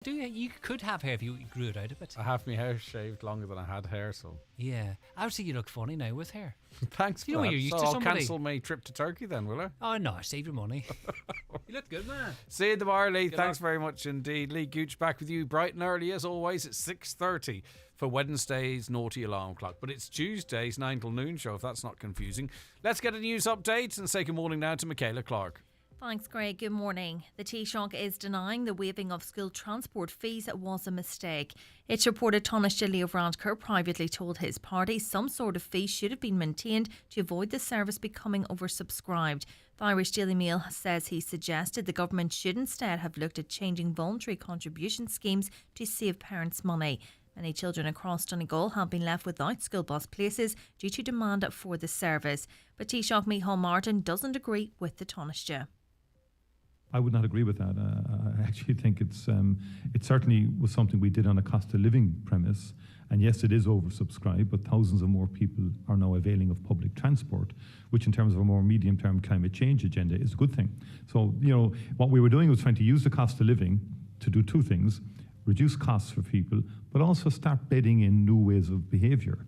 Do you? You could have hair if you grew it out a bit. I have my hair shaved longer than I had hair, so... Yeah. Obviously you look funny now with hair. Thanks for You know that. when you're used so to I'll somebody. cancel my trip to Turkey then, will I? Oh no, save your money. You look good, man. See you tomorrow, Lee. Good Thanks luck. very much indeed. Lee Gooch back with you bright and early as always at 6:30 for Wednesday's Naughty Alarm Clock. But it's Tuesday's 9 till noon show, if that's not confusing. Let's get a news update and say good morning now to Michaela Clark. Thanks, Greg. Good morning. The Taoiseach is denying the waiving of school transport fees was a mistake. It's reported Taoiseach Leo Varadkar privately told his party some sort of fee should have been maintained to avoid the service becoming oversubscribed. The Irish Daily Mail says he suggested the government should instead have looked at changing voluntary contribution schemes to save parents money. Many children across Donegal have been left without school bus places due to demand for the service. But Taoiseach Micheál Martin doesn't agree with the Taoiseach. I would not agree with that. I actually think it certainly was something we did on a cost of living premise. And yes, it is oversubscribed, but thousands of more people are now availing of public transport, which in terms of a more medium-term climate change agenda is a good thing. So, what we were doing was trying to use the cost of living to do two things: reduce costs for people, but also start bedding in new ways of behaviour.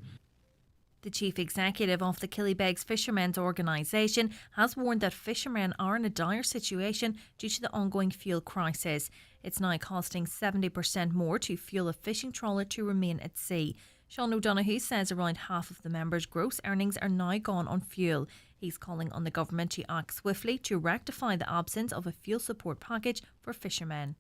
The chief executive of the Killybegs Fishermen's Organisation has warned that fishermen are in a dire situation due to the ongoing fuel crisis. It's now costing 70% more to fuel a fishing trawler to remain at sea. Sean O'Donoghue says around half of the members' gross earnings are now gone on fuel. He's calling on the government to act swiftly to rectify the absence of a fuel support package for fishermen.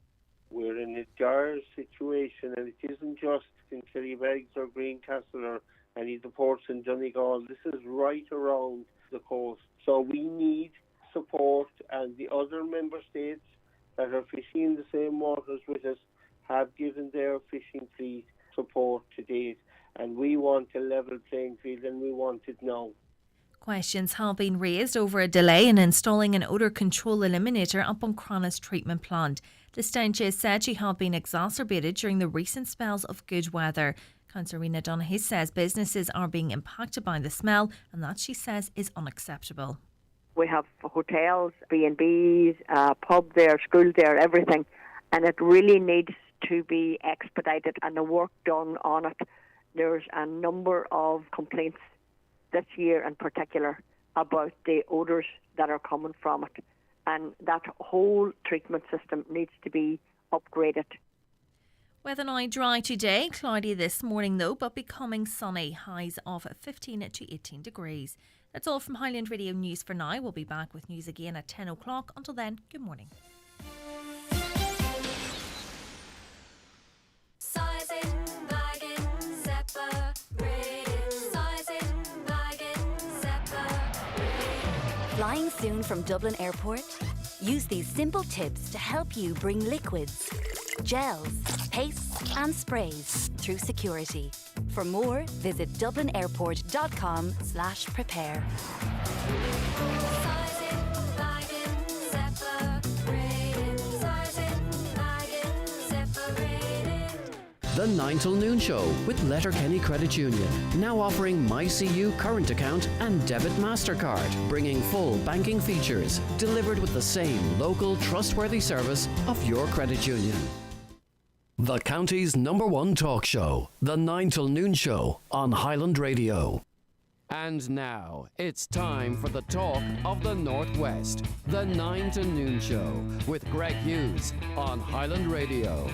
We're in a dire situation, and it isn't just in Killybegs or Greencastle or any of the ports in Donegal. This is right around the coast. So we need support, and the other member states that are fishing in the same waters with us have given their fishing fleet support to date. And we want a level playing field, and we want it now. Questions have been raised over a delay in installing an odour control eliminator at Buncrana's treatment plant. The stench is said to have been exacerbated during the recent spells of good weather. Councillor Rena Donoghue says businesses are being impacted by the smell, and that, she says, is unacceptable. We have hotels, B&Bs, pub there, school there, everything, and it really needs to be expedited and the work done on it. There's a number of complaints this year in particular about the odours that are coming from it, and that whole treatment system needs to be upgraded. Weather now dry today, cloudy this morning though, but becoming sunny, highs of 15 to 18 degrees. That's all from Highland Radio News for now. We'll be back with news again at 10 o'clock. Until then, good morning. Sizing, bagging, separated. Sizing, bagging, separated. Flying soon from Dublin Airport? Use these simple tips to help you bring liquids, gels, pastes and sprays through security. For more, visit dublinairport.com/prepare. Sizing, bagging, separated. Sizing, bagging, separated. The 9 till noon show with Letterkenny Credit Union, now offering MyCU current account and debit MasterCard, bringing full banking features, delivered with the same local trustworthy service of your credit union. The county's #1 talk show, The 9 till noon show on Highland Radio. And now, it's time for the talk of the Northwest, The 9 to noon show with Greg Hughes on Highland Radio.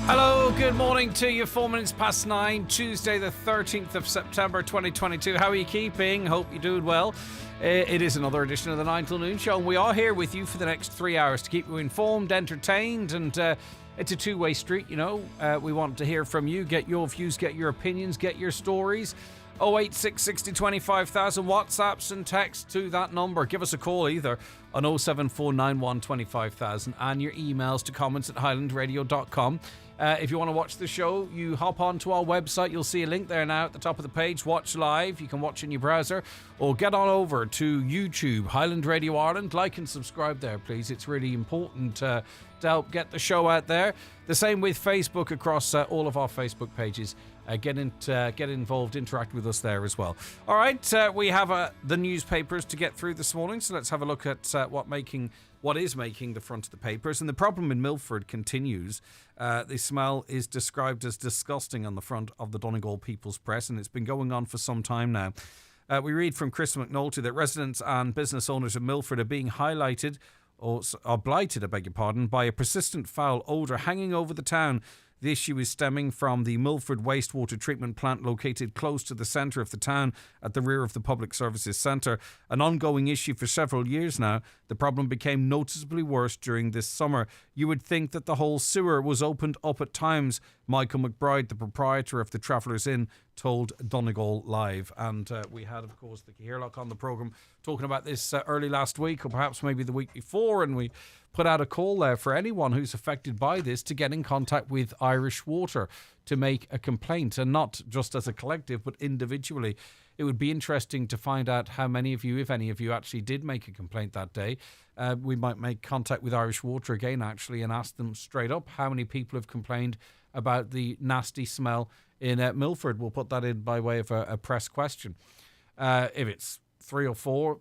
Hello, good morning to you. 4 minutes past 9, Tuesday the 13th of September 2022. How are you keeping? Hope you're doing well. It is another edition of the 9 till noon show, and we are here with you for the next 3 hours to keep you informed, entertained, and it's a two-way street, we want to hear from you, get your views, get your opinions, get your stories. 086 60 25,000 WhatsApps and text to that number. Give us a call either on 07491 25,000 and your emails to comments@highlandradio.com. If you want to watch the show, you hop onto our website. You'll see a link there now at the top of the page. Watch live. You can watch in your browser or get on over to YouTube, Highland Radio Ireland. Like and subscribe there, please. It's really important to help get the show out there. The same with Facebook across all of our Facebook pages. Get involved, interact with us there as well. All right, we have the newspapers to get through this morning, so let's have a look at what's making what is making the front of the papers. And the problem in Milford continues. The smell is described as disgusting on the front of the Donegal People's Press, and it's been going on for some time now. We read from Chris McNulty that residents and business owners of Milford are being highlighted, or blighted, I beg your pardon, by a persistent foul odour hanging over the town. The issue is stemming from the Milford wastewater treatment plant located close to the centre of the town at the rear of the Public Services Centre. An ongoing issue for several years now, the problem became noticeably worse during this summer. You would think that the whole sewer was opened up at times, Michael McBride, the proprietor of the Travellers Inn, told Donegal Live. And we had, of course, the Hearlock on the programme talking about this early last week, or perhaps maybe the week before, and we put out a call there for anyone who's affected by this to get in contact with Irish Water to make a complaint, and not just as a collective but individually. It would be interesting to find out how many of you, if any of you, actually did make a complaint that day. We might make contact with Irish Water again, actually, and ask them straight up how many people have complained about the nasty smell in Milford. We'll put that in by way of a press question. If it's 3 or 4,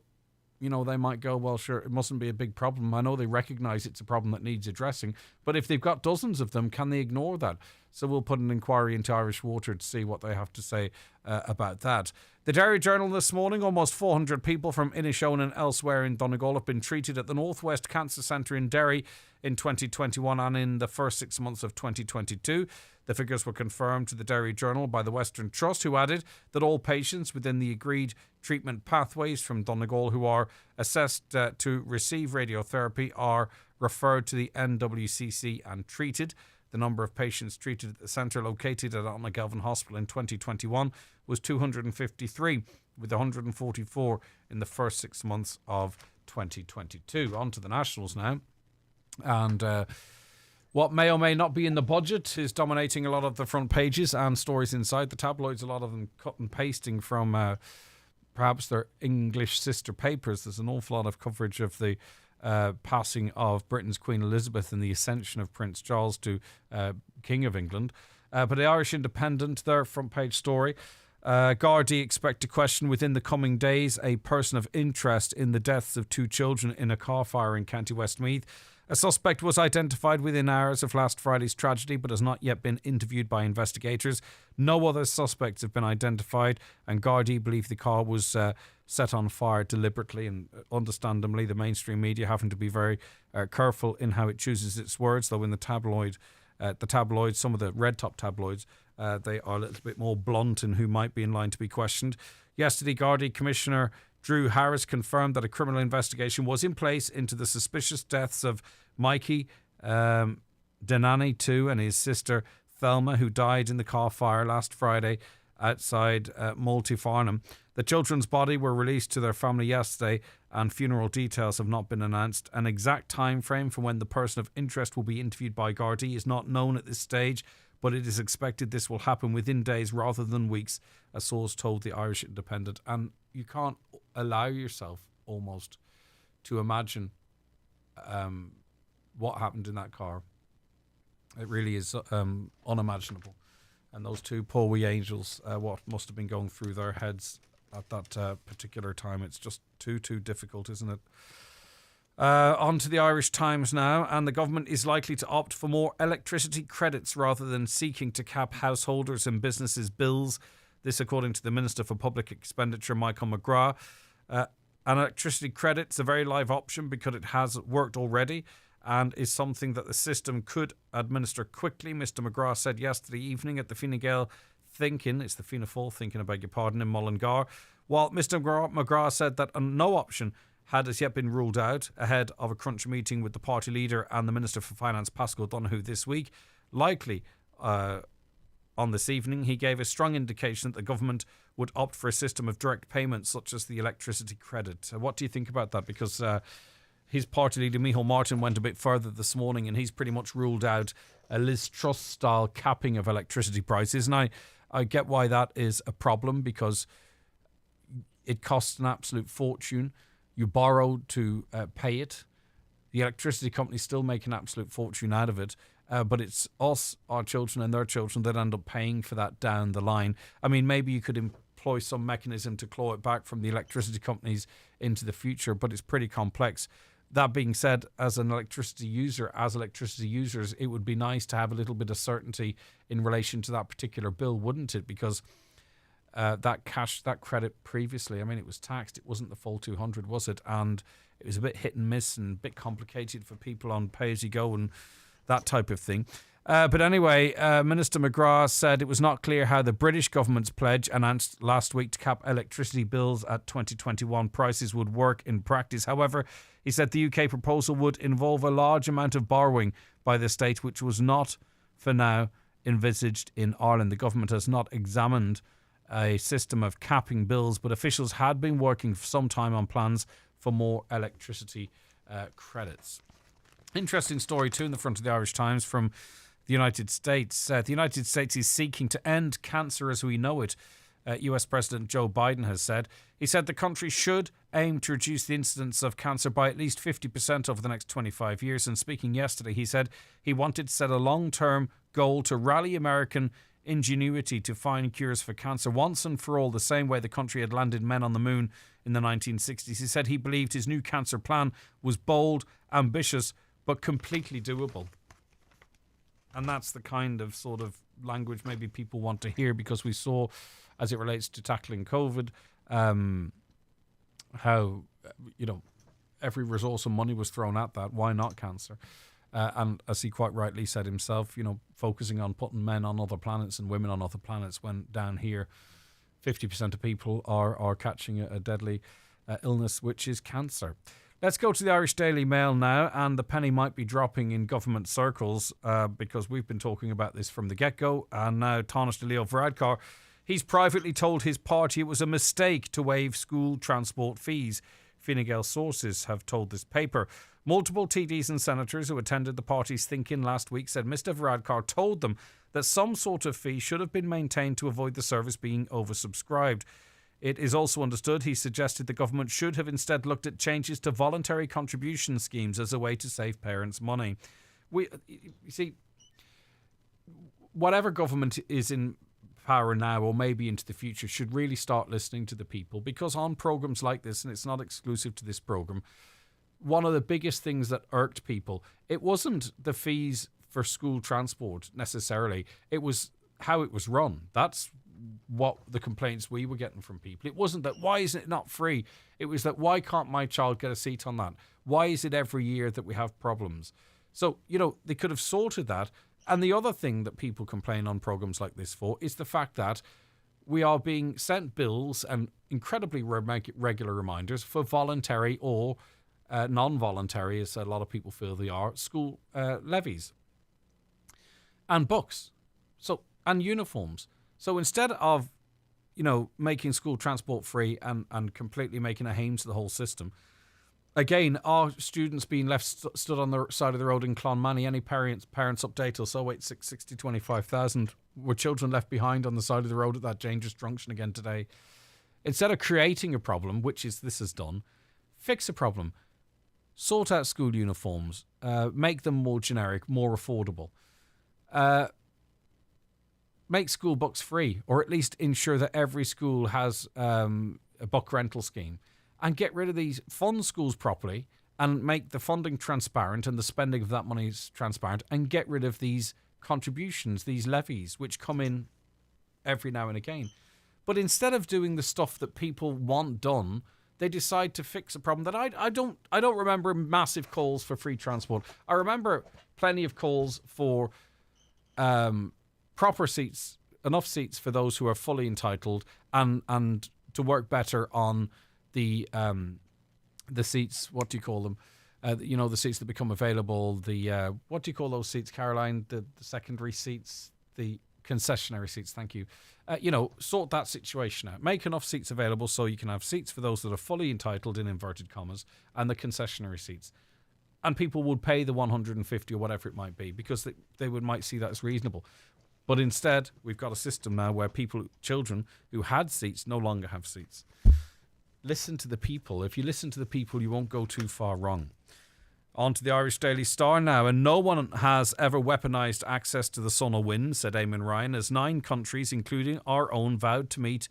they might go, well, sure, it mustn't be a big problem. I know they recognise it's a problem that needs addressing, but if they've got dozens of them, can they ignore that? So we'll put an inquiry into Irish Water to see what they have to say about that. The Derry Journal this morning: almost 400 people from Inishowen and elsewhere in Donegal have been treated at the Northwest Cancer Centre in Derry in 2021 and in the first 6 months of 2022. The figures were confirmed to the Derry Journal by the Western Trust, who added that all patients within the agreed treatment pathways from Donegal who are assessed to receive radiotherapy are referred to the NWCC and treated. The number of patients treated at the centre located at Donegal Hospital in 2021 was 253, with 144 in the first 6 months of 2022. On to the Nationals now. And what may or may not be in the budget is dominating a lot of the front pages and stories inside the tabloids, a lot of them cut and pasting from perhaps their English sister papers. There's an awful lot of coverage of the passing of Britain's Queen Elizabeth and the ascension of Prince Charles to King of England. But the Irish Independent, their front page story: Gardaí expect to question within the coming days a person of interest in the deaths of 2 children in a car fire in County Westmeath. A suspect was identified within hours of last Friday's tragedy but has not yet been interviewed by investigators. No other suspects have been identified, and Gardaí believe the car was set on fire deliberately, and understandably the mainstream media having to be very careful in how it chooses its words, though in the tabloids, some of the red top tabloids, they are a little bit more blunt in who might be in line to be questioned. Yesterday, Gardaí Commissioner Drew Harris confirmed that a criminal investigation was in place into the suspicious deaths of Mikey Denani too and his sister Thelma, who died in the car fire last Friday outside Multifarnham. The children's body were released to their family yesterday, and funeral details have not been announced. An exact time frame for when the person of interest will be interviewed by Gardaí is not known at this stage, but it is expected this will happen within days rather than weeks, a source told the Irish Independent. And you can't allow yourself almost to imagine what happened in that car. It really is unimaginable. And those 2 poor wee angels, what must have been going through their heads at that particular time. It's just too difficult, isn't it? On to the Irish Times now, and the government is likely to opt for more electricity credits rather than seeking to cap householders and businesses' bills. This according to the Minister for Public Expenditure, Michael McGrath. An electricity credit's a very live option because it has worked already and is something that the system could administer quickly, Mr McGrath said yesterday evening at the Fine Gael Thinking, it's the Fianna Fáil Thinking, I beg your pardon, in Mullingar, while Mr McGrath said that no option had as yet been ruled out ahead of a crunch meeting with the party leader and the Minister for Finance, Paschal Donohoe, this week. Likely on this evening, he gave a strong indication that the government would opt for a system of direct payments such as the electricity credit. What do you think about that? Because his party leader, Micheál Martin, went a bit further this morning and he's pretty much ruled out a Liz Truss-style capping of electricity prices. And I get why that is a problem, because it costs an absolute fortune. You borrow to pay it. The electricity companies still make an absolute fortune out of it. But it's us, our children and their children that end up paying for that down the line. I mean, maybe you could employ some mechanism to claw it back from the electricity companies into the future, but it's pretty complex. That being said, as electricity users, it would be nice to have a little bit of certainty in relation to that particular bill, wouldn't it? Because that credit previously, I mean, it was taxed. It wasn't the full 200, was it? And it was a bit hit and miss and a bit complicated for people on pay-as-you-go and that type of thing. But anyway, Minister McGrath said it was not clear how the British government's pledge announced last week to cap electricity bills at 2021 prices would work in practice. However, he said the UK proposal would involve a large amount of borrowing by the state, which was not, for now, envisaged in Ireland. The government has not examined a system of capping bills, but officials had been working for some time on plans for more electricity credits. Interesting story too in the front of the Irish Times from the United States. The United States is seeking to end cancer as we know it. US President Joe Biden has said. He said the country should aim to reduce the incidence of cancer by at least 50% over the next 25 years. And speaking yesterday, he said he wanted to set a long-term goal to rally American ingenuity to find cures for cancer once and for all, the same way the country had landed men on the moon in the 1960s. He said he believed his new cancer plan was bold, ambitious, but completely doable. And that's the kind of sort of language maybe people want to hear, because we saw, as it relates to tackling COVID, how, every resource and money was thrown at that. Why not cancer? And as he quite rightly said himself, focusing on putting men on other planets and women on other planets, when down here 50% of people are catching a deadly illness, which is cancer. Let's go to the Irish Daily Mail now, and the penny might be dropping in government circles because we've been talking about this from the get-go, and now Taoiseach Leo Varadkar, he's privately told his party it was a mistake to waive school transport fees. Fine Gael sources have told this paper. Multiple TDs and senators who attended the party's think-in last week said Mr Varadkar told them that some sort of fee should have been maintained to avoid the service being oversubscribed. It is also understood he suggested the government should have instead looked at changes to voluntary contribution schemes as a way to save parents money. You see, whatever government is in power now or maybe into the future should really start listening to the people, because on programmes like this, and it's not exclusive to this programme, one of the biggest things that irked people, it wasn't the fees for school transport necessarily, it was how it was run. That's what the complaints we were getting from people. It wasn't that why is it not free, it was that why can't my child get a seat on that? Why is it every year that we have problems? So, they could have sorted that. And the other thing that people complain on programmes like this for is the fact that we are being sent bills and incredibly regular reminders for voluntary or non-voluntary, as a lot of people feel they are, school levies and books, and uniforms. So instead of, making school transport free and completely making a hames to the whole system, again, are students being left stood on the side of the road in Clonmany? Any parents update us, 086 60 25,000. Were children left behind on the side of the road at that dangerous junction again today? Instead of creating a problem, which is this has done, fix a problem. Sort out school uniforms. Make them more generic, more affordable. Make school books free, or at least ensure that every school has a book rental scheme, and get rid of these, fund schools properly and make the funding transparent and the spending of that money is transparent, and get rid of these contributions, these levies, which come in every now and again. But instead of doing the stuff that people want done, they decide to fix a problem that I don't remember massive calls for free transport. I remember plenty of calls for proper seats, enough seats for those who are fully entitled, and to work better on the seats. What do you call them? The seats that become available. The what do you call those seats, Caroline? The secondary seats, the concessionary seats. Thank you. Sort that situation out. Make enough seats available so you can have seats for those that are fully entitled, in inverted commas, and the concessionary seats. And people would pay the 150 or whatever it might be, because they might see that as reasonable. But instead, we've got a system now where children who had seats no longer have seats. Listen to the people. If you listen to the people, you won't go too far wrong. On to the Irish Daily Star now. And no one has ever weaponised access to the sun or wind, said Eamon Ryan, as 9 countries, including our own, vowed to meet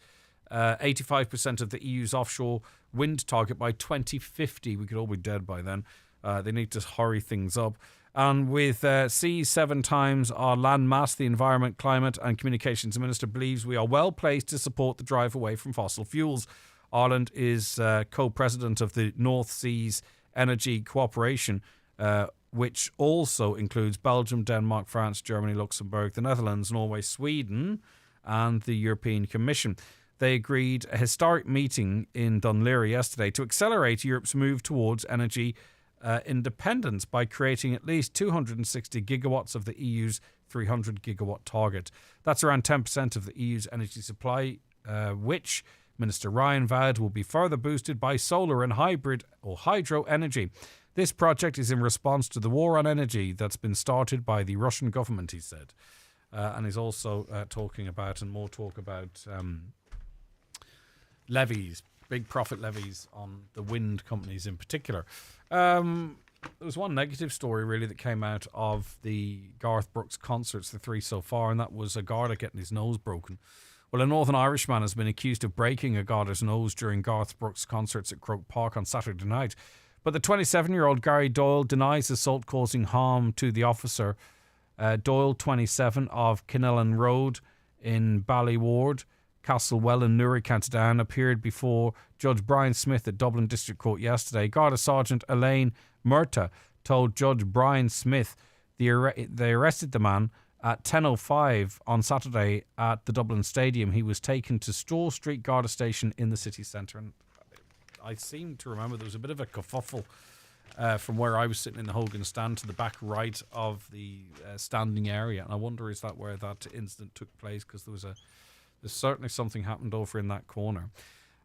85% of the EU's offshore wind target by 2050. We could all be dead by then. They need to hurry things up. And with seas 7 times our land mass, the Environment, Climate and Communications Minister believes we are well placed to support the drive away from fossil fuels. Ireland is co-president of the North Seas Energy Cooperation, which also includes Belgium, Denmark, France, Germany, Luxembourg, the Netherlands, Norway, Sweden and the European Commission. They agreed a historic meeting in Dunleary yesterday to accelerate Europe's move towards energy independence by creating at least 260 gigawatts of the EU's 300 gigawatt target. That's around 10% of the EU's energy supply, which Minister Ryan vowed will be further boosted by solar and hybrid or hydro energy. This project is in response to the war on energy that's been started by the Russian government, he said. And he's also talking about, and more talk about, levies, big profit levies on the wind companies in particular. There was one negative story really that came out of the Garth Brooks concerts, the 3 so far, and that was a Garda getting his nose broken. Well, a Northern Irishman has been accused of breaking a Garda's nose during Garth Brooks concerts at Croke Park on Saturday night. But the 27-year-old Gary Doyle denies assault causing harm to the officer. Doyle, 27, of Kinellan Road in Ballyward, Castlewell in Newry, County Down, appeared before Judge Brian Smith at Dublin District Court yesterday. Garda Sergeant Elaine Murta told Judge Brian Smith they arrested the man at 10:05 on Saturday at the Dublin Stadium. He was taken to Store Street Garda Station in the city centre. And I seem to remember there was a bit of a kerfuffle from where I was sitting in the Hogan stand to the back right of the standing area. And I wonder, is that where that incident took place? Because there's certainly something happened over in that corner.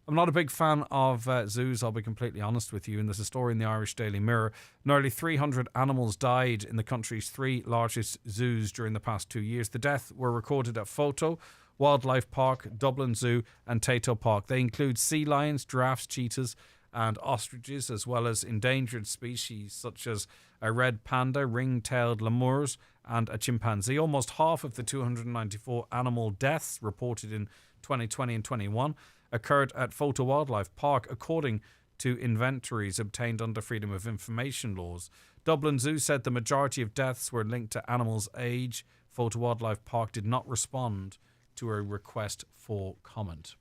I'm not a big fan of zoos, I'll be completely honest with you. And there's a story in the Irish Daily Mirror. Nearly 300 animals died in the country's 3 largest zoos during the past 2 years. The deaths were recorded at Photo Wildlife Park, Dublin Zoo and Tato Park. They include sea lions, giraffes, cheetahs and ostriches, as well as endangered species such as a red panda, ring-tailed lemurs and a chimpanzee. Almost half of the 294 animal deaths reported in 2020 and 21 occurred at Photo Wildlife Park, according to inventories obtained under Freedom of Information laws. Dublin Zoo said the majority of deaths were linked to animals' age. Photo Wildlife Park did not respond to a request for comment.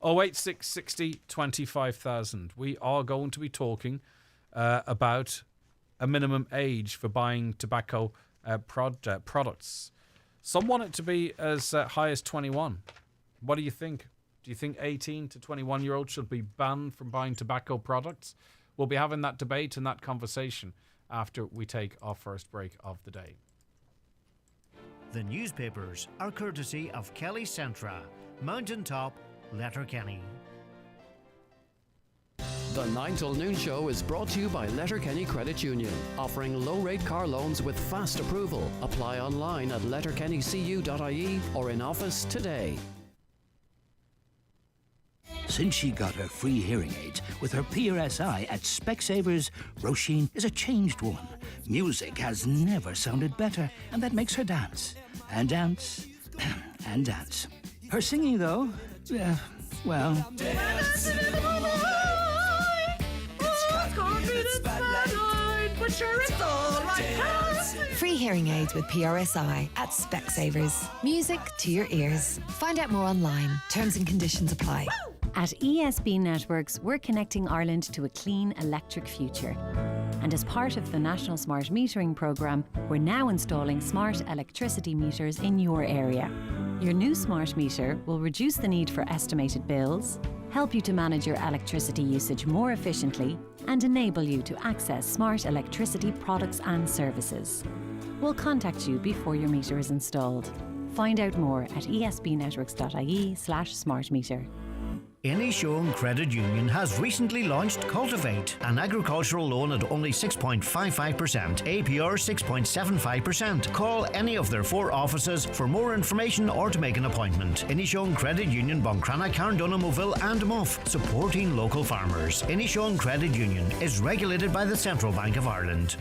08660 25,000. We are going to be talking about a minimum age for buying tobacco products. Some want it to be as high as 21. What do you think? Do you think 18 to 21-year-olds should be banned from buying tobacco products? We'll be having that debate and that conversation after we take our first break of the day. The newspapers are courtesy of Kelly Centra, Mountaintop, Letterkenny. The 9 till noon show is brought to you by Letterkenny Credit Union, offering low-rate car loans with fast approval. Apply online at letterkennycu.ie or in office today. Since she got her free hearing aids with her PRSI at Specsavers, Roisin is a changed woman. Music has never sounded better, and that makes her dance. And dance. And dance. Her singing, though, well... Free hearing aids with PRSI at Specsavers. Music to your ears. Find out more online. Terms and conditions apply. At ESB Networks, we're connecting Ireland to a clean electric future. And as part of the National Smart Metering Programme, we're now installing smart electricity meters in your area. Your new smart meter will reduce the need for estimated bills, help you to manage your electricity usage more efficiently, and enable you to access smart electricity products and services. We'll contact you before your meter is installed. Find out more at esbnetworks.ie/smartmeter. Inishowen Credit Union has recently launched Cultivate, an agricultural loan at only 6.55%, APR 6.75%. Call any of their 4 offices for more information or to make an appointment. Inishowen Credit Union, Buncrana, Carndona, Moville and Muff, supporting local farmers. Inishowen Credit Union is regulated by the Central Bank of Ireland.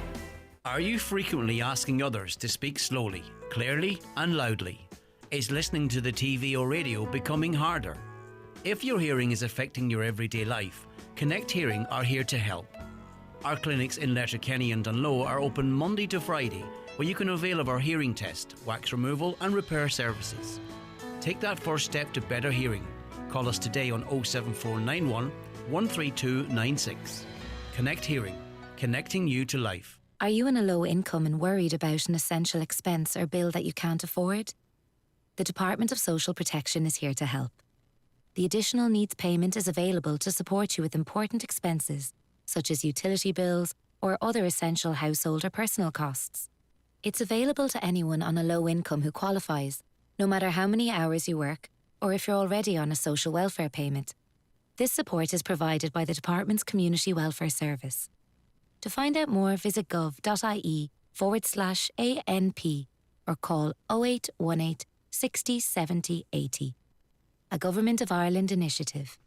Are you frequently asking others to speak slowly, clearly and loudly? Is listening to the TV or radio becoming harder? If your hearing is affecting your everyday life, Connect Hearing are here to help. Our clinics in Letterkenny and Dunloe are open Monday to Friday, where you can avail of our hearing test, wax removal and repair services. Take that first step to better hearing. Call us today on 07491 13296. Connect Hearing, connecting you to life. Are you on a low income and worried about an essential expense or bill that you can't afford? The Department of Social Protection is here to help. The additional needs payment is available to support you with important expenses, such as utility bills or other essential household or personal costs. It's available to anyone on a low income who qualifies, no matter how many hours you work or if you're already on a social welfare payment. This support is provided by the Department's Community Welfare Service. To find out more, visit gov.ie/ANP or call 0818 60 70 80. A Government of Ireland initiative.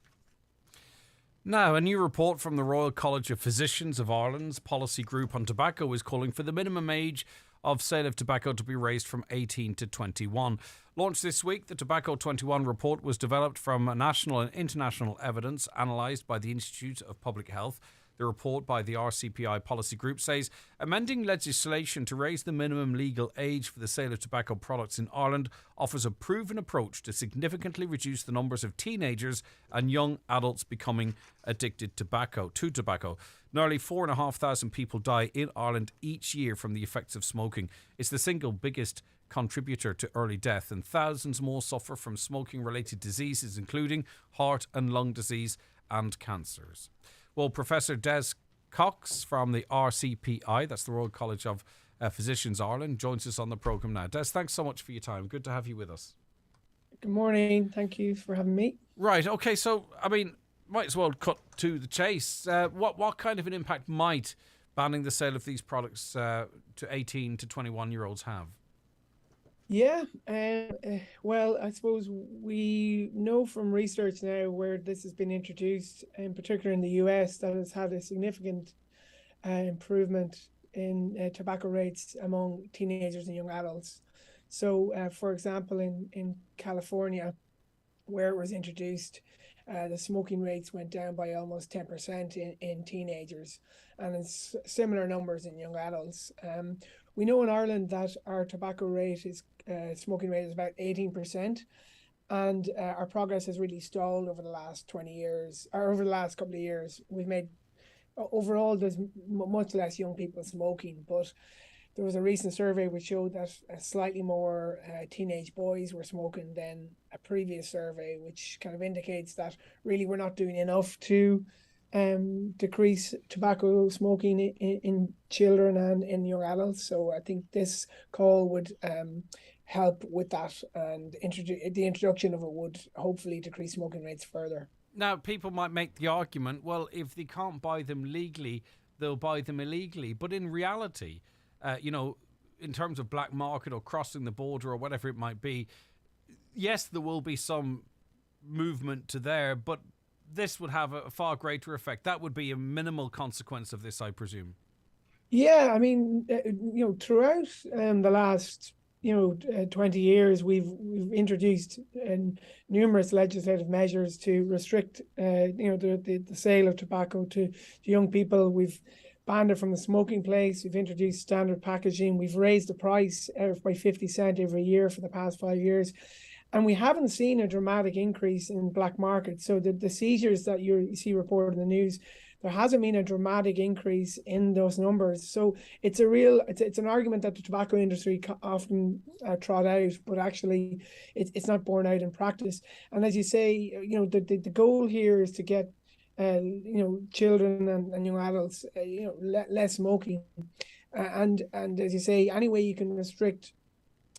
Now, a new report from the Royal College of Physicians of Ireland's policy group on tobacco is calling for the minimum age of sale of tobacco to be raised from 18 to 21. Launched this week, the Tobacco 21 report was developed from national and international evidence analysed by the Institute of Public Health. The report by the RCPI policy group says amending legislation to raise the minimum legal age for the sale of tobacco products in Ireland offers a proven approach to significantly reduce the numbers of teenagers and young adults becoming addicted to tobacco. Nearly 4,500 people die in Ireland each year from the effects of smoking. It's the single biggest contributor to early death, and thousands more suffer from smoking-related diseases, including heart and lung disease and cancers. Well, Professor Des Cox from the RCPI, that's the Royal College of Physicians Ireland, joins us on the programme now. Des, thanks so much for your time. Good to have you with us. Good morning. Thank you for having me. Right, okay, so, I mean, might as well cut to the chase. What kind of an impact might banning the sale of these products to 18 to 21-year-olds have? Yeah, well, I suppose we know from research now where this has been introduced, in particular in the US, that has had a significant improvement in tobacco rates among teenagers and young adults. So, for example, in California, where it was introduced, the smoking rates went down by almost 10% in teenagers, and it's similar numbers in young adults. We know in Ireland that our tobacco rate is smoking rate is about 18%, and our progress has really stalled over the last 20 years, or over the last couple of years. We've made overall there's much less young people smoking, but there was a recent survey which showed that slightly more teenage boys were smoking than a previous survey, which kind of indicates that really we're not doing enough to decrease tobacco smoking in children and in young adults. So I think this call would help with that, and the introduction of it would hopefully decrease smoking rates further. Now, people might make the argument, well, if they can't buy them legally, they'll buy them illegally. But in reality, in terms of black market or crossing the border or whatever it might be, yes, there will be some movement to there, but this would have a far greater effect. That would be a minimal consequence of this, I presume. Yeah, I mean, throughout the last 20 years, we've introduced numerous legislative measures to restrict the sale of tobacco to young people. We've banned it from the smoking place. We've introduced standard packaging. We've raised the price by 50 cents every year for the past 5 years. And we haven't seen a dramatic increase in black market. So the seizures that you see reported in the news, there hasn't been a dramatic increase in those numbers. So it's an argument that the tobacco industry often trot out, but actually it's not borne out in practice. And as you say, the goal here is to get children and young adults less smoking, and as you say, any way you can restrict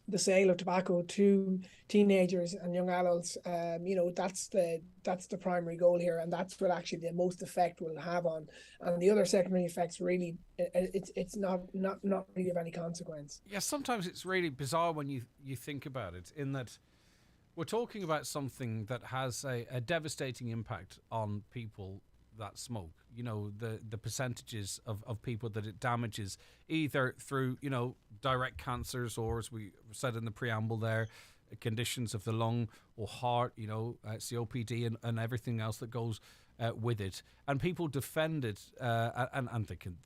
the sale of tobacco to teenagers and young adults, that's the primary goal here, and that's what actually the most effect will have on. And the other secondary effects really, it's not really of any consequence. Yeah, sometimes it's really bizarre when you think about it, in that we're talking about something that has a devastating impact on people that smoke. The percentages of people that it damages, either through direct cancers, or, as we said in the preamble there, conditions of the lung or heart, COPD and everything else that goes with it, and people defend it, and they can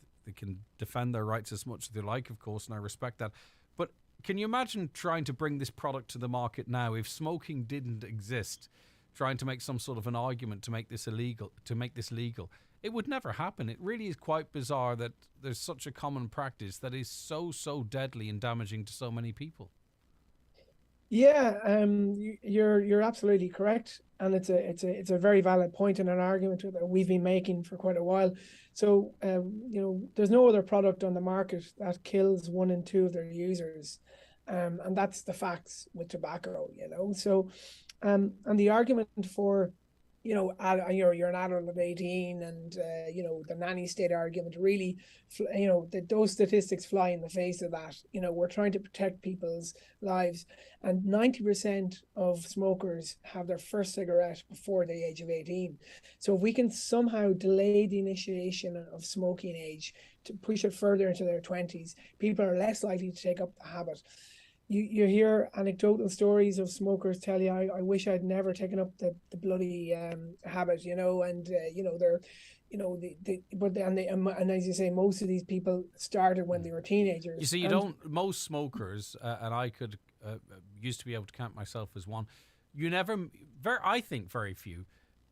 defend their rights as much as they like, of course, and I respect that. But can you imagine trying to bring this product to the market now if smoking didn't exist? Trying to make some sort of an argument to make this illegal, it would never happen. It really is quite bizarre that there's such a common practice that is so deadly and damaging to so many people. Yeah, you're absolutely correct, and it's a very valid point and an argument that we've been making for quite a while. So there's no other product on the market that kills 1 in 2 of their users, and that's the facts with tobacco. So, and the argument for you're an adult at 18, and the nanny state argument really, those statistics fly in the face of that. We're trying to protect people's lives, and 90% of smokers have their first cigarette before the age of 18. So if we can somehow delay the initiation of smoking age to push it further into their 20s, people are less likely to take up the habit. You hear anecdotal stories of smokers tell you, I wish I'd never taken up the bloody habit, and and as you say, most of these people started when they were teenagers. You see, most smokers, and I could used to be able to count myself as one. I think very few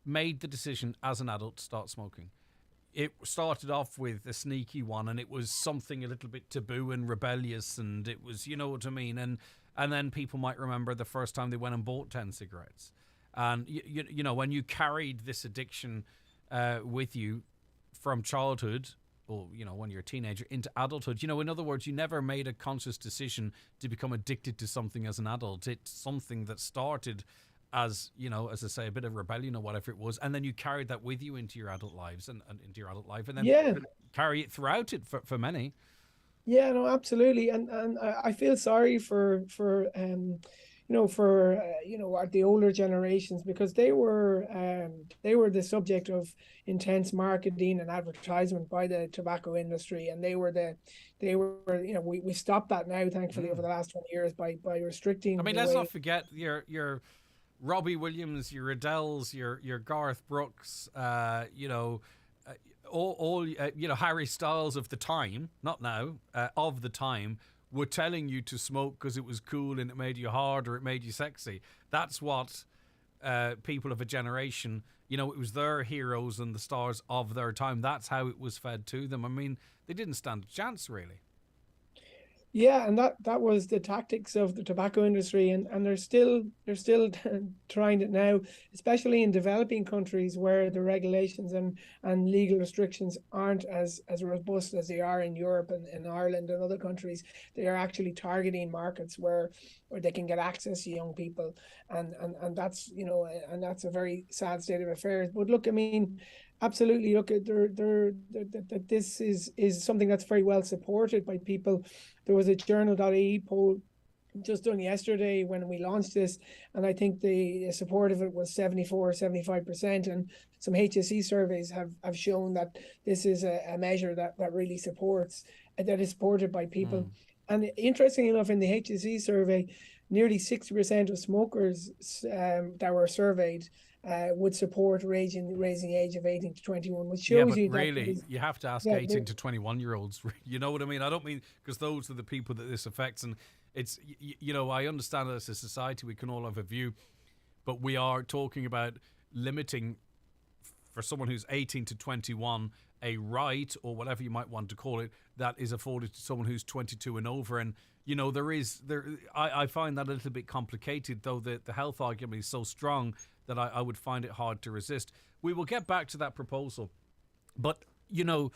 made the decision as an adult to start smoking. It started off with a sneaky one, and it was something a little bit taboo and rebellious, and it was, you know what I mean? And then people might remember the first time they went and bought 10 cigarettes. And, when you carried this addiction with you from childhood, or, when you're a teenager, into adulthood, in other words, you never made a conscious decision to become addicted to something as an adult. It's something that started as as I say, a bit of rebellion or whatever it was, and then you carried that with you into your adult lives and into your adult life, and then carry it throughout it for many. Yeah, no, absolutely, and I feel sorry for the older generations, because they were the subject of intense marketing and advertisement by the tobacco industry, and we stopped that now, thankfully, over the last 20 years by restricting. I mean, let's not forget your Robbie Williams, your Adele's, your Garth Brooks, all Harry Styles of the time, not now, of the time, were telling you to smoke because it was cool and it made you hard or it made you sexy. That's what people of a generation, it was their heroes and the stars of their time. That's how it was fed to them. I mean, they didn't stand a chance, really. Yeah, and that was the tactics of the tobacco industry, and they're still trying it now, especially in developing countries where the regulations and legal restrictions aren't as robust as they are in Europe and in Ireland and other countries. They are actually targeting markets where they can get access to young people, and that's and that's a very sad state of affairs. But look, I mean, absolutely, look, this is something that's very well supported by people. There was a Journal.ie poll just done yesterday when we launched this, and I think the support of it was 75%, and some HSE surveys have shown that this is a measure that really supports, that is supported by people. And interestingly enough, in the HSE survey, nearly 60% of smokers that were surveyed would support raising the age of 18 to 21, which shows you that really, you have to ask 18 to 21-year-olds. You know what I mean? I don't mean, because those are the people that this affects, and it's, I understand that as a society we can all have a view, but we are talking about limiting, for someone who's 18 to 21, a right, or whatever you might want to call it, that is afforded to someone who's 22 and over. And I find that a little bit complicated, though the health argument is so strong that I would find it hard to resist. We will get back to that proposal, but the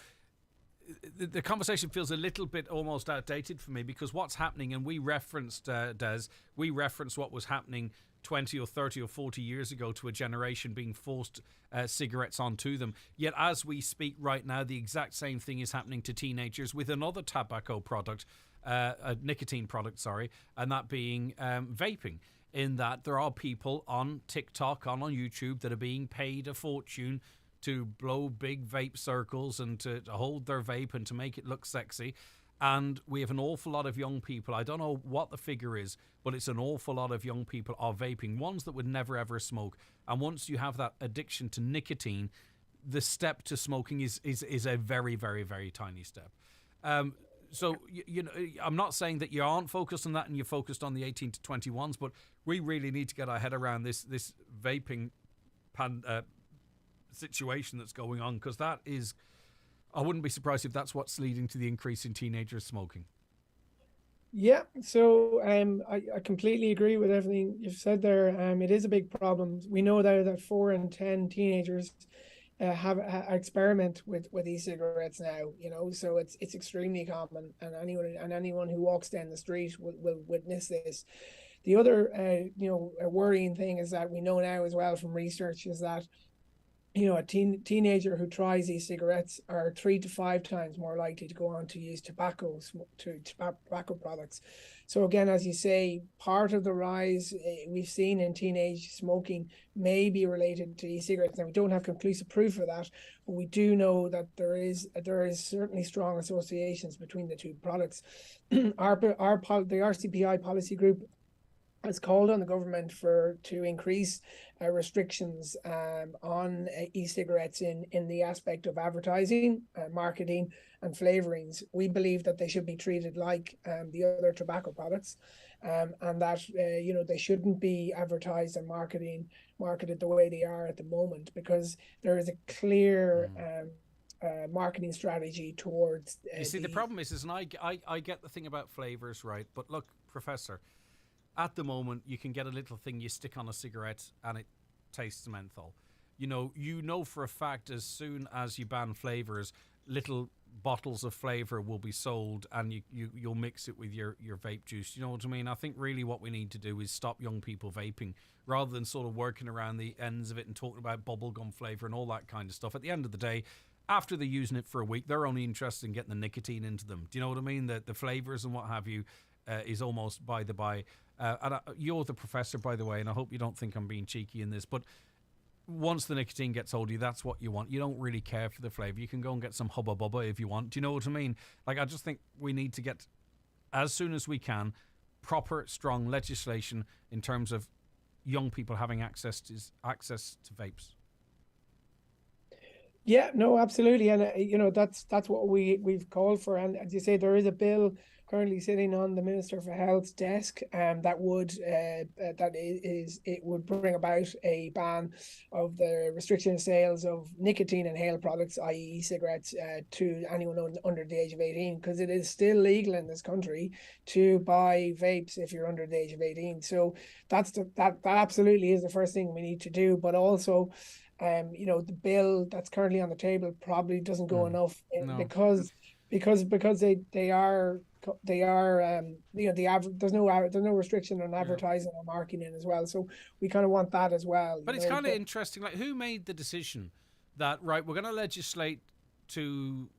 conversation feels a little bit almost outdated for me, because what's happening, and we referenced what was happening 20 or 30 or 40 years ago to a generation being forced cigarettes onto them. Yet as we speak right now, the exact same thing is happening to teenagers with another tobacco product, a nicotine product, and that being vaping. In that there are people on TikTok, on YouTube, that are being paid a fortune to blow big vape circles and to hold their vape and to make it look sexy. And we have an awful lot of young people. I don't know what the figure is, but it's an awful lot of young people are vaping, ones that would never, ever smoke. And once you have that addiction to nicotine, the step to smoking is a very, very, very tiny step. So, you know, I'm not saying that you aren't focused on that and you're focused on the 18 to 21s, but we really need to get our head around this vaping situation that's going on, because that is... I wouldn't be surprised if that's what's leading to the increase in teenagers smoking. Yeah, so I completely agree with everything you've said there. It is a big problem. We know that 4 in 10 teenagers have experiment with e-cigarettes now. You know, so it's extremely common, and anyone who walks down the street will witness this. The other worrying thing is that we know now as well from research is that, you know, a teenager who tries e-cigarettes are 3 to 5 times more likely to go on to use tobacco products. So again, as you say, part of the rise we've seen in teenage smoking may be related to e-cigarettes. Now, we don't have conclusive proof of that, but we do know that there is certainly strong associations between the two products. The RCPI policy group has called on the government to increase restrictions on e-cigarettes in the aspect of advertising, marketing, and flavorings. We believe that they should be treated like the other tobacco products, and that they shouldn't be advertised and marketed the way they are at the moment, because there is a clear marketing strategy towards. You see, the problem is and I get the thing about flavors, right? But look, Professor. At the moment, you can get a little thing you stick on a cigarette and it tastes menthol. You know for a fact as soon as you ban flavors, little bottles of flavor will be sold and you'll mix it with your vape juice. You know what I mean? I think really what we need to do is stop young people vaping rather than sort of working around the ends of it and talking about bubblegum flavor and all that kind of stuff. At the end of the day, after they're using it for a week, they're only interested in getting the nicotine into them. Do you know what I mean? The flavors and what have you is almost by the by. You're the professor, by the way, and I hope you don't think I'm being cheeky in this, but once the nicotine gets hold of you, that's what you want. You don't really care for the flavour. You can go and get some Hubba Bubba if you want. Do you know what I mean? Like, I just think we need to get, as soon as we can, proper, strong legislation in terms of young people having access to vapes. Yeah, no, absolutely, and that's what we've called for. And as you say, there is a bill currently sitting on the Minister for Health's desk that would bring about a ban of the restriction of sales of nicotine inhaled products, i.e. e-cigarettes, to anyone under the age of 18, because it is still legal in this country to buy vapes if you're under the age of 18. So that absolutely is the first thing we need to do, but also the bill that's currently on the table probably doesn't go enough because they are there's no restriction on advertising or marketing as well. So we kind of want that as well. But it's kind of interesting. Like, who made the decision that, right, we're going to legislate to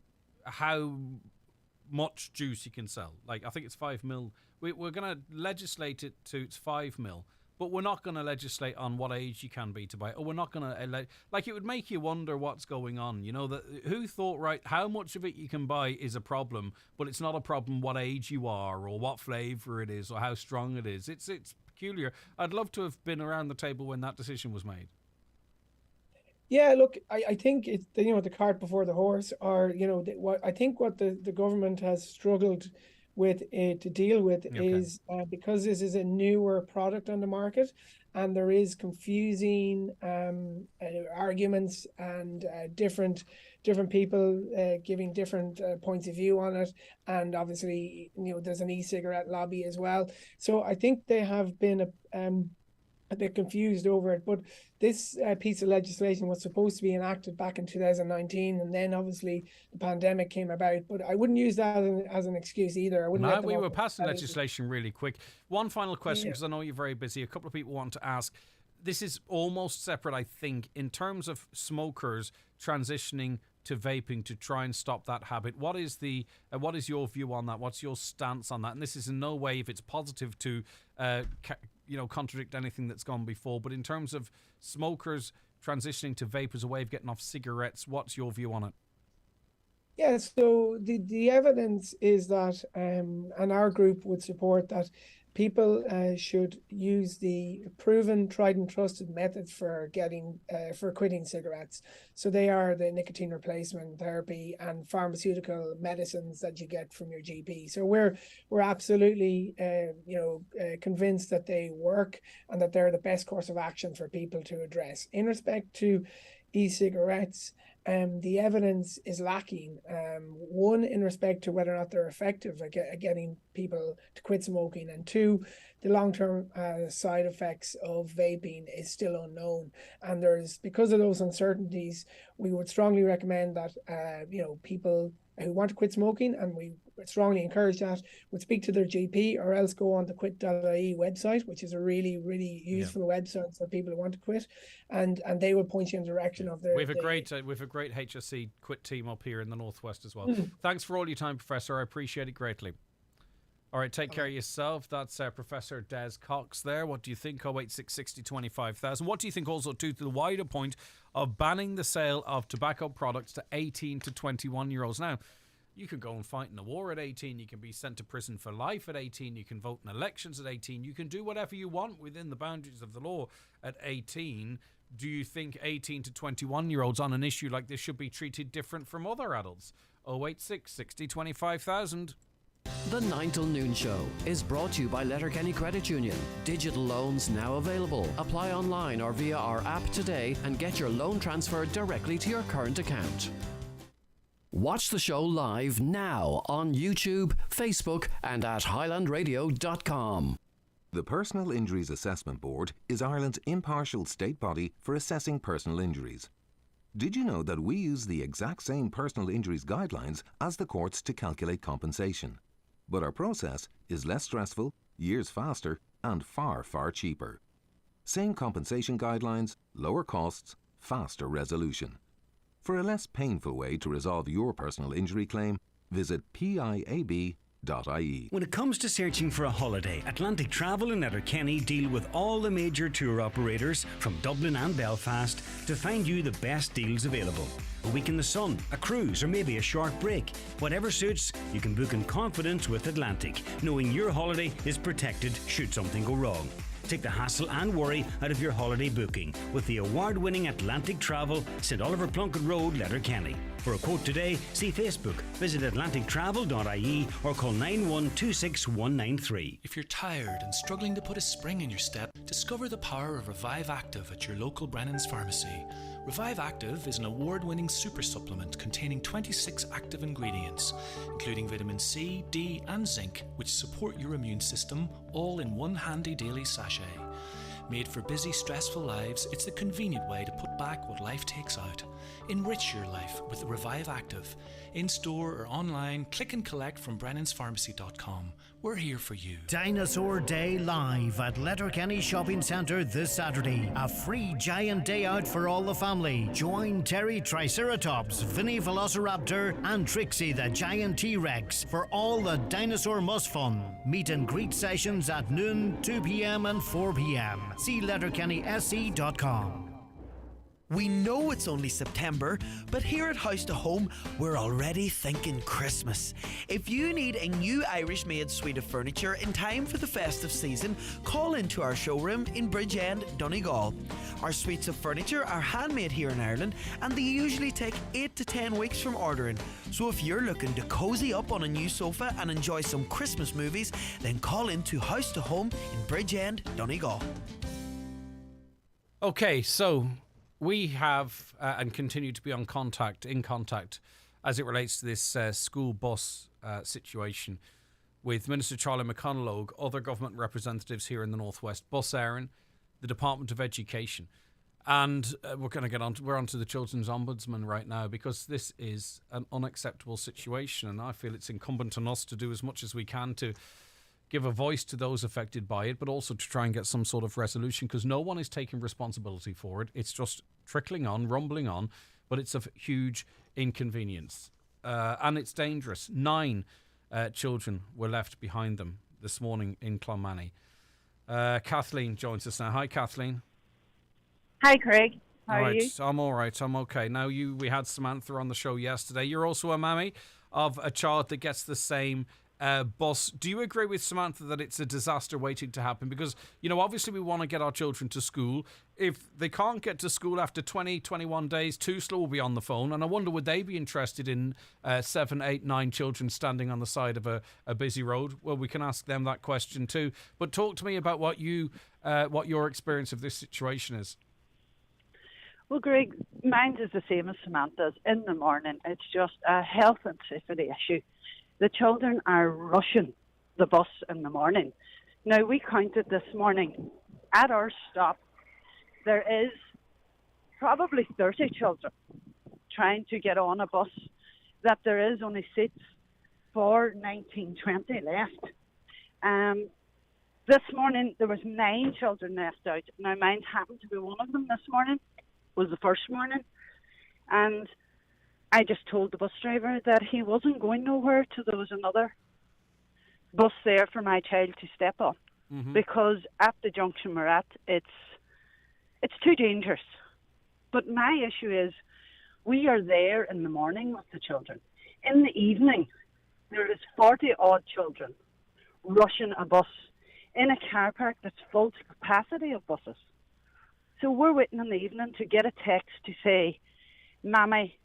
how much juice you can sell? Like, I think it's 5 mil. We're going to legislate it to it's 5 mil. But we're not going to legislate on what age you can be to buy it. Or we're not going to... Like, it would make you wonder what's going on. You know, who thought, right, how much of it you can buy is a problem, but it's not a problem what age you are or what flavour it is or how strong it is. It's peculiar. I'd love to have been around the table when that decision was made. Yeah, look, I think it's, the cart before the horse, or, I think what the government has struggled with to deal with is because this is a newer product on the market and there is confusing arguments and different people giving different points of view on it, and obviously there's an e-cigarette lobby as well. So I think they have been a bit confused over it, but this piece of legislation was supposed to be enacted back in 2019, and then obviously the pandemic came about. But I wouldn't use that as an excuse either. I wouldn't. We were passing legislation really quick. One final question, because I know you're very busy. A couple of people want to ask. This is almost separate, I think, in terms of smokers transitioning to vaping to try and stop that habit. What is your view on that? What's your stance on that? And this is in no way, if it's positive, to contradict anything that's gone before, but in terms of smokers transitioning to vape as a way of getting off cigarettes, what's your view on it? Yeah, so the evidence is that, and our group would support that people should use the proven, tried and trusted methods for for quitting cigarettes. So they are the nicotine replacement therapy and pharmaceutical medicines that you get from your GP. So we're absolutely convinced that they work and that they're the best course of action for people to address. In respect to e-cigarettes, the evidence is lacking. One, in respect to whether or not they're effective at getting people to quit smoking, and two, the long-term side effects of vaping is still unknown. And because of those uncertainties, we would strongly recommend that people who want to quit smoking, and we strongly encourage that, would speak to their GP or else go on the quit.ie website, which is a really, really useful website for people who want to quit, and they will point you in the direction of their... We have a great HSC quit team up here in the Northwest as well. Thanks for all your time, Professor. I appreciate it greatly. All right, take care of yourself. That's Professor Des Cox there. What do you think? 086 60 25,000. What do you think also to the wider point of banning the sale of tobacco products to 18 to 21-year-olds? Now, you can go and fight in a war at 18. You can be sent to prison for life at 18. You can vote in elections at 18. You can do whatever you want within the boundaries of the law at 18. Do you think 18 to 21-year-olds on an issue like this should be treated different from other adults? 086 60 25,000. The 9 till noon show is brought to you by Letterkenny Credit Union. Digital loans now available. Apply online or via our app today and get your loan transferred directly to your current account. Watch the show live now on YouTube, Facebook and at highlandradio.com. The Personal Injuries Assessment Board is Ireland's impartial state body for assessing personal injuries. Did you know that we use the exact same personal injuries guidelines as the courts to calculate compensation? But our process is less stressful, years faster, and far, far cheaper. Same compensation guidelines, lower costs, faster resolution. For a less painful way to resolve your personal injury claim, visit piab.ie. When it comes to searching for a holiday, Atlantic Travel and Letterkenny deal with all the major tour operators from Dublin and Belfast to find you the best deals available. A week in the sun, a cruise, or maybe a short break. Whatever suits, you can book in confidence with Atlantic, knowing your holiday is protected should something go wrong. Take the hassle and worry out of your holiday booking with the award-winning Atlantic Travel, St Oliver Plunkett Road, Letterkenny. For a quote today, see Facebook, visit atlantictravel.ie or call 9126193. If you're tired and struggling to put a spring in your step, discover the power of Revive Active at your local Brennan's Pharmacy. Revive Active is an award-winning super supplement containing 26 active ingredients, including vitamin C, D and zinc, which support your immune system, all in one handy daily sachet. Made for busy, stressful lives, it's the convenient way to put back what life takes out. Enrich your life with Revive Active. In store or online, click and collect from brennanspharmacy.com. We're here for you. Dinosaur Day live at Letterkenny Shopping Centre this Saturday. A free giant day out for all the family. Join Terry Triceratops, Vinny Velociraptor and Trixie the Giant T-Rex for all the dinosaur must fun. Meet and greet sessions at noon, 2 p.m. and 4 p.m. See letterkennysc.com. We know it's only September, but here at House to Home, we're already thinking Christmas. If you need a new Irish-made suite of furniture in time for the festive season, call into our showroom in Bridgend, Donegal. Our suites of furniture are handmade here in Ireland, and they usually take 8 to 10 weeks from ordering. So if you're looking to cozy up on a new sofa and enjoy some Christmas movies, then call into House to Home in Bridgend, Donegal. Okay, so we have and continue to be in contact as it relates to this school bus situation with Minister Charlie McConalogue, other government representatives here in the Northwest, Bus Éireann, the Department of Education. And we're on to the Children's Ombudsman right now, because this is an unacceptable situation. And I feel it's incumbent on us to do as much as we can to give a voice to those affected by it, but also to try and get some sort of resolution, because no one is taking responsibility for it. It's just trickling on, rumbling on, but it's a huge inconvenience. And it's dangerous. 9 children were left behind them this morning in Clonmany. Kathleen joins us now. Hi, Kathleen. Hi, Craig. How are you? I'm all right. I'm okay. Now, we had Samantha on the show yesterday. You're also a mammy of a child that gets the same bus. Do you agree with Samantha that it's a disaster waiting to happen? Because, obviously we want to get our children to school. If they can't get to school after 20, 21 days, TUSLA will be on the phone. And I wonder, would they be interested in 7, 8, 9 children standing on the side of a busy road? Well, we can ask them that question too. But talk to me about what your experience of this situation is. Well, Greg, mine is the same as Samantha's. In the morning, it's just a health and safety issue. The children are rushing the bus in the morning. Now, we counted this morning at our stop, there is probably 30 children trying to get on a bus, that there is only seats for 19, 20 left. This morning, there was 9 children left out. Now, mine happened to be one of them this morning, was the first morning. And I just told the bus driver that he wasn't going nowhere till there was another bus there for my child to step on. Mm-hmm. Because at the junction we're at, it's too dangerous. But my issue is, we are there in the morning with the children. In the evening, there is 40-odd children rushing a bus in a car park that's full to capacity of buses. So we're waiting in the evening to get a text to say, Mammy,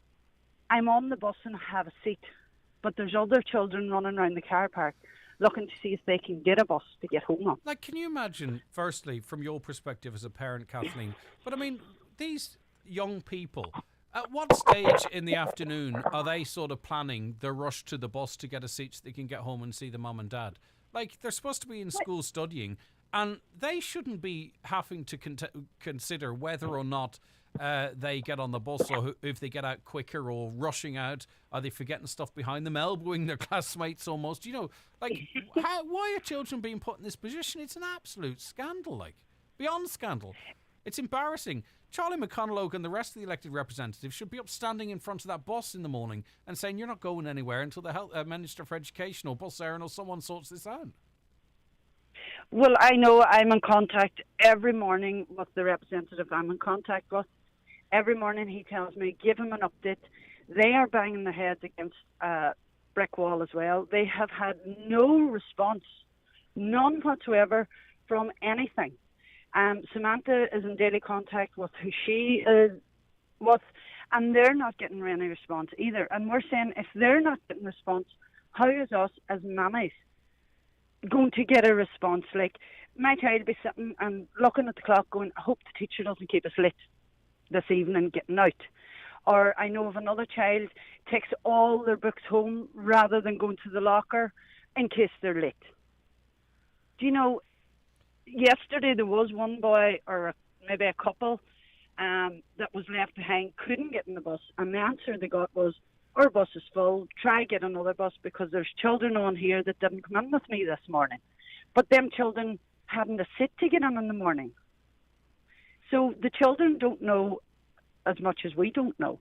I'm on the bus and I have a seat, but there's other children running around the car park looking to see if they can get a bus to get home on. Like, can you imagine, firstly, from your perspective as a parent, Kathleen, but I mean, these young people, at what stage in the afternoon are they sort of planning the rush to the bus to get a seat so they can get home and see the mum and dad? Like, they're supposed to be in school studying, and they shouldn't be having to consider whether or not they get on the bus, or if they get out quicker, or rushing out. Are they forgetting stuff behind them, elbowing their classmates almost? Why are children being put in this position? It's an absolute scandal, beyond scandal. It's embarrassing. Charlie McConalogue and the rest of the elected representatives should be up standing in front of that bus in the morning and saying, you're not going anywhere until the Minister for Education or Bus Aaron or someone sorts this out. Well, I know I'm in contact every morning with the representative I'm in contact with. Every morning he tells me, give him an update. They are banging their heads against a brick wall as well. They have had no response, none whatsoever, from anything. Samantha is in daily contact with who she is with, and they're not getting any response either. And we're saying, if they're not getting response, how is us as mammies going to get a response? Like, my child will be sitting and looking at the clock going, I hope the teacher doesn't keep us late this evening getting out. Or I know of another child takes all their books home rather than going to the locker in case they're late. Do you know, yesterday there was one boy, or maybe a couple, that was left behind, couldn't get in the bus, and the answer they got was, our bus is full, try get another bus because there's children on here that didn't come in with me this morning. But them children hadn't a seat to get in the morning. So the children don't know as much as we don't know.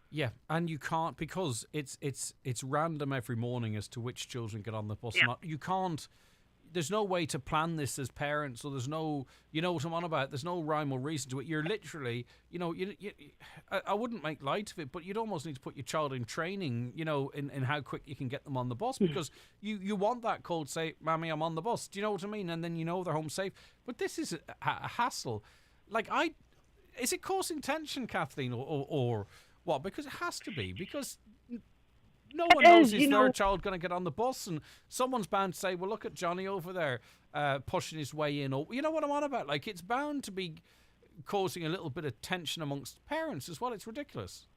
Yeah, and you can't, because it's random every morning as to which children get on the bus. Yeah. You can't. There's no way to plan this as parents, or there's no, you know what I'm on about. There's no rhyme or reason to it. You're literally, I wouldn't make light of it, but you'd almost need to put your child in training, in how quick you can get them on the bus, because you want that call to say, Mammy, I'm on the bus. Do you know what I mean? And then they're home safe. But this is a hassle. Is it causing tension, Kathleen, or what? Because it has to be, because no one knows is their child going to get on the bus, and someone's bound to say, well, look at Johnny over there pushing his way in, or you know what I'm on about. Like, it's bound to be causing a little bit of tension amongst parents as well. It's ridiculous.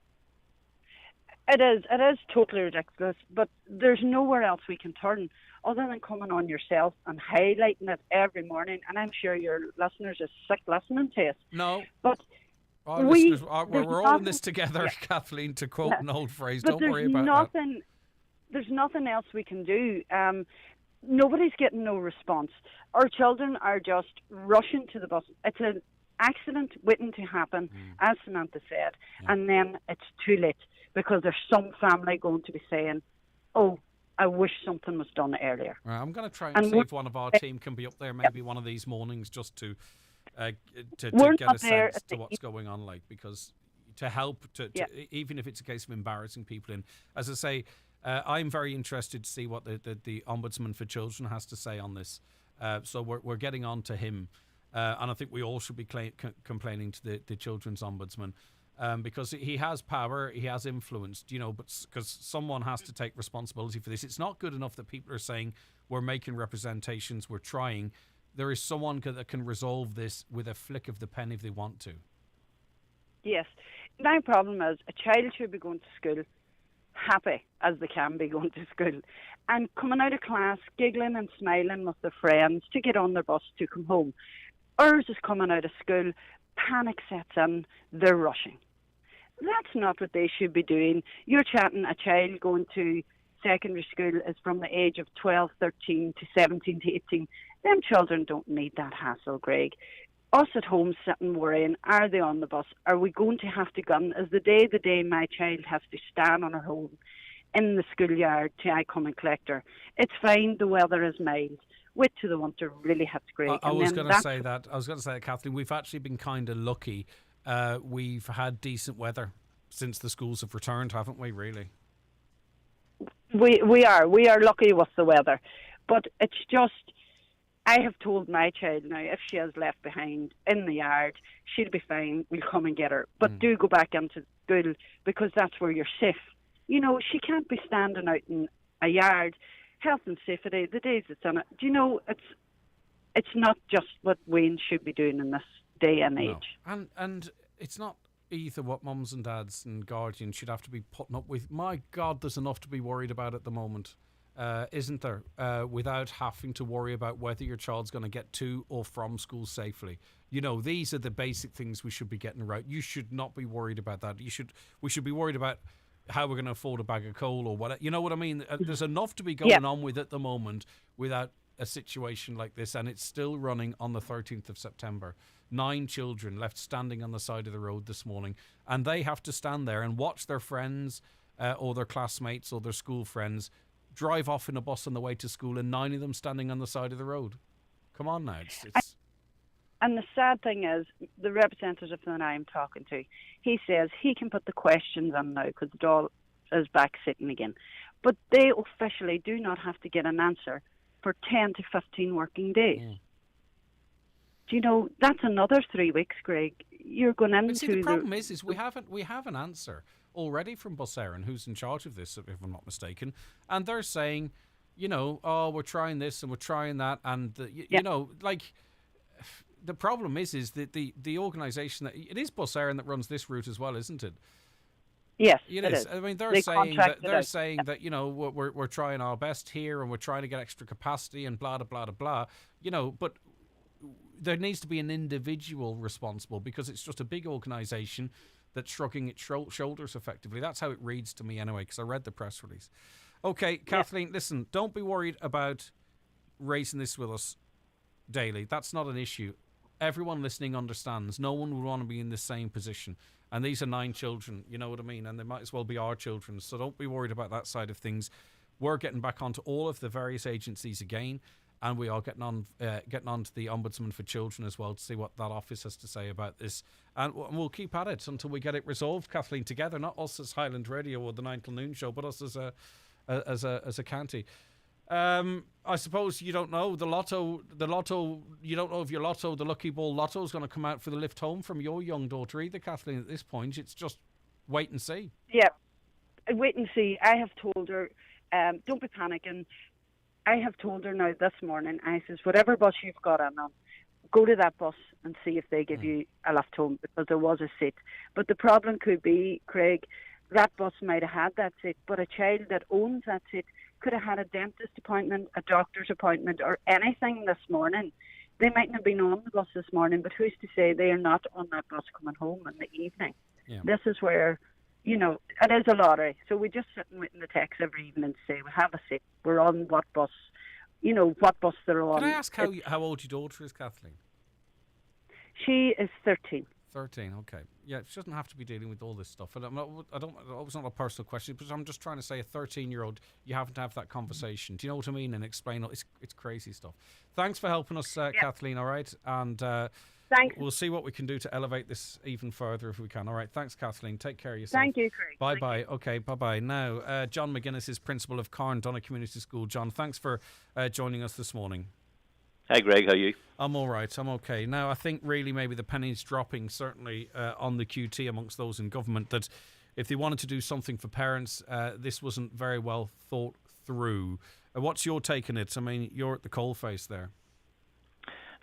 It is totally ridiculous, but there's nowhere else we can turn other than coming on yourself and highlighting it every morning, and I'm sure your listeners are sick listening to us. No. But we're all in this together, Kathleen, to quote an old phrase. Don't worry about that. There's nothing else we can do. Nobody's getting no response. Our children are just rushing to the bus. It's an accident waiting to happen, as Samantha said, and then it's too late because there's some family going to be saying, oh, I wish something was done earlier. Right, I'm going to try and see if one of our team can be up there maybe one of these mornings just to to We're get not a there sense at to the what's going on, like, because to help, even if it's a case of embarrassing people in. As I say, I'm very interested to see what the Ombudsman for Children has to say on this. So we're getting on to him. And I think we all should be complaining to the Children's Ombudsman. Because he has power, he has influence, but because someone has to take responsibility for this. It's not good enough that people are saying we're making representations, we're trying. There is someone that can resolve this with a flick of the pen if they want to. Yes. My problem is a child should be going to school happy as they can be going to school and coming out of class giggling and smiling with their friends to get on their bus to come home. Ours is coming out of school, panic sets in, they're rushing. That's not what they should be doing. You're chatting a child going to secondary school is from the age of 12, 13 to 17 to 18. Them children don't need that hassle, Greg. Us at home sitting worrying, are they on the bus? Are we going to have to gun? Is the day my child has to stand on her own in the schoolyard till I come and collect her? It's fine, the weather is mild. Wait till the winter really hits, Greg. I was going to say that, Kathleen, we've actually been kind of lucky. We've had decent weather since the schools have returned, haven't we, really? We are lucky with the weather. But it's just, I have told my child now, if she is left behind in the yard, she'll be fine, we'll come and get her. But do go back into school, because that's where you're safe. She can't be standing out in a yard. Health and safety, the days it's on it. It's not just what Wayne should be doing in this day and age. And it's not either what mums and dads and guardians should have to be putting up with. My God, there's enough to be worried about at the moment, isn't there? Without having to worry about whether your child's going to get to or from school safely. These are the basic things we should be getting right. You should not be worried about that. We should be worried about how we're going to afford a bag of coal or what. You know what I mean? There's enough to be going on with at the moment without a situation like this, and it's still running on the 13th of September. 9 children left standing on the side of the road this morning, and they have to stand there and watch their friends or their classmates or their school friends drive off in a bus on the way to school, and 9 of them standing on the side of the road. Come on now. It's And the sad thing is, the representative that I'm talking to, he says he can put the questions on now because the doll is back sitting again. But they officially do not have to get an answer for 10 to 15 working days. That's another 3 weeks, Greg. You're going into... But see, the problem is we have an answer already from Bus Éireann, who's in charge of this, if I'm not mistaken, and they're saying, we're trying this and we're trying that, and the problem is that the organisation that it is Bus Éireann that runs this route as well, isn't it? Yes, it is. I mean, they're saying that we're trying our best here and we're trying to get extra capacity and blah blah blah blah. But there needs to be an individual responsible because it's just a big organisation that's shrugging its shoulders effectively. That's how it reads to me anyway, because I read the press release. Okay, Kathleen, listen, don't be worried about raising this with us daily. That's not an issue. Everyone listening understands. No one would want to be in the same position. And these are 9 children, you know what I mean? And they might as well be our children. So don't be worried about that side of things. We're getting back onto all of the various agencies again. And we are getting on to the Ombudsman for Children as well to see what that office has to say about this. And we'll keep at it until we get it resolved, Kathleen, together. Not us as Highland Radio or the 9 till noon show, but us as a county. I suppose you don't know the lotto. You don't know if your lotto, the Lucky Ball Lotto, is going to come out for the lift home from your young daughter either, Kathleen. At this point, it's just wait and see. Yeah, wait and see. I have told her, don't be panicking. I have told her now this morning. I says, whatever bus you've got on, go to that bus and see if they give you a lift home, because there was a seat. But the problem could be, Craig, that bus might have had that seat, but a child that owns that seat could have had a dentist appointment, a doctor's appointment, or anything this morning. They mightn't have been on the bus this morning, but who's to say they are not on that bus coming home in the evening? Yeah. This is where, it is a lottery. So we just sit and wait in the text every evening to say, we have a seat, we're on what bus, what bus they're on. Can I ask how old your daughter is, Kathleen? She is 13. 13, okay. Yeah, she doesn't have to be dealing with all this stuff. And it's not a personal question, but I'm just trying to say a 13-year-old, you have to have that conversation. Do you know what I mean? And explain, it's crazy stuff. Thanks for helping us, Kathleen, all right? And Thanks. We'll see what we can do to elevate this even further if we can. All right, thanks, Kathleen. Take care of yourself. Thank you, Craig. Bye-bye. Okay, bye-bye. Now, John McGuinness is principal of Carn Donegal Community School. John, thanks for joining us this morning. Hi, Greg. How are you? I'm all right. I'm okay. Now, I think really maybe the penny's dropping, certainly on the QT amongst those in government, that if they wanted to do something for parents, this wasn't very well thought through. What's your take on it? I mean, you're at the coalface there.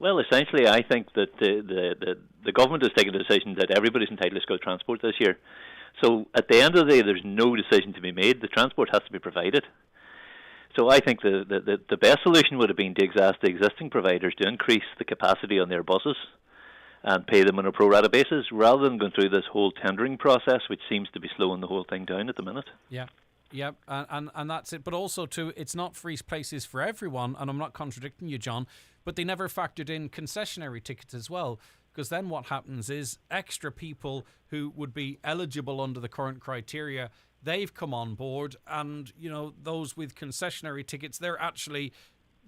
Well, essentially, I think that the government has taken a decision that everybody's entitled to school transport this year. So at the end of the day, there's no decision to be made. The transport has to be provided. So I think the best solution would have been to ask the existing providers to increase the capacity on their buses and pay them on a pro rata basis, rather than going through this whole tendering process, which seems to be slowing the whole thing down at the minute. Yeah. Yep, and that's it. But also, too, it's not free places for everyone, and I'm not contradicting you, John, but they never factored in concessionary tickets as well, because then what happens is extra people who would be eligible under the current criteria, they've come on board, and, you know, those with concessionary tickets, they're actually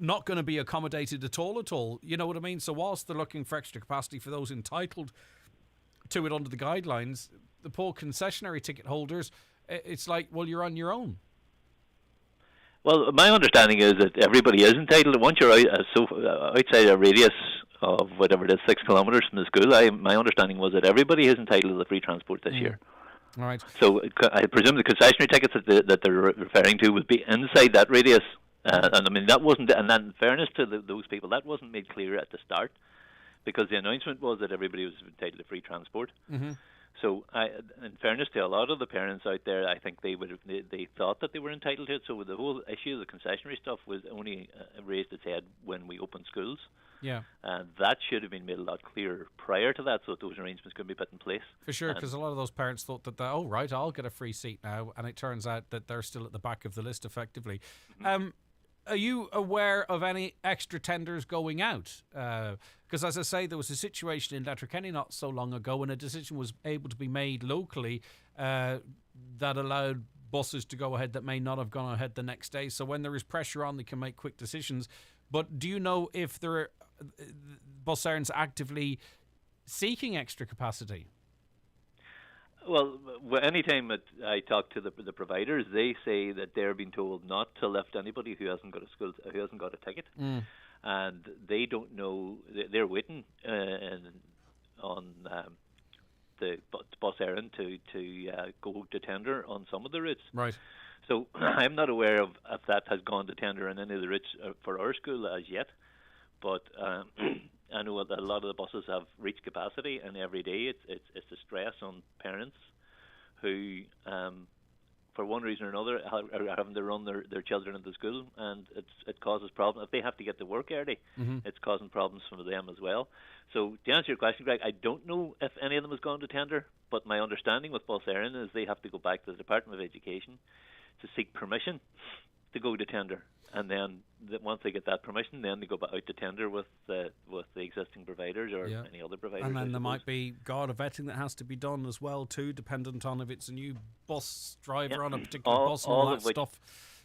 not going to be accommodated at all. You know what I mean? So whilst they're looking for extra capacity for those entitled to it under the guidelines, the poor concessionary ticket holders, it's like, well, you're on your own. Well, my understanding is that everybody is entitled. Once you're outside a radius of whatever it is, 6 kilometres from the school, my understanding was that everybody is entitled to the free transport this year. All right. So I presume the concessionary tickets that they're referring to would be inside that radius. And I mean, that wasn't, and then in fairness to those people, that wasn't made clear at the start, because the announcement was that everybody was entitled to free transport. Mm-hmm. So, in fairness to a lot of the parents out there, I think they thought that they were entitled to it. So the whole issue of the concessionary stuff was only raised its head when we opened schools. Yeah. And that should have been made a lot clearer prior to that, so that those arrangements could be put in place. For sure, because a lot of those parents thought that, oh, right, I'll get a free seat now. And it turns out that they're still at the back of the list, effectively. Mm-hmm. Are you aware of any extra tenders going out? Because, as I say, there was a situation in Letterkenny not so long ago when a decision was able to be made locally that allowed buses to go ahead that may not have gone ahead the next day. So when there is pressure on, they can make quick decisions. But do you know if there are bus errands actively seeking extra capacity? Well, anytime that I talk to the providers, they say that they're being told not to lift anybody who hasn't got a ticket, and they don't know. They're waiting on the bus errand to go to tender on some of the routes. Right. So I'm not aware of if that has gone to tender on any of the routes for our school as yet, but I know that a lot of the buses have reached capacity, and every day it's a stress on parents who, for one reason or another, are having to run their children into school, and it causes problems. If they have to get to work early, it's causing problems for them as well. So to answer your question, Greg, I don't know if any of them has gone to tender, but my understanding with Bus Éireann is they have to go back to the Department of Education to seek permission to go to tender. And then once they get that permission, then they go back out to tender with the existing providers or any other providers. And then there might be guard vetting that has to be done as well too, dependent on if it's a new bus driver on a particular bus, and all that stuff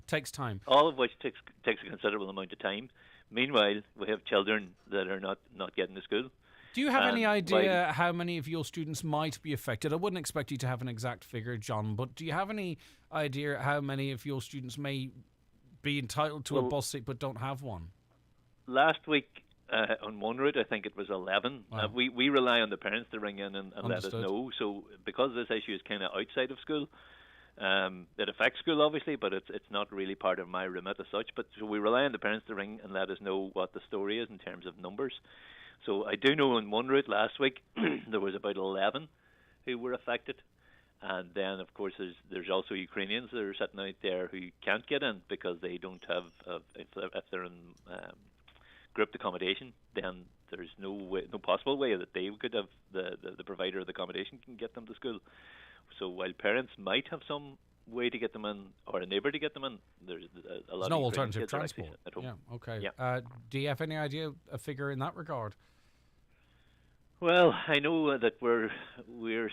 takes time. All of which takes a considerable amount of time. Meanwhile, we have children that are not getting to school. Do you have any idea how many of your students might be affected? I wouldn't expect you to have an exact figure, John, but do you have any idea how many of your students may be entitled to a bus seat but don't have one? Last week on one route, I think it was 11. Wow. We rely on the parents to ring in and let us know. So because this issue is kind of outside of school, it affects school obviously, but it's not really part of my remit as such. But so we rely on the parents to ring and let us know what the story is in terms of numbers. So I do know on one route last week there was about 11 who were affected. And then, of course, there's also Ukrainians that are sitting out there who can't get in because they don't have, if they're in grouped accommodation, then there's no possible way that they could have the provider of the accommodation can get them to school. So while parents might have some way to get them in or a neighbour to get them in, there's a lot of no alternative transport. At home. Yeah, okay. Yeah. Do you have any idea, a figure in that regard? Well, I know that we're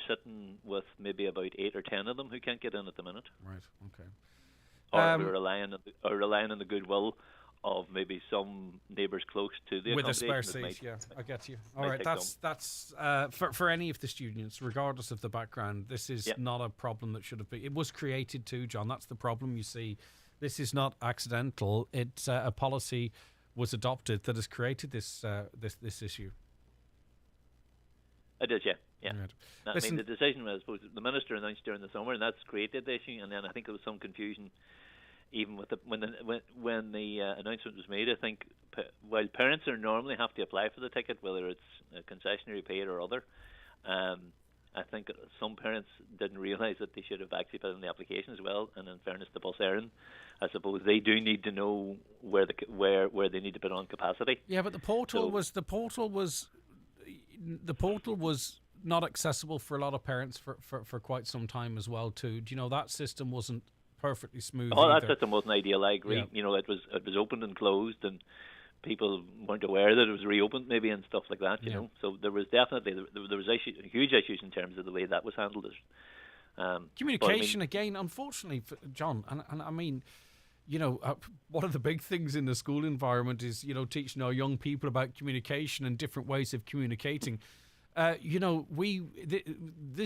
sitting with maybe about 8 or 10 of them who can't get in at the minute. Right. Okay. Or we're relying on the goodwill of maybe some neighbours close to the with a accommodation. spare seat. Yeah, I get you. All might right, take that's for any of the students, regardless of the background. This is not a problem that should have been. It was created too, John. That's the problem. You see, this is not accidental. It's a policy was adopted that has created this issue. It is, yeah. Right. I mean, the decision was, I suppose, the minister announced during the summer, and that's created the issue. And then I think there was some confusion, even with when the announcement was made. I think while parents are normally have to apply for the ticket, whether it's a concessionary paid or other, I think some parents didn't realise that they should have actually put in the application as well. And in fairness to Bus Éireann, I suppose they do need to know where they need to put on capacity. Yeah, but the portal was not accessible for a lot of parents for quite some time as well too. Do you know that system wasn't perfectly smooth? That system wasn't ideal. I agree. Yeah. It was opened and closed, and people weren't aware that it was reopened maybe and stuff like that. You know, so there was definitely huge issues in terms of the way that was handled. Communication again, unfortunately, John, and I mean, one of the big things in the school environment is, teaching our young people about communication and different ways of communicating. This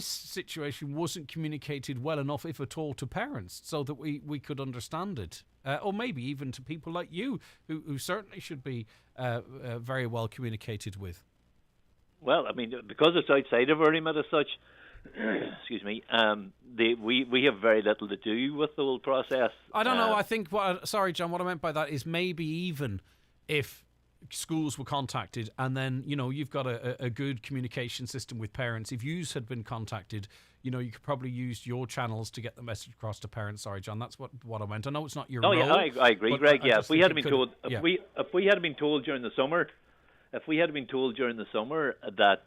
situation wasn't communicated well enough, if at all, to parents so that we could understand it. Or maybe even to people like you, who certainly should be very well communicated with. Well, I mean, because it's outside of our remit as such, excuse me, we have very little to do with the whole process. I don't know. I think, sorry, John, what I meant by that is maybe even if schools were contacted and then, you've got a good communication system with parents. If you had been contacted, you could probably use your channels to get the message across to parents. Sorry, John, that's what I meant. I know it's not your role. Yeah, I agree, Greg. Yeah, if we had been told, if we had been told during the summer, that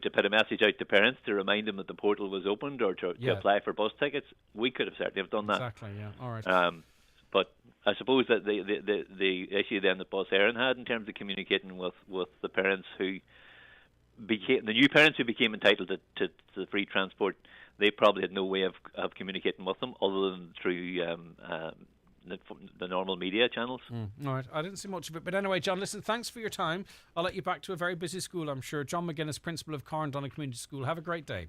to put a message out to parents to remind them that the portal was opened or to apply for bus tickets, we could have certainly have done that. Exactly. Yeah. All right. But I suppose that the issue then that Bus Éireann had in terms of communicating with the parents the new parents who became entitled to the free transport, they probably had no way of communicating with them other than through the normal media channels. All right, I didn't see much of it, but anyway, John, listen, thanks for your time. I'll let you back to a very busy school, I'm sure. John McGuinness, Principal of Donegal Community School. Have a great day.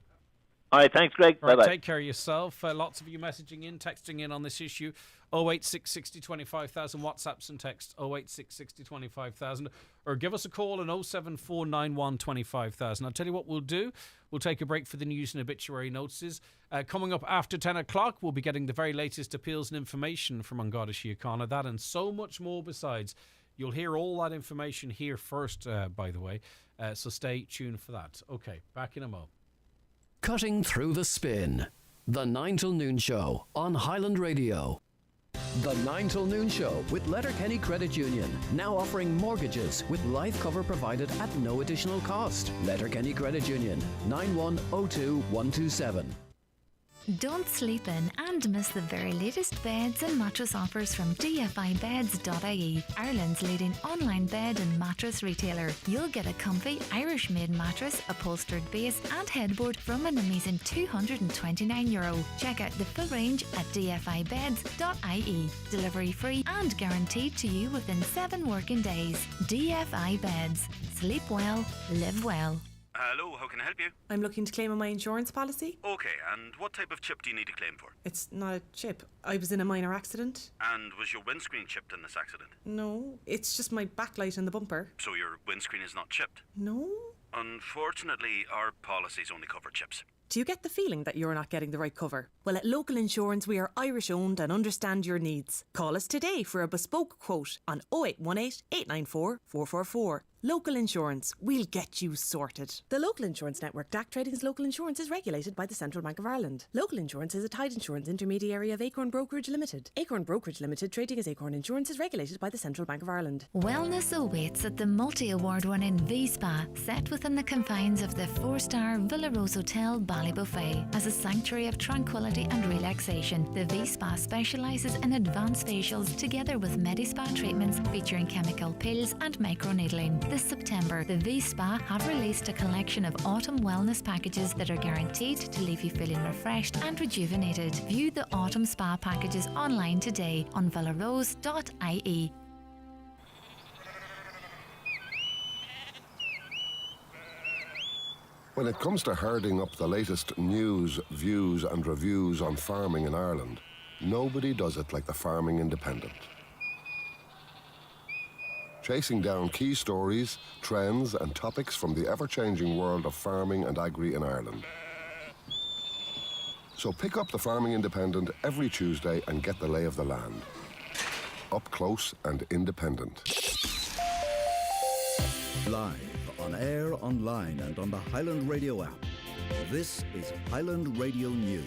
All right, thanks, Greg. All right, bye-bye. Take care of yourself. Lots of you messaging in, texting in on this issue. 086 60 25,000, WhatsApps and text 086 60 25,000, or give us a call on 07491 25,000. I'll tell you what we'll do. We'll take a break for the news and obituary notices. Coming up after 10 o'clock, we'll be getting the very latest appeals and information from An Garda Síochána. That and so much more besides. You'll hear all that information here first, by the way, so stay tuned for that. Okay, back in a mo. Cutting through the spin. The 9 till noon show on Highland Radio. The 9 till noon show with Letterkenny Credit Union, now offering mortgages with life cover provided at no additional cost. Letterkenny Credit Union, 9102127. Don't sleep in and miss the very latest beds and mattress offers from dfibeds.ie, Ireland's leading online bed and mattress retailer. You'll get a comfy Irish-made mattress, upholstered base and headboard from an amazing €229. Check out the full range at dfibeds.ie. Delivery free and guaranteed to you within 7 working days. DFI Beds. Sleep well, live well. Hello, how can I help you? I'm looking to claim on my insurance policy. Okay, and what type of chip do you need to claim for? It's not a chip. I was in a minor accident. And was your windscreen chipped in this accident? No, it's just my backlight and the bumper. So your windscreen is not chipped? No. Unfortunately, our policies only cover chips. Do you get the feeling that you're not getting the right cover? Well, at Local Insurance, we are Irish owned and understand your needs. Call us today for a bespoke quote on 0818 894 444. Local Insurance, we'll get you sorted. The Local Insurance Network, DAC Trading's Local Insurance, is regulated by the Central Bank of Ireland. Local Insurance is a tied insurance intermediary of Acorn Brokerage Limited. Acorn Brokerage Limited, trading as Acorn Insurance, is regulated by the Central Bank of Ireland. Wellness awaits at the multi-award-winning V-Spa, set within the confines of the 4-star Villa Rose Hotel Ballybuffet. As a sanctuary of tranquility and relaxation, the V-Spa specialises in advanced facials together with Medi-Spa treatments featuring chemical peels and microneedling. This September, the V-Spa have released a collection of autumn wellness packages that are guaranteed to leave you feeling refreshed and rejuvenated. View the autumn spa packages online today on villarose.ie. When it comes to herding up the latest news, views and reviews on farming in Ireland, nobody does it like the Farming Independent. Chasing down key stories, trends and topics from the ever-changing world of farming and agri in Ireland. So pick up the Farming Independent every Tuesday and get the lay of the land. Up close and independent. Live, on air, online and on the Highland Radio app. This is Highland Radio News.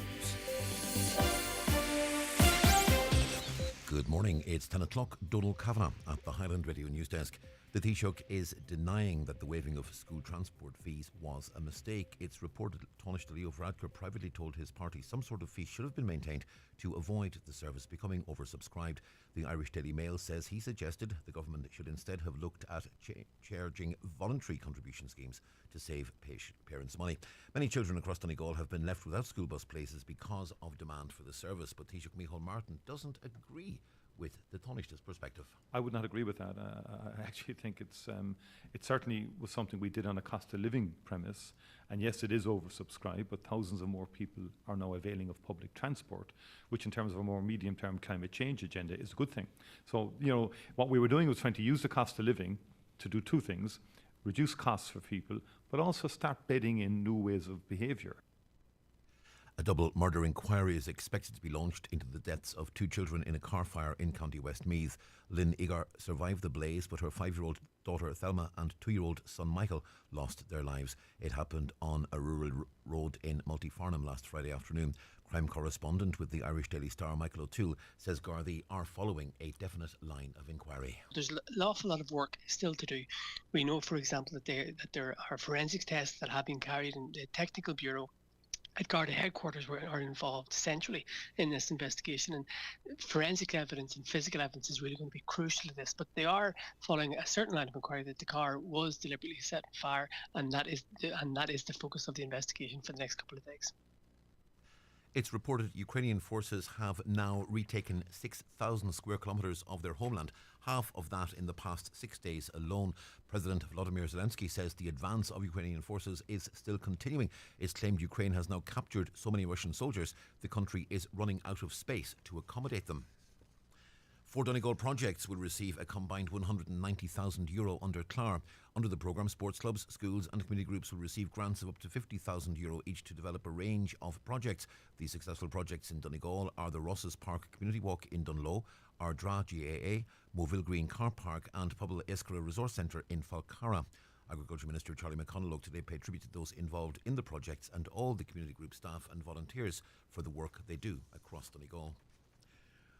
Good morning, it's 10 o'clock. Donald Kavanagh at the Highland Radio News Desk. The Taoiseach is denying that the waiving of school transport fees was a mistake. It's reported Taoiseach Leo Varadkar privately told his party some sort of fee should have been maintained to avoid the service becoming oversubscribed. The Irish Daily Mail says he suggested the government should instead have looked at charging voluntary contribution schemes to save parents money. Many children across Donegal have been left without school bus places because of demand for the service, but Taoiseach Micheál Martin doesn't agree with the Taoiseach's perspective. I would not agree with that. I actually think it certainly was something we did on a cost of living premise, and yes, it is oversubscribed, but thousands of more people are now availing of public transport, which in terms of a more medium-term climate change agenda is a good thing. So, what we were doing was trying to use the cost of living to do two things: reduce costs for people, but also start bedding in new ways of behaviour. A double murder inquiry is expected to be launched into the deaths of two children in a car fire in County Westmeath. Lynn Egar survived the blaze, but her 5-year-old daughter Thelma and 2-year-old son Michael lost their lives. It happened on a rural road in Multifarnham last Friday afternoon. Crime correspondent with the Irish Daily Star, Michael O'Toole, says Gardaí are following a definite line of inquiry. There's an awful lot of work still to do. We know, for example, that there are forensic tests that have been carried in the Technical Bureau at Garda headquarters are involved centrally in this investigation, and forensic evidence and physical evidence is really going to be crucial to this. But they are following a certain line of inquiry that the car was deliberately set on fire, and that is the focus of the investigation for the next couple of days. It's reported Ukrainian forces have now retaken 6,000 square kilometres of their homeland, half of that in the past 6 days alone. President Volodymyr Zelensky says the advance of Ukrainian forces is still continuing. It's claimed Ukraine has now captured so many Russian soldiers, the country is running out of space to accommodate them. 4 Donegal projects will receive a combined €190,000 under CLAR. Under the programme, sports clubs, schools and community groups will receive grants of up to €50,000 each to develop a range of projects. The successful projects in Donegal are the Rosses Park Community Walk in Dunloe, Ardra GAA, Moville Green Car Park and Pobble Escala Resource Centre in Falcara. Agriculture Minister Charlie McConnell today paid tribute to those involved in the projects and all the community group staff and volunteers for the work they do across Donegal.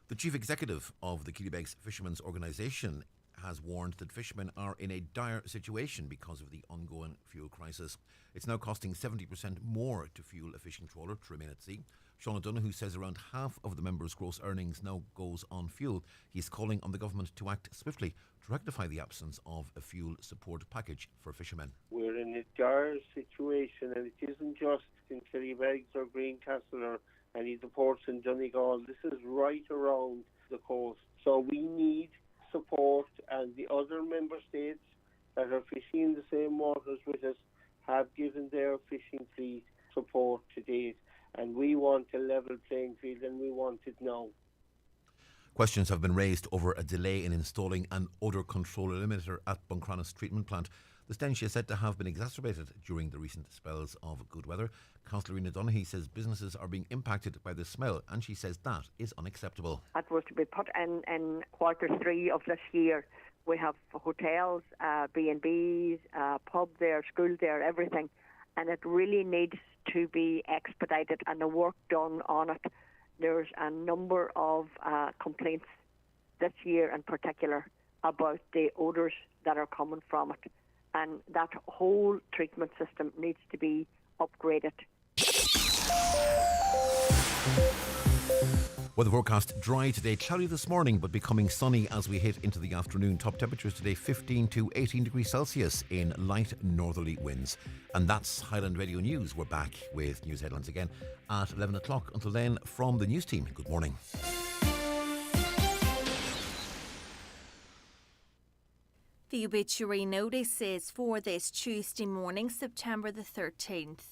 The chief executive of the Killybegs Fishermen's Organisation has warned that fishermen are in a dire situation because of the ongoing fuel crisis. It's now costing 70% more to fuel a fishing trawler to remain at sea. Sean O'Donoghue says around half of the members' gross earnings now goes on fuel. He's calling on the government to act swiftly to rectify the absence of a fuel support package for fishermen. We're in a dire situation, and it isn't just in Killybegs or Greencastle or any of the ports in Donegal. This is right around the coast. So we need support, and the other member states that are fishing in the same waters with us have given their fishing fleet support to date, and we want a level playing field, and we want it now. Questions have been raised over a delay in installing an odour control eliminator at Buncrana's treatment plant. The stench is said to have been exacerbated during the recent spells of good weather. Councillor Rena Donaghy says businesses are being impacted by the smell, and she says that is unacceptable. That was to be put in Q3 of this year. We have hotels, B&Bs, pub there, school there, everything, and it really needs to be expedited and the work done on it. There's a number of complaints this year in particular about the odours that are coming from it, and that whole treatment system needs to be upgraded. Weather forecast dry today, cloudy this morning, but becoming sunny as we hit into the afternoon. Top temperatures today 15 to 18 degrees Celsius in light northerly winds. And that's Highland Radio News. We're back with news headlines again at 11 o'clock. Until then, from the news team, good morning. The obituary notice is for this Tuesday morning, September the 13th.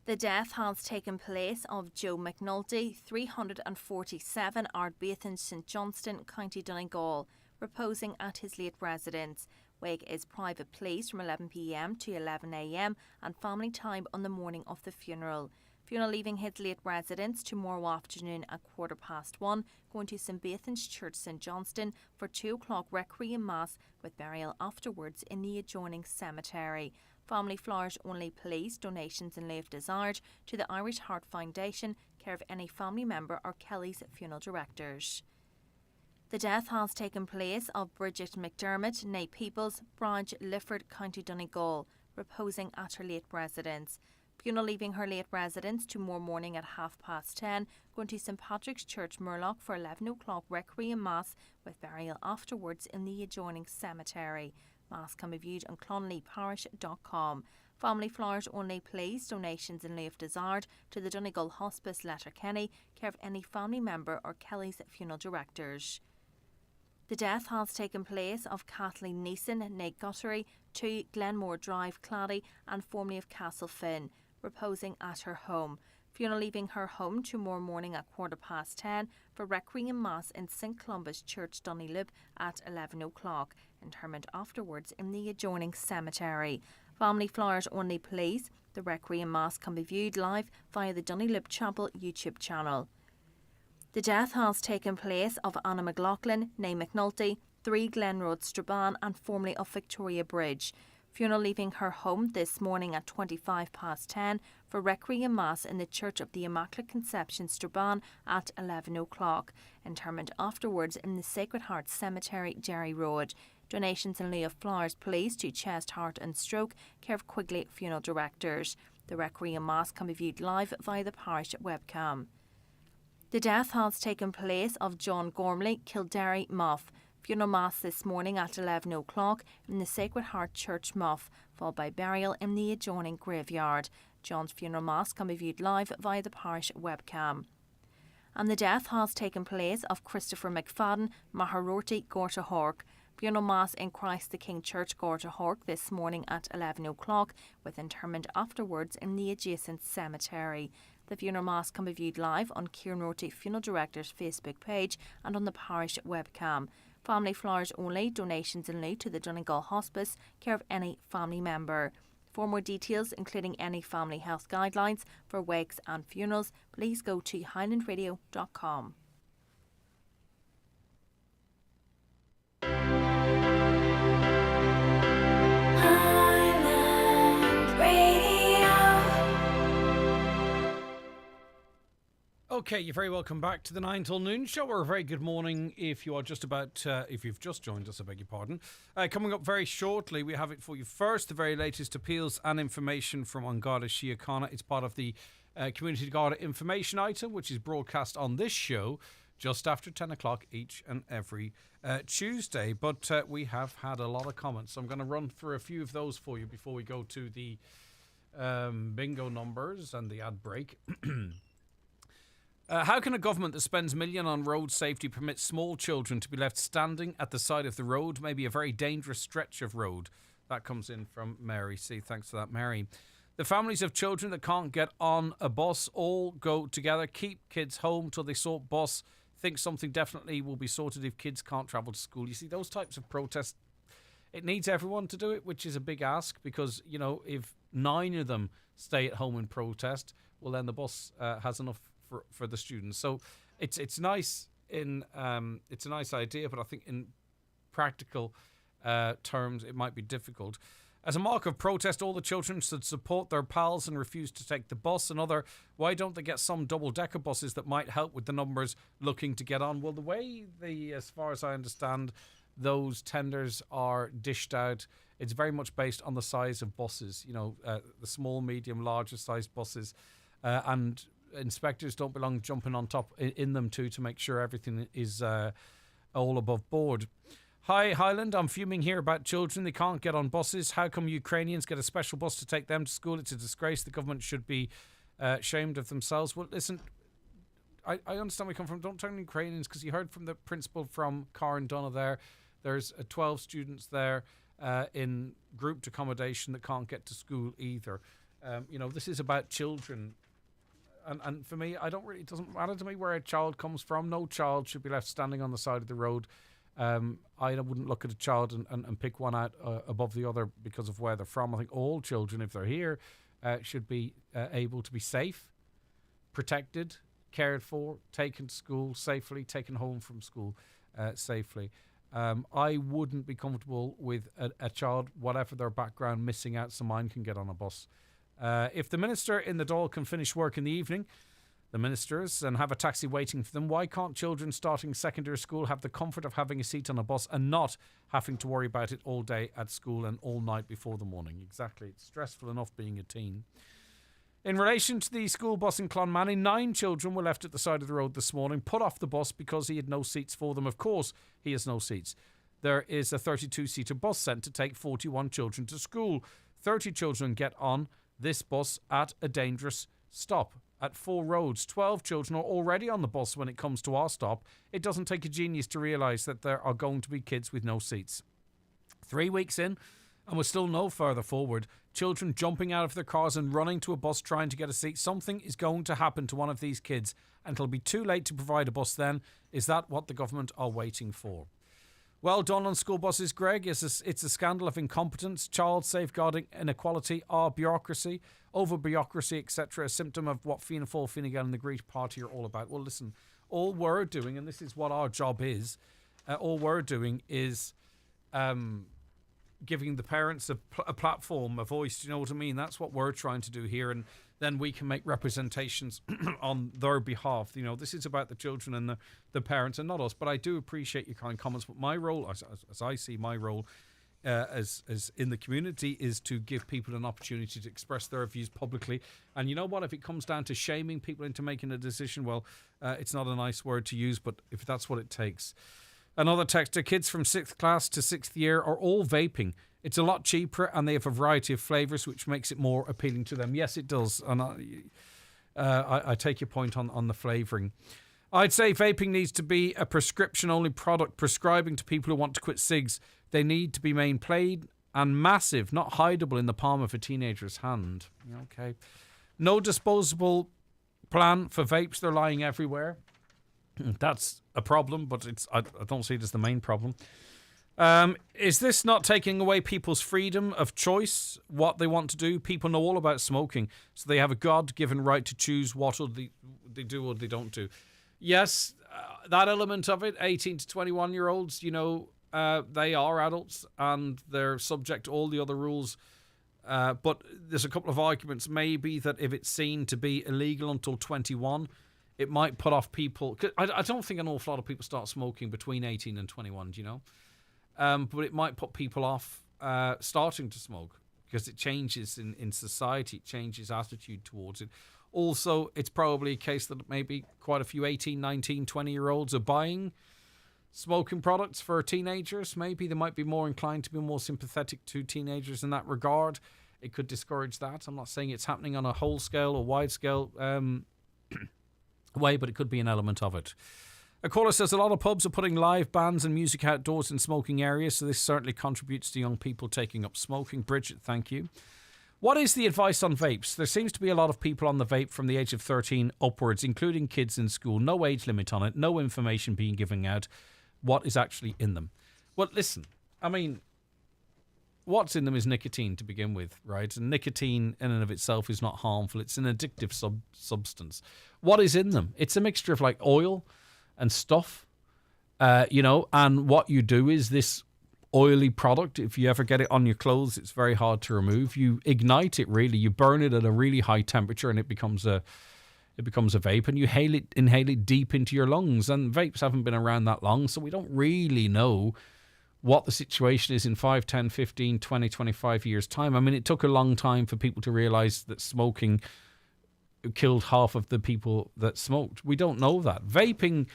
The death has taken place of Joe McNulty, 347, Ardbathan, St Johnston, County Donegal, reposing at his late residence. Wake is private place from 11 p.m. to 11 a.m. and family time on the morning of the funeral. Funeral leaving his late residence tomorrow afternoon at 1:15, going to St Bathan's Church, St Johnston for 2 o'clock Requiem Mass with burial afterwards in the adjoining cemetery. Family flowers only, please. Donations in lieu if desired to the Irish Heart Foundation, care of any family member or Kelly's funeral directors. The death has taken place of Bridget McDermott, née Peoples, Branch, Lifford, County Donegal, reposing at her late residence. Funeral leaving her late residence tomorrow morning at 10:30, going to St Patrick's Church, Murlough for 11 o'clock Requiem Mass with burial afterwards in the adjoining cemetery. Mass can be viewed on clonleyparish.com. Family flowers only, please. Donations in lieu if desired to the Donegal Hospice, Letterkenny, care of any family member or Kelly's funeral directors. The death has taken place of Kathleen Neeson, née Guttery, 2 Glenmore Drive, Clady, and formerly of Castlefin, reposing at her home. Funeral leaving her home tomorrow morning at 10:15 for Requiem Mass in St Columba's Church, Donegal at 11 o'clock. Interment afterwards in the adjoining cemetery. Family flowers only, please. The Requiem Mass can be viewed live via the Donegal Chapel YouTube channel. The death has taken place of Anna McLaughlin, née McNulty, 3 Glen Road, Strabane, and formerly of Victoria Bridge. Funeral leaving her home this morning at 10:25 for Requiem Mass in the Church of the Immaculate Conception, Strabane at 11 o'clock. Interment afterwards in the Sacred Heart Cemetery, Jerry Road. Donations in lieu of flowers, please, to Chest, Heart and Stroke, care of Quigley Funeral Directors. The Requiem Mass can be viewed live via the parish webcam. The death has taken place of John Gormley, Kildare, Muff. Funeral Mass this morning at 11 o'clock in the Sacred Heart Church, Muff, followed by burial in the adjoining graveyard. John's funeral Mass can be viewed live via the parish webcam. And the death has taken place of Christopher McFadden, Maharorty, Gorta Hork. Funeral Mass in Christ the King Church, Gorta Hork this morning at 11 o'clock with interment afterwards in the adjacent cemetery. The funeral Mass can be viewed live on Kieran Rorty Funeral Director's Facebook page and on the parish webcam. Family flowers only, donations in lieu to the Donegal Hospice, care of any family member. For more details, including any family health guidelines for wakes and funerals, please go to highlandradio.com. Okay, you're very welcome back to the 9 till noon show, or a very good morning if you are just about, if you've just joined us, I beg your pardon. Coming up very shortly, we have it for you first, the very latest appeals and information from An Garda Síochána. It's part of the Community Garda information item, which is broadcast on this show just after 10 o'clock each and every Tuesday. But we have had a lot of comments, so I'm going to run through a few of those for you before we go to the bingo numbers and the ad break. How can a government that spends millions on road safety permit small children to be left standing at the side of the road? Maybe a very dangerous stretch of road. That comes in from Mary C. Thanks for that, Mary. The families of children that can't get on a bus all go together. Keep kids home till they sort bus. Think something definitely will be sorted if kids can't travel to school. You see, those types of protests, it needs everyone to do it, which is a big ask because, you know, if 9 of them stay at home and protest, well, then the bus has enough for the students. So it's nice in it's a nice idea, but I think in practical terms it might be difficult. As a mark of protest, all the children should support their pals and refuse to take the bus. Another, why don't they get some double-decker buses that might help with the numbers looking to get on? Well, the way as far as I understand, those tenders are dished out, it's very much based on the size of buses. You know, the small, medium, larger sized buses, and inspectors don't belong jumping on top in them too to make sure everything is all above board. Hi, Highland. I'm fuming here about children. They can't get on buses. How come Ukrainians get a special bus to take them to school? It's a disgrace. The government should be ashamed of themselves. Well, listen, I understand where you come from. Don't turn Ukrainians, because you heard from the principal from Carr and Donegal there. There's 12 students there in grouped accommodation that can't get to school either. This is about children. And for me, it doesn't matter to me where a child comes from. No child should be left standing on the side of the road. I wouldn't look at a child and pick one out above the other because of where they're from. I think all children, if they're here, should be able to be safe, protected, cared for, taken to school safely, taken home from school safely. I wouldn't be comfortable with a child, whatever their background, missing out so mine can get on a bus. If the minister in the Dáil can finish work in the evening, the ministers, and have a taxi waiting for them, why can't children starting secondary school have the comfort of having a seat on a bus and not having to worry about it all day at school and all night before the morning? Exactly. It's stressful enough being a teen. In relation to the school bus in Clonmany, 9 children were left at the side of the road this morning, put off the bus because he had no seats for them. Of course, he has no seats. There is a 32-seater bus sent to take 41 children to school. 30 children get on this bus at a dangerous stop at 4 roads. 12 children are already on the bus when it comes to our stop. It doesn't take a genius to realise that there are going to be kids with no seats. 3 weeks in, and we're still no further forward. Children jumping out of their cars and running to a bus trying to get a seat. Something is going to happen to one of these kids, and it'll be too late to provide a bus then. Is that what the government are waiting for? Well done on school buses, Greg. It's a scandal of incompetence, child safeguarding, inequality, our bureaucracy, over-bureaucracy, etc. A symptom of what Fianna Fáil, Fine Gael and the Great Party are all about. Well, listen, all we're doing, and this is what our job is, all we're doing is giving the parents a platform, a voice. Do you know what I mean? That's what we're trying to do here, and then we can make representations on their behalf. You know, this is about the children and the parents and not us. But I do appreciate your kind comments. But my role, as I see my role as in the community, is to give people an opportunity to express their views publicly. And you know what? If it comes down to shaming people into making a decision, well, it's not a nice word to use, but if that's what it takes. Another texter, kids from 6th class to 6th year are all vaping. It's a lot cheaper and they have a variety of flavours, which makes it more appealing to them. Yes, it does. And I take your point on the flavouring. I'd say vaping needs to be a prescription-only product, prescribing to people who want to quit cigs. They need to be main plain and massive, not hideable in the palm of a teenager's hand. Okay. No disposable plan for vapes. They're lying everywhere. That's a problem, but I don't see it as the main problem. Is this not taking away people's freedom of choice, what they want to do? People know all about smoking, so they have a God-given right to choose what they do or they don't do. Yes, that element of it, 18 to 21-year-olds, they are adults and they're subject to all the other rules. But there's a couple of arguments, maybe, that if it's seen to be illegal until 21, it might put off people. I don't think an awful lot of people start smoking between 18 and 21, do you know? But it might put people off starting to smoke because it changes in society. It changes attitude towards it. Also, it's probably a case that maybe quite a few 18, 19, 20-year-olds are buying smoking products for teenagers. Maybe they might be more inclined to be more sympathetic to teenagers in that regard. It could discourage that. I'm not saying it's happening on a whole scale or wide scale way, but it could be an element of it. A caller says a lot of pubs are putting live bands and music outdoors in smoking areas, so this certainly contributes to young people taking up smoking. Bridget, thank you. What is the advice on vapes? There seems to be a lot of people on the vape from the age of 13 upwards, including kids in school. No age limit on it, no information being given out. What is actually in them? Well, listen, I mean, what's in them is nicotine to begin with, right? And nicotine in and of itself is not harmful. It's an addictive substance. What is in them? It's a mixture of like oil and stuff, and what you do is this oily product, if you ever get it on your clothes, it's very hard to remove. You ignite it, really. You burn it at a really high temperature and it becomes a vape, and you inhale it deep into your lungs. And vapes haven't been around that long, so we don't really know what the situation is in 5, 10, 15, 20, 25 years' time. I mean, it took a long time for people to realise that smoking killed half of the people that smoked. We don't know that. Vaping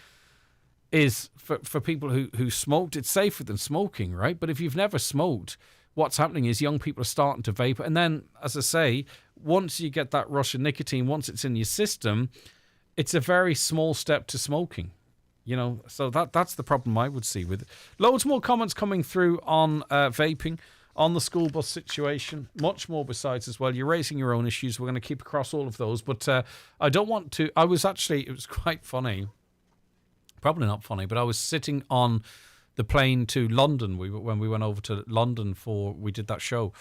is, for people who smoked, it's safer than smoking, right? But if you've never smoked, what's happening is young people are starting to vape. And then, as I say, once you get that rush of nicotine, once it's in your system, it's a very small step to smoking. You know, so that's the problem I would see with it. Loads more comments coming through on vaping, on the school bus situation, much more besides as well. You're raising your own issues. We're going to keep across all of those. But I don't want to... it was quite funny. Probably not funny, but I was sitting on the plane to London. When we went over to London we did that show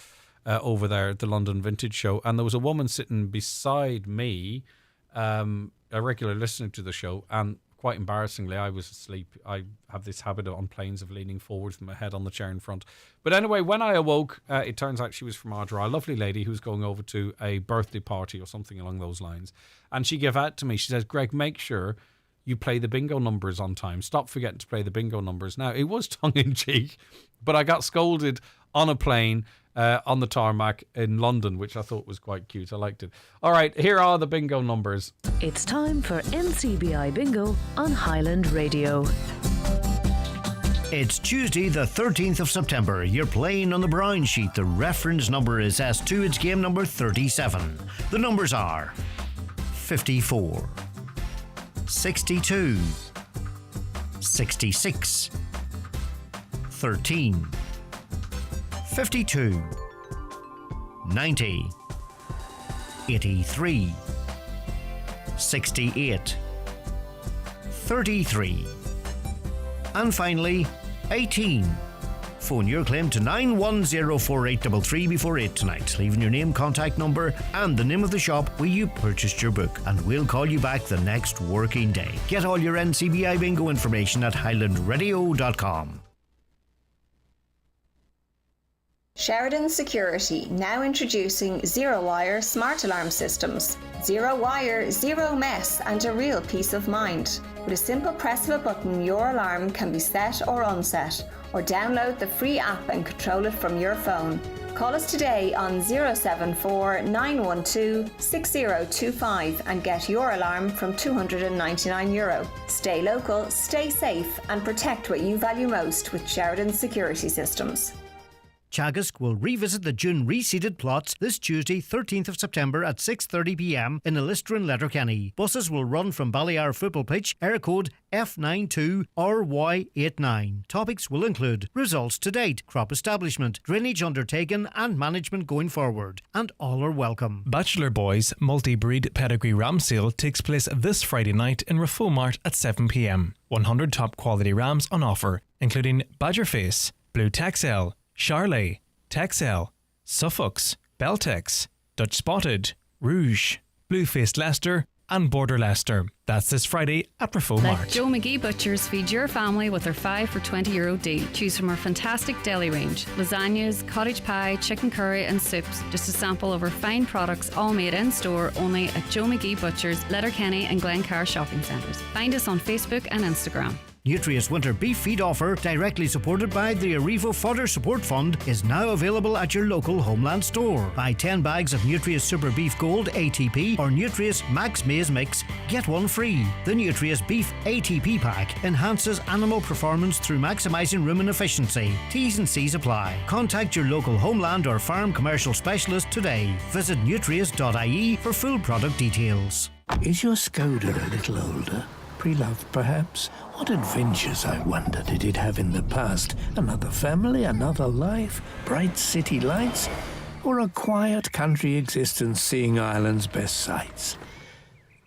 over there, the London Vintage Show. And there was a woman sitting beside me, a regular listener to the show, and quite embarrassingly, I was asleep. I have this habit on planes of leaning forward with my head on the chair in front. But anyway, when I awoke, it turns out she was from Ardra, a lovely lady who was going over to a birthday party or something along those lines. And she gave out to me. She says, Greg, make sure you play the bingo numbers on time. Stop forgetting to play the bingo numbers. Now, it was tongue-in-cheek, but I got scolded on a plane on the tarmac in London, which I thought was quite cute. I liked it. All right, here are the bingo numbers. It's time for NCBI Bingo on Highland Radio. It's Tuesday, the 13th of September. You're playing on the brown sheet. The reference number is S2. It's game number 37. The numbers are 54, 62, 66, 13, 52, 90, 83, 68, 33, and finally 18. Phone your claim to 9104833 before 8 tonight, leaving your name, contact number and the name of the shop where you purchased your book, and we'll call you back the next working day. Get all your NCBI bingo information at highlandradio.com. Sheridan Security, now introducing zero-wire smart alarm systems. Zero wire, zero mess, and a real peace of mind. With a simple press of a button, your alarm can be set or unset, or download the free app and control it from your phone. Call us today on 074 912 6025 and get your alarm from €299. Stay local, stay safe, and protect what you value most with Sheridan Security Systems. Teagasc will revisit the June reseeded plots this Tuesday, 13th of September at 6:30pm in Illister and Letterkenny. Buses will run from Ballyar Football Pitch, air code F92RY89. Topics will include results to date, crop establishment, drainage undertaken and management going forward. And all are welcome. Bachelor Boys multi-breed pedigree ram sale takes place this Friday night in Rafomart at 7pm. 100 top quality rams on offer, including Badgerface, Blue Texel, Charlet, Texel, Suffolks, Beltex, Dutch Spotted, Rouge, Blue-Faced Leicester and Border Leicester. That's this Friday at Rafomart. Let Joe McGee Butchers feed your family with their 5 for €20 deal. Choose from our fantastic deli range. Lasagnas, cottage pie, chicken curry and soups. Just a sample of our fine products all made in store only at Joe McGee Butchers, Letterkenny and Glencar shopping centres. Find us on Facebook and Instagram. Nutrius Winter Beef Feed offer, directly supported by the Arrivo Fodder Support Fund, is now available at your local Homeland store. Buy 10 bags of Nutrius Super Beef Gold ATP or Nutrius Max Maize Mix, get one free. The Nutrius Beef ATP pack enhances animal performance through maximising rumen efficiency. T's and C's apply. Contact your local Homeland or farm commercial specialist today. Visit nutrius.ie for full product details. Is your Skoda a little older? Pre-loved, perhaps? What adventures, I wonder, did it have in the past? Another family, another life, bright city lights, or a quiet country existence seeing Ireland's best sights?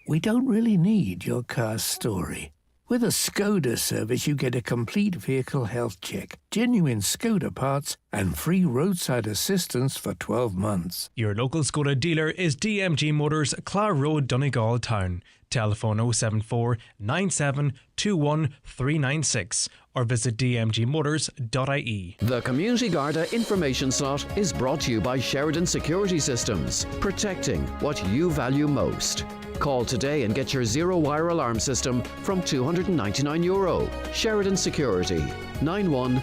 We don't really need your car's story. With a Skoda service, you get a complete vehicle health check, genuine Skoda parts, and free roadside assistance for 12 months. Your local Skoda dealer is DMG Motors, Clare Road, Donegal Town. Telephone 074 97 21 396 or visit dmgmotors.ie. The Community Garda information slot is brought to you by Sheridan Security Systems, protecting what you value most. Call today and get your zero-wire alarm system from €299. Sheridan Security. 91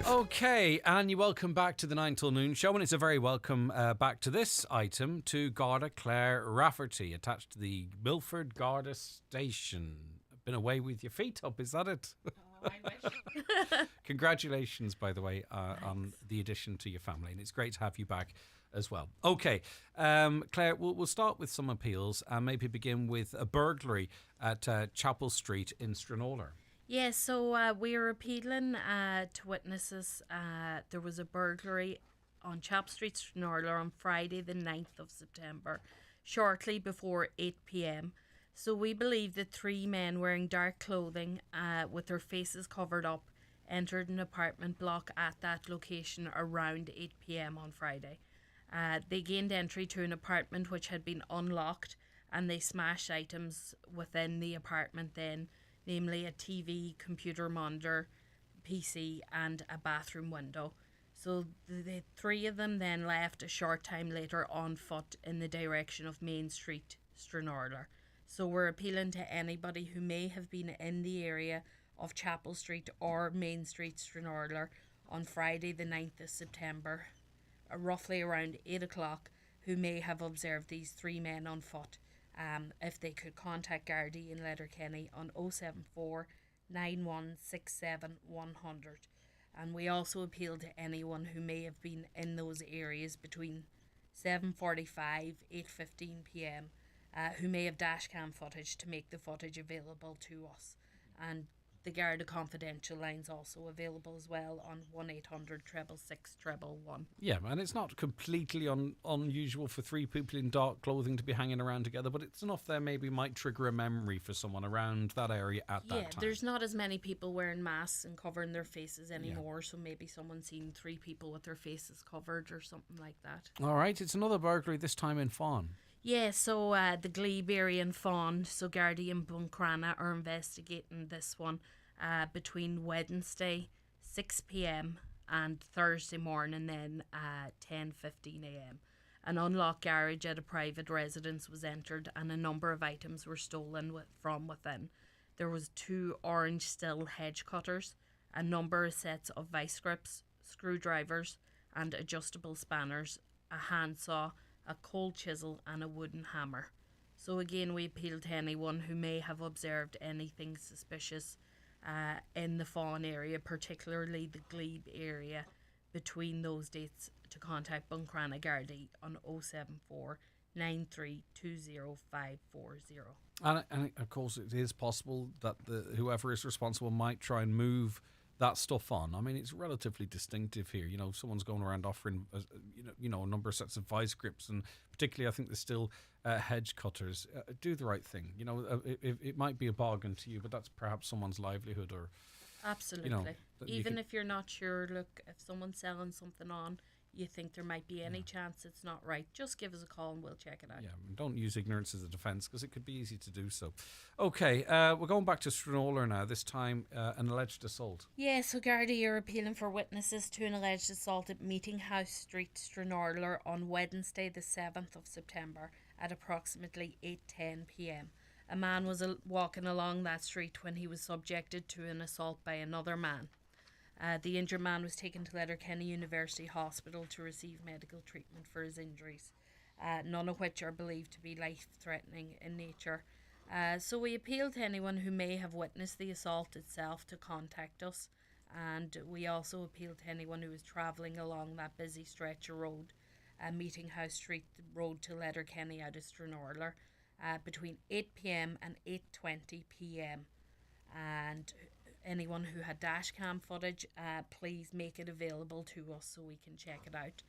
Okay, and you're welcome back to the 9 till noon show, and it's a very welcome back to this item to Garda Clare Rafferty, attached to the Milford Garda station. Been away with your feet up, is that it? I wish. Congratulations, by the way, on the addition to your family, and it's great to have you back as well. Okay, Claire, we'll start with some appeals and maybe begin with a burglary at Chapel Street in Stranorlar. Yeah, so we're appealing to witnesses. There was a burglary on Chapel Street, Stranorlar on Friday the 9th of September, shortly before 8 p.m. So we believe that 3 men wearing dark clothing with their faces covered up entered an apartment block at that location around 8 p.m. on Friday. They gained entry to an apartment which had been unlocked, and they smashed items within the apartment then, namely a TV, computer monitor, PC and a bathroom window. So the 3 of them then left a short time later on foot in the direction of Main Street, Stranorlar. So we're appealing to anybody who may have been in the area of Chapel Street or Main Street, Stranorlar on Friday the 9th of September, roughly around 8 o'clock, who may have observed these 3 men on foot. If they could contact Gardaí in Letterkenny on 074 9167 100. And we also appeal to anyone who may have been in those areas between 7:45 8:15 p.m. Who may have dashcam footage to make the footage available to us. And the Garda Confidential line's also available as well on 1-800-666-111. Yeah, and it's not completely unusual for 3 people in dark clothing to be hanging around together, but it's enough there maybe might trigger a memory for someone around that area at that time. Yeah, there's not as many people wearing masks and covering their faces anymore, so maybe someone's seen 3 people with their faces covered or something like that. All right, it's another burglary, this time in Fawn. Yeah, so the Glebe area in Fawn, so Gardaí and Buncrana are investigating this one between Wednesday 6 p.m. and Thursday morning then 10:15 a.m. An unlocked garage at a private residence was entered and a number of items were stolen from within. There was 2 orange still hedge cutters, a number of sets of vice grips, screwdrivers and adjustable spanners, a handsaw, a cold chisel and a wooden hammer. So again, we appeal to anyone who may have observed anything suspicious in the Fawn area, particularly the Glebe area, between those dates to contact Buncrana Gardaí on 074 9320 540. And of course, it is possible that whoever is responsible might try and move that stuff on. I mean, it's relatively distinctive here. You know, if someone's going around offering, a number of sets of vice grips, and particularly, I think there's still hedge cutters. Do the right thing. You know, it might be a bargain to you, but that's perhaps someone's livelihood or. Absolutely. Even if you're not sure, look, if someone's selling something on, you think there might be any chance it's not right, just give us a call and we'll check it out. Yeah, don't use ignorance as a defence, because it could be easy to do so. Okay, we're going back to Stranorlar now, this time an alleged assault. Yeah, so Gardaí are appealing for witnesses to an alleged assault at Meeting House Street, Stranorlar on Wednesday the 7th of September at approximately 8:10 p.m. A man was walking along that street when he was subjected to an assault by another man. The injured man was taken to Letterkenny University Hospital to receive medical treatment for his injuries, none of which are believed to be life-threatening in nature. So we appeal to anyone who may have witnessed the assault itself to contact us, and we also appeal to anyone who is travelling along that busy stretch of road, Meeting House Street Road to Letterkenny out of Stranorlar, between 8 p.m. and 8:20 p.m. And anyone who had dashcam footage, please make it available to us so we can check it out.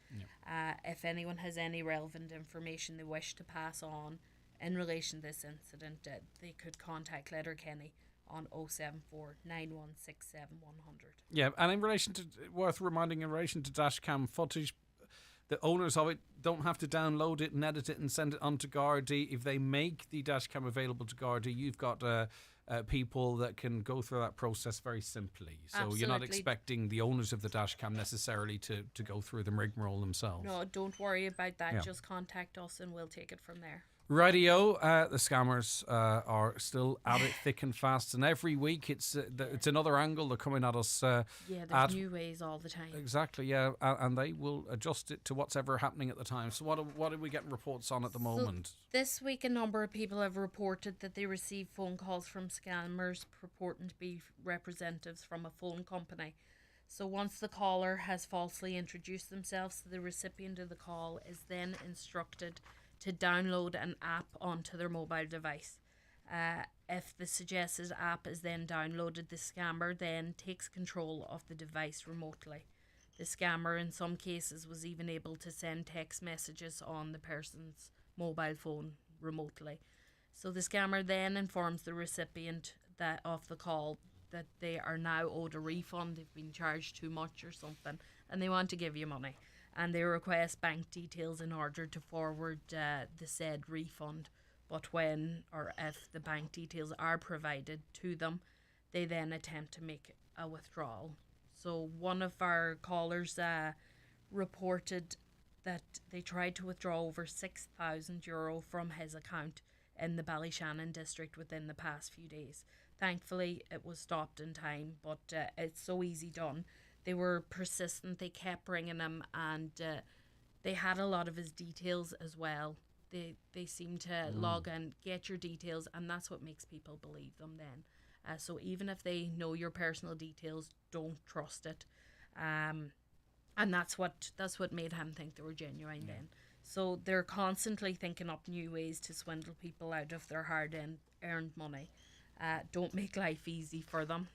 If anyone has any relevant information they wish to pass on in relation to this incident, they could contact Letterkenny on 074 9167 100. Yeah, and in relation to, worth reminding, in relation to dashcam footage, the owners of it don't have to download it and edit it and send it on to Gardaí. If they make the dashcam available to Gardaí, you've got people that can go through that process very simply. So Absolutely. You're not expecting the owners of the dashcam necessarily to go through the rigmarole themselves. No, don't worry about that. Yeah. Just contact us and we'll take it from there. Radio, the scammers are still at it thick and fast, and every week it's another angle. They're coming at us. There's new ways all the time. Exactly, yeah, and they will adjust it to what's ever happening at the time. So what are we getting reports on at the moment? This week, a number of people have reported that they received phone calls from scammers purporting to be representatives from a phone company. So once the caller has falsely introduced themselves, the recipient of the call is then instructed to download an app onto their mobile device. If the suggested app is then downloaded, the scammer then takes control of the device remotely. The scammer in some cases was even able to send text messages on the person's mobile phone remotely. So the scammer then informs the recipient of the call that they are now owed a refund, they've been charged too much or something, and they want to give you money. And they request bank details in order to forward the said refund. But when or if the bank details are provided to them, they then attempt to make a withdrawal. So one of our callers reported that they tried to withdraw over €6,000 from his account in the Ballyshannon district within the past few days. Thankfully, it was stopped in time, but it's so easy done. They were persistent, they kept ringing him, and they had a lot of his details as well. They seem to log in, get your details, and that's what makes people believe them then. So even if they know your personal details, don't trust it. And that's what made him think they were genuine then. So they're constantly thinking up new ways to swindle people out of their hard-earned money. Don't make life easy for them.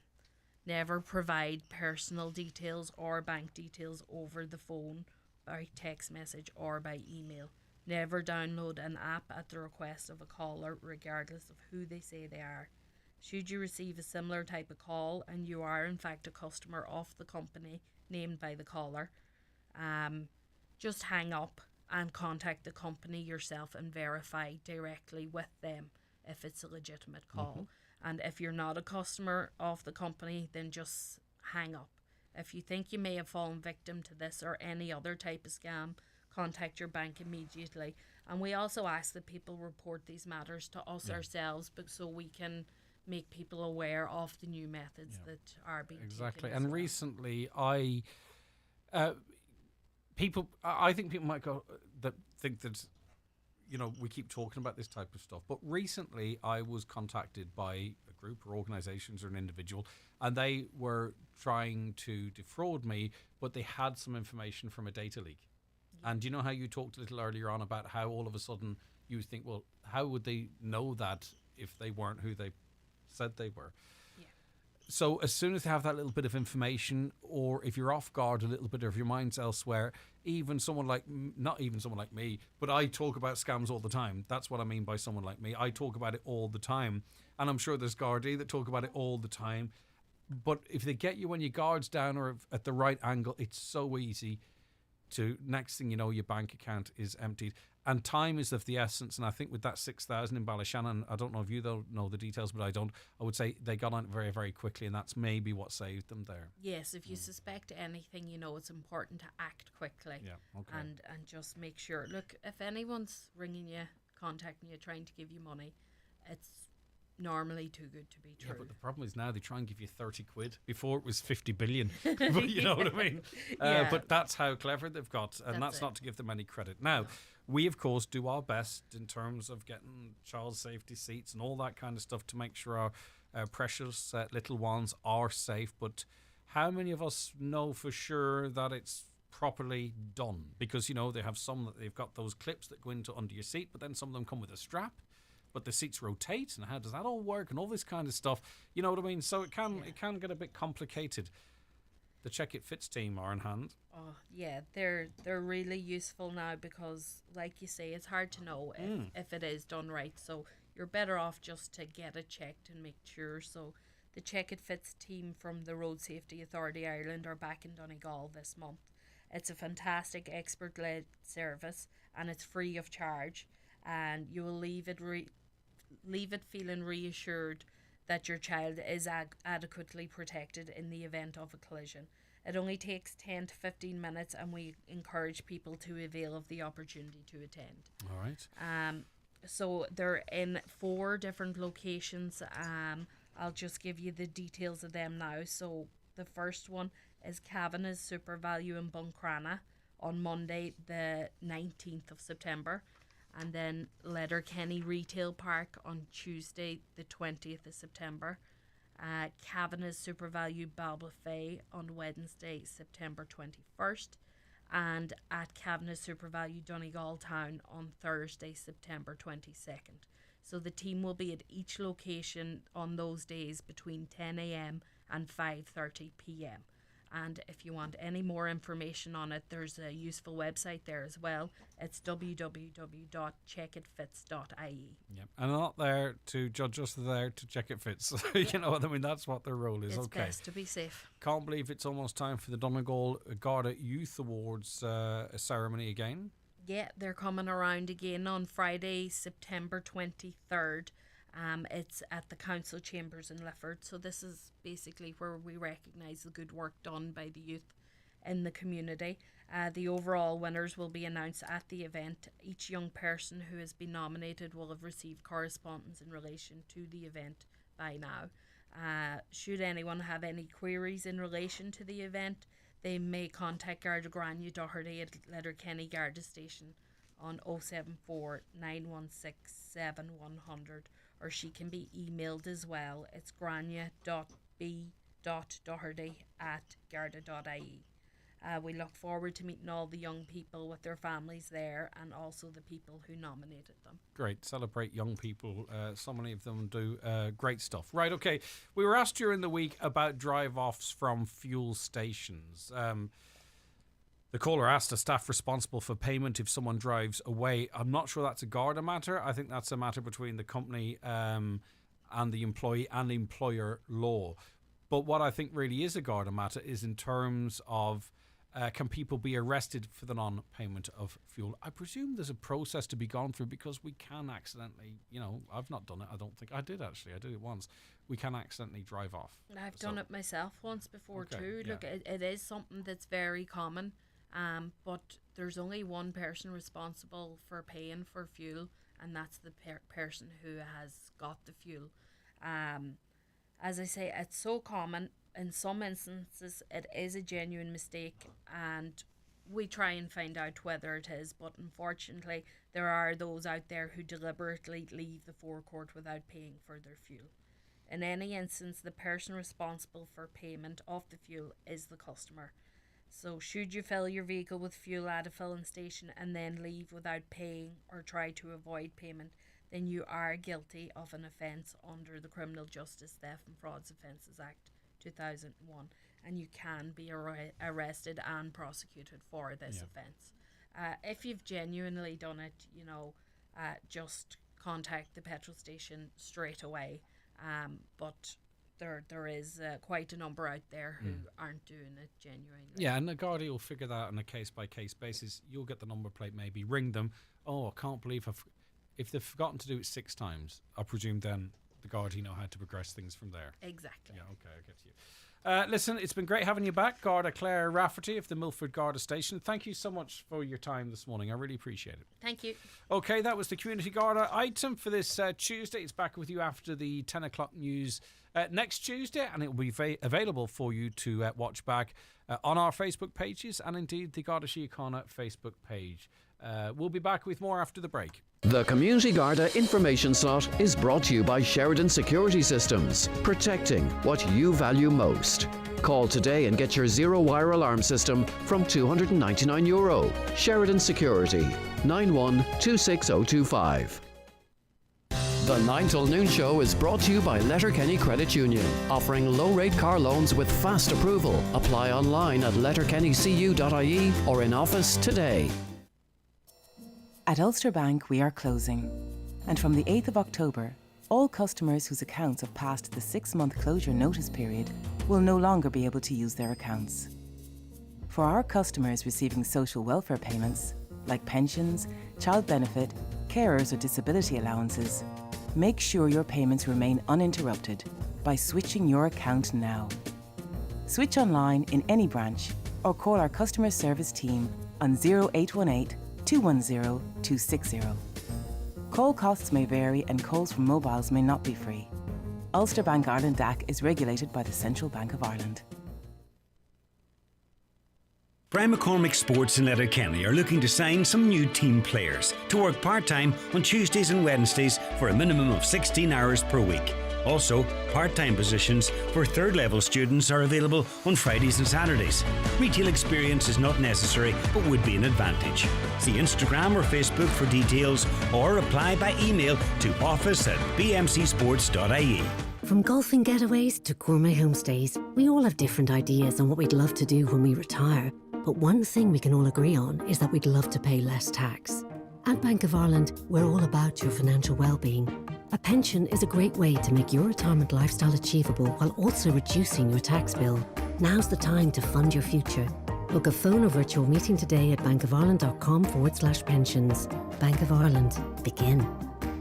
Never provide personal details or bank details over the phone, by text message or by email. Never download an app at the request of a caller, regardless of who they say they are. Should you receive a similar type of call and you are in fact a customer of the company named by the caller, just hang up and contact the company yourself and verify directly with them if it's a legitimate call. And if you're not a customer of the company, then just hang up. If you think you may have fallen victim to this or any other type of scam, contact your bank immediately. And we also ask that people report these matters to us ourselves, so we can make people aware of the new methods that are being taken. And recently, I think people might think that, we keep talking about this type of stuff. But recently, I was contacted by a group or organisations or an individual, and they were trying to defraud me, but they had some information from a data leak. And you know how you talked a little earlier on about how all of a sudden you think, well, how would they know that if they weren't who they said they were? So as soon as they have that little bit of information, or if you're off guard a little bit, or if your mind's elsewhere, even someone like, not even someone like me, but I talk about scams all the time. That's what I mean by someone like me. I talk about it all the time. And I'm sure there's Gardaí that talk about it all the time. But if they get you when your guard's down or at the right angle, it's so easy to, next thing you know, your bank account is emptied. And time is of the essence. And I think with that 6,000 in Ballyshannon, I don't know if you know the details, but I don't. I would say they got on it very, very quickly, and that's maybe what saved them there. Yes, if you suspect anything, it's important to act quickly. And just make sure. Look, if anyone's ringing you, contacting you, trying to give you money, it's normally too good to be true. Yeah, but the problem is now they try and give you 30 quid. Before it was 50 billion. But you know what I mean? But that's how clever they've got, and that's not to give them any credit. Now, we, of course, do our best in terms of getting child safety seats and all that kind of stuff to make sure our precious little ones are safe. But how many of us know for sure that it's properly done? Because, they have some that they've got those clips that go into under your seat, but then some of them come with a strap. But the seats rotate, and how does that all work, and all this kind of stuff? You know what I mean? So it can get a bit complicated. The Check It Fits team are in hand. Oh yeah, they're really useful now because, like you say, it's hard to know if it is done right. So you're better off just to get it checked and make sure. So the Check It Fits team from the Road Safety Authority Ireland are back in Donegal this month. It's a fantastic expert-led service, and it's free of charge. And you will leave it feeling reassured that your child is adequately protected in the event of a collision. It only takes 10 to 15 minutes, and we encourage people to avail of the opportunity to attend. All right. So they're in 4 different locations. I'll just give you the details of them now. So the first one is Kavanagh's Super Value in Buncrana on Monday the 19th of September, and then Letterkenny Retail Park on Tuesday the 20th of September, Kavanagh's Super Value Balbafay on Wednesday September 21st, and at Kavanagh's Super Value Donegal Town on Thursday September 22nd. So the team will be at each location on those days between 10 a.m. and 5:30 p.m. And if you want any more information on it, there's a useful website there as well. It's www.checkitfits.ie. Yep. And they're not there to judge us, they're there to check it fits. You know what I mean? That's what their role is. It's okay. best to be safe. Can't believe it's almost time for the Donegal Garda Youth Awards ceremony again. Yeah, they're coming around again on Friday, September 23rd. It's at the council chambers in Lifford. So this is basically where we recognise the good work done by the youth in the community. The overall winners will be announced at the event. Each young person who has been nominated will have received correspondence in relation to the event by now. Should anyone have any queries in relation to the event, they may contact Garda Grania Doherty at Letterkenny Garda Station on 074 916 7100, or she can be emailed as well. It's grania.b.doherty@garda.ie. We look forward to meeting all the young people with their families there, and also the people who nominated them. Great. Celebrate young people. So many of them do great stuff. Right, okay. We were asked during the week about drive-offs from fuel stations. The caller asked a staff responsible for payment if someone drives away. I'm not sure that's a Garda matter. I think that's a matter between the company and the employee and employer law. But what I think really is a Garda matter is in terms of can people be arrested for the non-payment of fuel? I presume there's a process to be gone through, because we can accidentally, I've not done it. I don't think I did actually. I did it once. We can accidentally drive off. I've done it myself once before too. Yeah. Look, it is something that's very common, but there's only one person responsible for paying for fuel, and that's the person who has got the fuel. As I say, it's so common. In some instances, it is a genuine mistake, and we try and find out whether it is. But unfortunately, there are those out there who deliberately leave the forecourt without paying for their fuel. In any instance, the person responsible for payment of the fuel is the customer. So should you fill your vehicle with fuel at a filling station and then leave without paying or try to avoid payment, then you are guilty of an offence under the Criminal Justice Theft and Frauds Offences Act 2001, and you can be arrested and prosecuted for this offence. If you've genuinely done it, just contact the petrol station straight away. But there is quite a number out there who aren't doing it genuinely. Yeah, and the Gardaí will figure that out on a case-by-case basis. You'll get the number plate, maybe ring them. Oh, I can't believe if they've forgotten to do it 6 times, I presume then the Gardaí know how to progress things from there. Exactly. Yeah, okay, I get you. Listen, it's been great having you back, Garda Claire Rafferty of the Milford Garda Station. Thank you so much for your time this morning. I really appreciate it. Thank you. Okay, that was the Community Garda item for this Tuesday. It's back with you after the 10 o'clock news next Tuesday, and it will be available for you to watch back on our Facebook pages and indeed the Garda Síochána Facebook page. We'll be back with more after the break. The Community Garda information slot is brought to you by Sheridan Security Systems, protecting what you value most. Call today and get your zero-wire alarm system from €299. Sheridan Security, 91-26025. The 9 till noon show is brought to you by Letterkenny Credit Union, offering low-rate car loans with fast approval. Apply online at letterkennycu.ie or in office today. At Ulster Bank, we are closing. And from the 8th of October, all customers whose accounts have passed the 6-month closure notice period will no longer be able to use their accounts. For our customers receiving social welfare payments, like pensions, child benefit, carers or disability allowances, make sure your payments remain uninterrupted by switching your account now. Switch online in any branch or call our customer service team on 0818 210 260. Call costs may vary and calls from mobiles may not be free. Ulster Bank Ireland DAC is regulated by the Central Bank of Ireland. Brian McCormick Sports in Letterkenny are looking to sign some new team players to work part-time on Tuesdays and Wednesdays for a minimum of 16 hours per week. Also, part-time positions for third-level students are available on Fridays and Saturdays. Retail experience is not necessary, but would be an advantage. See Instagram or Facebook for details, or apply by email to office@bmcsports.ie. From golfing getaways to gourmet homestays, we all have different ideas on what we'd love to do when we retire. But one thing we can all agree on is that we'd love to pay less tax. At Bank of Ireland, we're all about your financial well-being. A pension is a great way to make your retirement lifestyle achievable while also reducing your tax bill. Now's the time to fund your future. Book a phone or virtual meeting today at bankofireland.com/pensions. Bank of Ireland. Begin.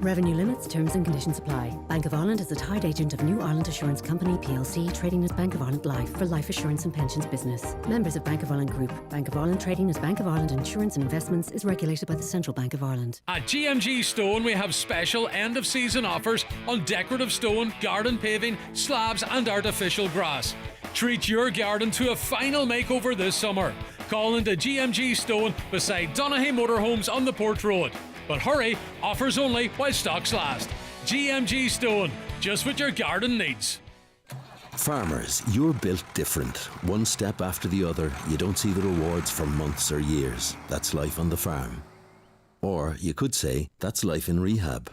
Revenue limits, terms and conditions apply. Bank of Ireland is the tied agent of New Ireland Assurance Company plc, trading as Bank of Ireland Life for life assurance and pensions business. Members of Bank of Ireland Group. Bank of Ireland trading as Bank of Ireland Insurance and Investments is regulated by the Central Bank of Ireland. At GMG Stone, we have special end of season offers on decorative stone, garden paving, slabs and artificial grass. Treat your garden to a final makeover this summer. Call into GMG Stone beside Donaghy Motorhomes on the Port Road. But hurry, offers only while stocks last. GMG Stone, just what your garden needs. Farmers, you're built different. One step after the other, you don't see the rewards for months or years. That's life on the farm. Or you could say, that's life in rehab.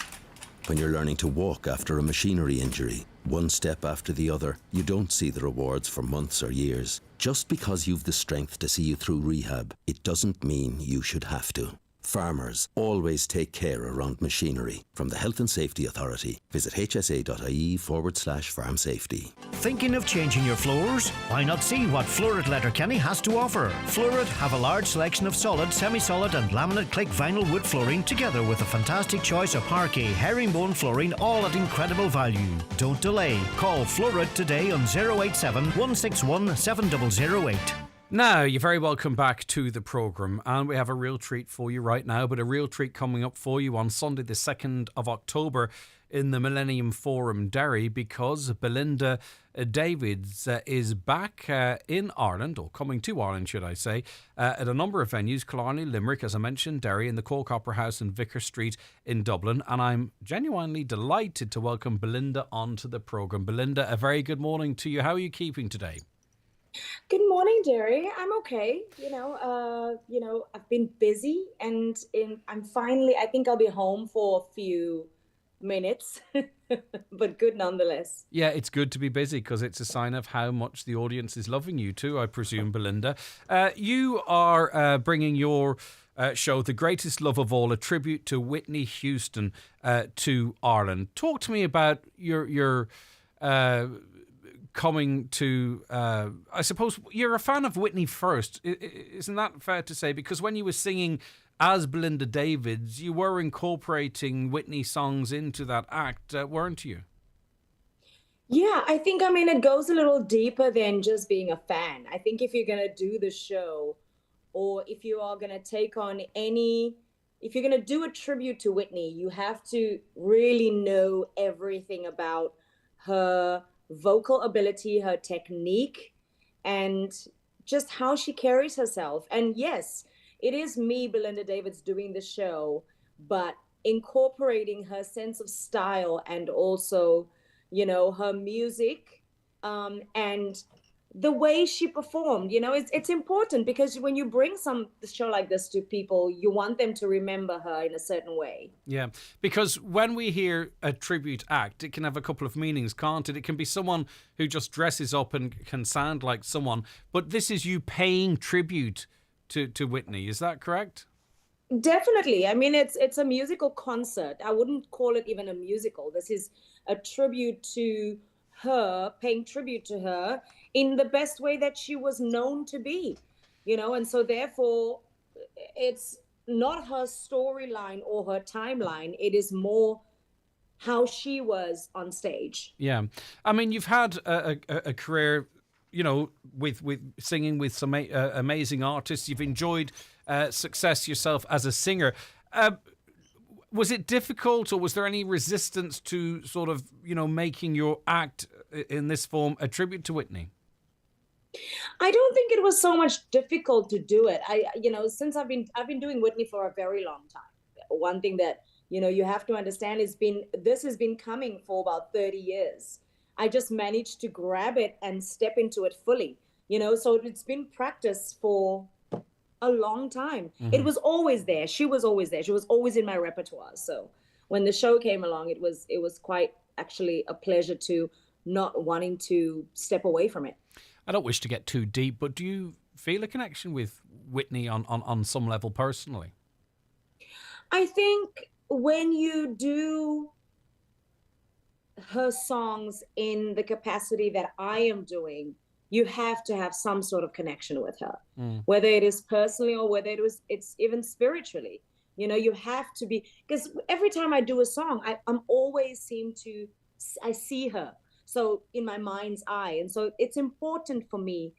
When you're learning to walk after a machinery injury, one step after the other, you don't see the rewards for months or years. Just because you've the strength to see you through rehab, it doesn't mean you should have to. Farmers, always take care around machinery. From the Health and Safety Authority, visit hsa.ie/farm safety. Thinking of changing your floors? Why not see what Fluorid Letterkenny has to offer? Fluorid have a large selection of solid, semi-solid and laminate click vinyl wood flooring, together with a fantastic choice of parquet, herringbone flooring, all at incredible value. Don't delay. Call Fluorid today on 087 161 7008. Now, you're very welcome back to the programme, and we have a real treat for you right now, but a real treat coming up for you on Sunday the 2nd of October in the Millennium Forum, Derry, because Belinda Davids is back in Ireland, or coming to Ireland, should I say, at a number of venues: Killarney, Limerick, as I mentioned, Derry, in the Cork Opera House in Vicar Street in Dublin, and I'm genuinely delighted to welcome Belinda onto the programme. Belinda, a very good morning to you. How are you keeping today? Good morning, Derry. I'm okay. I've been busy, and I'm finally. I think I'll be home for a few minutes, but good nonetheless. Yeah, it's good to be busy because it's a sign of how much the audience is loving you too, I presume, Belinda. You are bringing your show, The Greatest Love of All, a tribute to Whitney Houston, to Ireland. Talk to me about your coming to, I suppose you're a fan of Whitney first. Isn't that fair to say? Because when you were singing as Belinda Davids, you were incorporating Whitney songs into that act, weren't you? Yeah, I think, it goes a little deeper than just being a fan. I think if you're going to do the show, or if you are going to take on if you're going to do a tribute to Whitney, you have to really know everything about her vocal ability, her technique, and just how she carries herself. And yes, it is me, Belinda Davids, doing the show, but incorporating her sense of style and also, her music, and the way she performed. It's important, because when you bring a show like this to people, you want them to remember her in a certain way. Yeah, because when we hear a tribute act, it can have a couple of meanings, can't it? It can be someone who just dresses up and can sound like someone, but this is you paying tribute to Whitney. Is that correct? Definitely. It's a musical concert. I wouldn't call it even a musical. This is a tribute to her, paying tribute to her in the best way that she was known to be, and so therefore it's not her storyline or her timeline. It is more how she was on stage. Yeah. You've had a career, with singing with some amazing artists. You've enjoyed success yourself as a singer. Was it difficult, or was there any resistance to sort of, making your act in this form a tribute to Whitney? I don't think it was so much difficult to do it. Since I've been doing Whitney for a very long time. One thing that, you have to understand this has been coming for about 30 years. I just managed to grab it and step into it fully, so it's been practice for a long time. Mm-hmm. It was always there. She was always there. She was always in my repertoire. So when the show came along, it was quite actually a pleasure to not wanting to step away from it. I don't wish to get too deep, but do you feel a connection with Whitney on some level personally? I think when you do her songs in the capacity that I am doing, you have to have some sort of connection with her, whether it is personally or whether it's even spiritually. You have to be, because every time I do a song, I see her. So in my mind's eye. And so it's important for me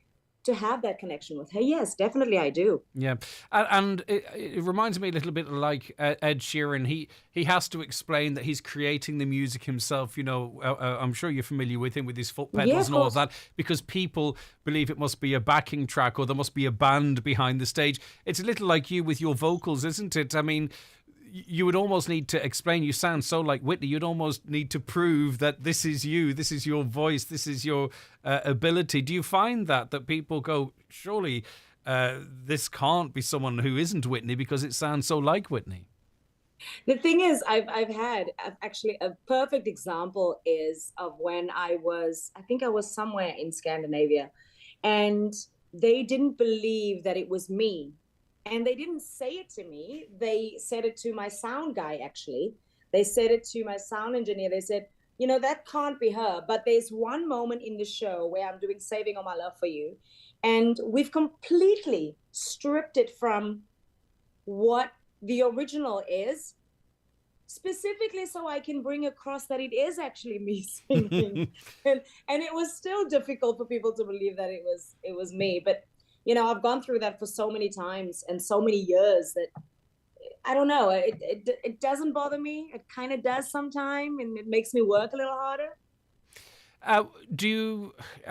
to have that connection with her. Yes, definitely I do. Yeah. And it reminds me a little bit like Ed Sheeran. He has to explain that he's creating the music himself. I'm sure you're familiar with him with his foot pedals and all of that, because people believe it must be a backing track or there must be a band behind the stage. It's a little like you with your vocals, isn't it? I mean, you would almost need to explain. You sound so like Whitney. You'd almost need to prove that this is you, this is your voice, this is your ability. Do you find that people go, surely this can't be someone who isn't Whitney because it sounds so like Whitney? The thing is, I've had actually a perfect example is of when I think I was somewhere in Scandinavia, and they didn't believe that it was me. And they didn't say it to me. They said it to my sound guy, actually. They said it to my sound engineer. They said, that can't be her. But there's one moment in the show where I'm doing Saving All My Love for You. And we've completely stripped it from what the original is, specifically so I can bring across that it is actually me singing. and it was still difficult for people to believe that it was me. But I've gone through that for so many times and so many years that I don't know. It doesn't bother me. It kind of does sometimes, and it makes me work a little harder.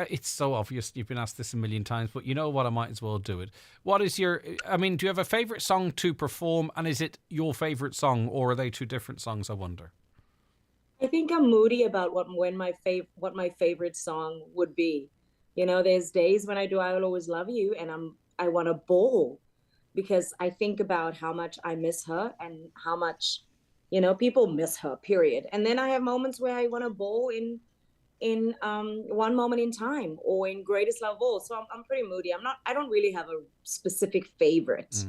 It's so obvious you've been asked this a million times, but you know what? I might as well do it. What is do you have a favourite song to perform, and is it your favourite song, or are they two different songs, I wonder? I think I'm moody about what my favourite song would be. There's days when I do I Will Always Love You, and I want to bawl because I think about how much I miss her and how much, people miss her, period. And then I have moments where I want to bawl in One Moment in Time or in Greatest Love of All. So I'm pretty moody. I don't really have a specific favorite.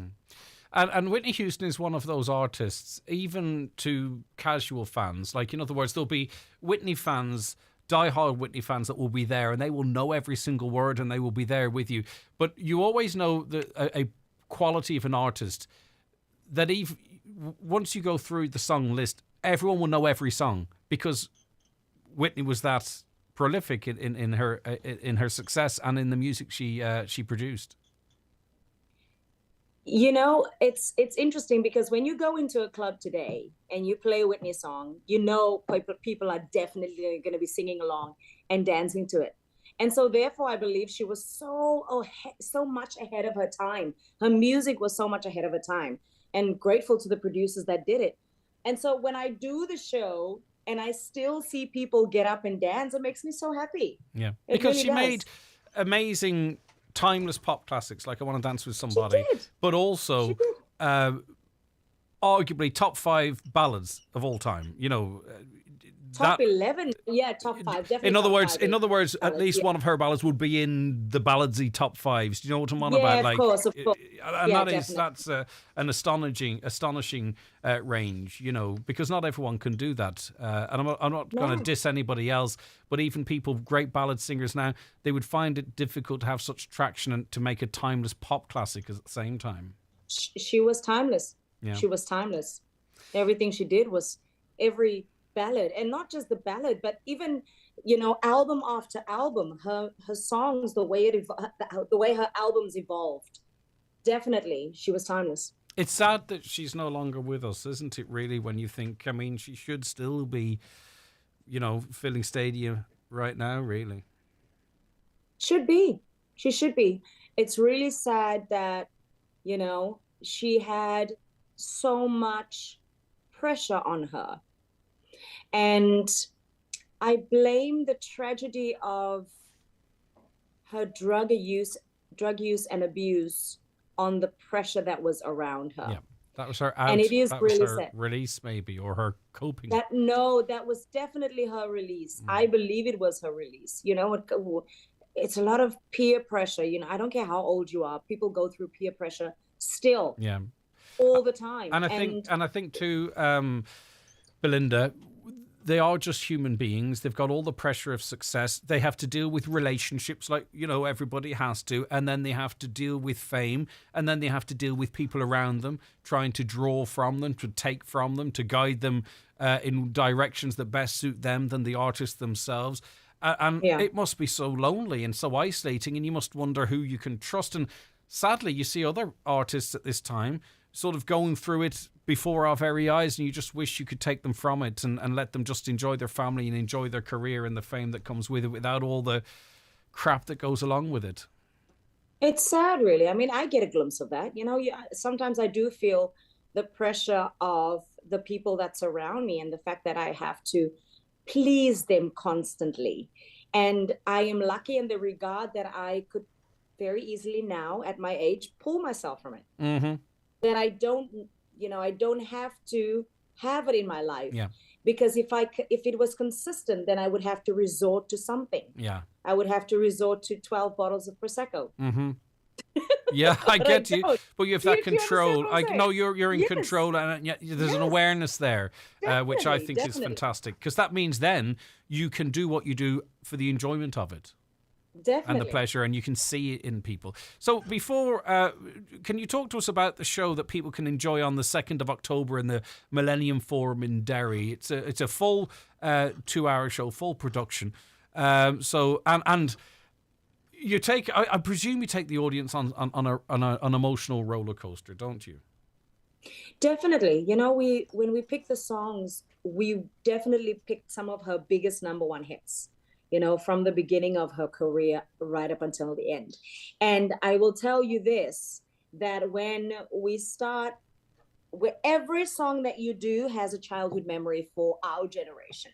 And Whitney Houston is one of those artists, even to casual fans. Like, in other words, there'll be Whitney fans, diehard Whitney fans that will be there and they will know every single word and they will be there with you. But you always know a quality of an artist that once you go through the song list, everyone will know every song because Whitney was that prolific in her success and in the music she produced. It's interesting because when you go into a club today and you play a Whitney song, people are definitely going to be singing along and dancing to it. And so therefore, I believe she was so much ahead of her time. Her music was so much ahead of her time, and grateful to the producers that did it. And so when I do the show and I still see people get up and dance, it makes me so happy. Yeah, it because really she does. made amazing timeless pop classics like I Want to Dance with Somebody, but also arguably top 5 ballads of all time. Top 11, top 5. Definitely. In other words, at ballads, least one of her ballads would be in the balladsy top 5s. Do you know what I'm on Yeah, about? of Like, course. and Yeah, that's an astonishing range. Because not everyone can do that. And I'm not going to diss anybody else, but even people, great ballad singers now, they would find it difficult to have such traction and to make a timeless pop classic at the same time. She was timeless. Yeah. She was timeless. Everything she did was every ballad, and not just the ballad, but even album after album, her songs, the way her albums evolved. Definitely, she was timeless. It's sad that she's no longer with us, isn't it, really, when you think, I mean, she should still be, filling stadium right now, really. Should be. She should be. It's really sad that, she had so much pressure on her. And I blame the tragedy of her drug use and abuse on the pressure that was around her. Yeah, that was her And it is that really was her sad. release, maybe, or her coping. That was definitely her release. I believe it was her release. It's a lot of peer pressure. I don't care how old you are. People go through peer pressure still. Yeah. All the time. And I think too, Belinda, they are just human beings. They've got all the pressure of success. They have to deal with relationships like, everybody has to. And then they have to deal with fame. And then they have to deal with people around them, trying to draw from them, to take from them, to guide them in directions that best suit them than the artists themselves. It must be so lonely and so isolating. And you must wonder who you can trust. And sadly, you see other artists at this time sort of going through it before our very eyes, and you just wish you could take them from it and let them just enjoy their family and enjoy their career and the fame that comes with it without all the crap that goes along with it. It's sad, really. I mean, I get a glimpse of that. Sometimes I do feel the pressure of the people that surround me and the fact that I have to please them constantly. And I am lucky in the regard that I could very easily now, at my age, pull myself from it. Mm-hmm. That I don't have to have it in my life. Yeah. Because if it was consistent, then I would have to resort to something. Yeah. I would have to resort to 12 bottles of Prosecco. Mm-hmm. Yeah, I get you. But you have that control. You're in Yes. control, and yet there's an awareness there, which I think is fantastic. Because that means then you can do what you do for the enjoyment of it. Definitely. And the pleasure, and you can see it in people. So before, can you talk to us about the show that people can enjoy on the 2nd of October in the Millennium Forum in Derry? It's a full 2-hour show, full production. And you take, I presume you take the audience on an emotional roller coaster, don't you? Definitely. When we pick the songs, we definitely picked some of her biggest number one hits. From the beginning of her career right up until the end. And I will tell you this, that when we start, every song that you do has a childhood memory for our generation.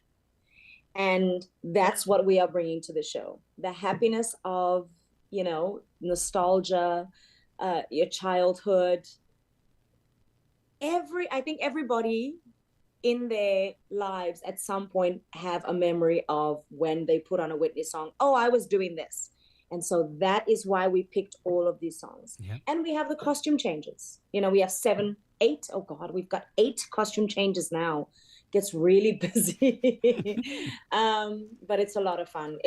And that's what we are bringing to the show. The happiness of, nostalgia, your childhood. I think everybody in their lives at some point have a memory of when they put on a Whitney song. Oh, I was doing this. And so that is why we picked all of these songs. Yeah. And we have the costume changes. We have 8. Oh God, we've got 8 costume changes now. Gets really busy. But it's a lot of fun.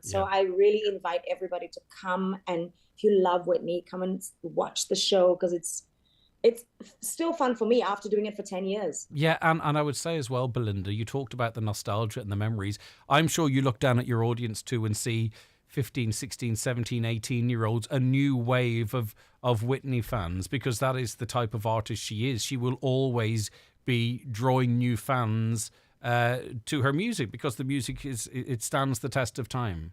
So I really invite everybody to come, and if you love Whitney, come and watch the show, because it's still fun for me after doing it for 10 years. Yeah, and I would say as well, Belinda, you talked about the nostalgia and the memories. I'm sure you look down at your audience too and see 15, 16, 17, 18-year-olds, a new wave of Whitney fans, because that is the type of artist she is. She will always be drawing new fans to her music, because the music it stands the test of time.